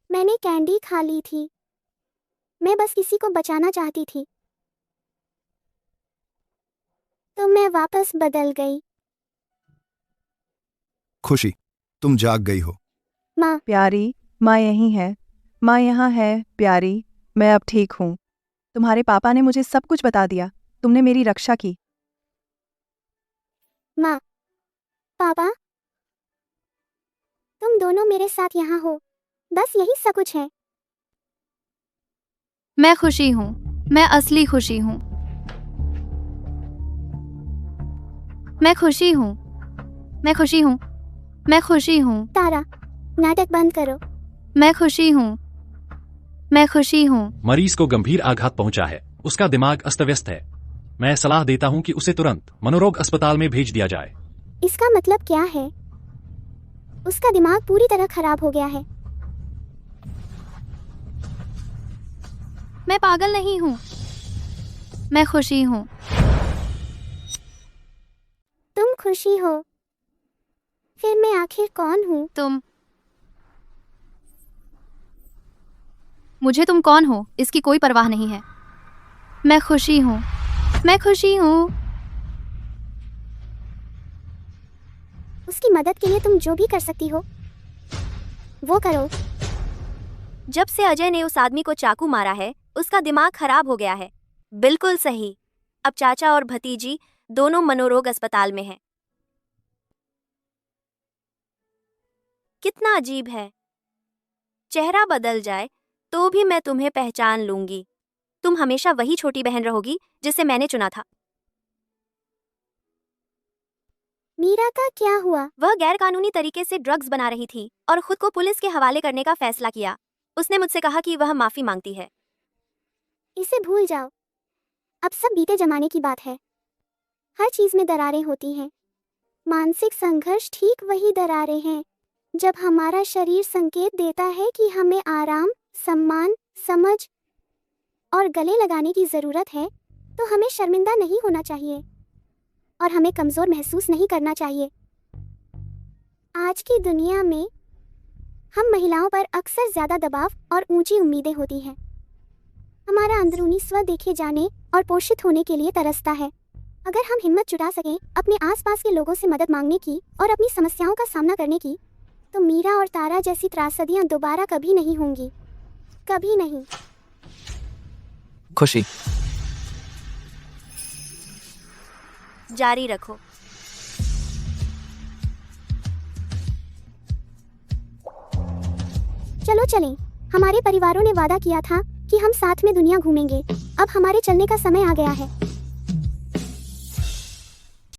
मैंने कैंडी खा ली थी। मैं बस किसी को बचाना चाहती थी, तो मैं वापस बदल गई। खुशी, तुम जाग गई हो। माँ, प्यारी, माँ यहीं है। माँ यहाँ है प्यारी, मैं अब ठीक हूँ। तुम्हारे पापा ने मुझे सब कुछ बता दिया। तुमने मेरी रक्षा की। माँ, पापा, तुम दोनों मेरे साथ यहाँ हो, बस यही सब कुछ है। मैं खुशी हूँ, मैं असली खुशी हूँ। मैं खुशी हूँ, मैं खुशी हूँ, मैं खुशी हूँ। तारा, नाटक बंद करो। मैं खुशी हूँ, मैं खुशी हूँ। मरीज को गंभीर आघात पहुंचा है, उसका दिमाग अस्त व्यस्त है। मैं सलाह देता हूं कि उसे तुरंत मनोरोग अस्पताल में भेज दिया जाए। इसका मतलब क्या है? उसका दिमाग पूरी तरह खराब हो गया है। मैं पागल नहीं हूँ, मैं खुशी हूँ। तुम खुशी हो, फिर मैं आखिर कौन हूँ? मुझे तुम कौन हो इसकी कोई परवाह नहीं है। मैं खुशी हूँ, मैं खुशी हूँ। उसकी मदद के लिए तुम जो भी कर सकती हो वो करो। जब से अजय ने उस आदमी को चाकू मारा है, उसका दिमाग खराब हो गया है। बिल्कुल सही। अब चाचा और भतीजी दोनों मनोरोग अस्पताल में हैं। कितना अजीब है। चेहरा बदल जाए तो भी मैं तुम्हें पहचान लूंगी। तुम हमेशा वही छोटी बहन रहोगी जिसे मैंने चुना था। मीरा का क्या हुआ? वह गैरकानूनी तरीके से ड्रग्स बना रही थी और खुद को पुलिस के हवाले करने का फैसला किया। उसने मुझसे कहा कि वह माफी मांगती है। इसे भूल जाओ, अब सब बीते जमाने की बात है। हर चीज में दरारें होती हैं। मानसिक संघर्ष ठीक वही दरारें हैं जब हमारा शरीर संकेत देता है कि हमें आराम, सम्मान, समझ और गले लगाने की जरूरत है, तो हमें शर्मिंदा नहीं होना चाहिए और हमें कमजोर महसूस नहीं करना चाहिए। आज की दुनिया में हम महिलाओं पर अक्सर ज्यादा दबाव और ऊंची उम्मीदें होती हैं। हमारा अंदरूनी स्व देखे जाने और पोषित होने के लिए तरसता है। अगर हम हिम्मत जुटा सकें अपने आसपास के लोगों से मदद मांगने की और अपनी समस्याओं का सामना करने की, तो मीरा और तारा जैसी त्रासदियां दोबारा कभी नहीं होंगी। कभी नहीं। खुशी, जारी रखो। चलो चलें। हमारे परिवारों ने वादा किया था कि हम साथ में दुनिया घूमेंगे। अब हमारे चलने का समय आ गया है।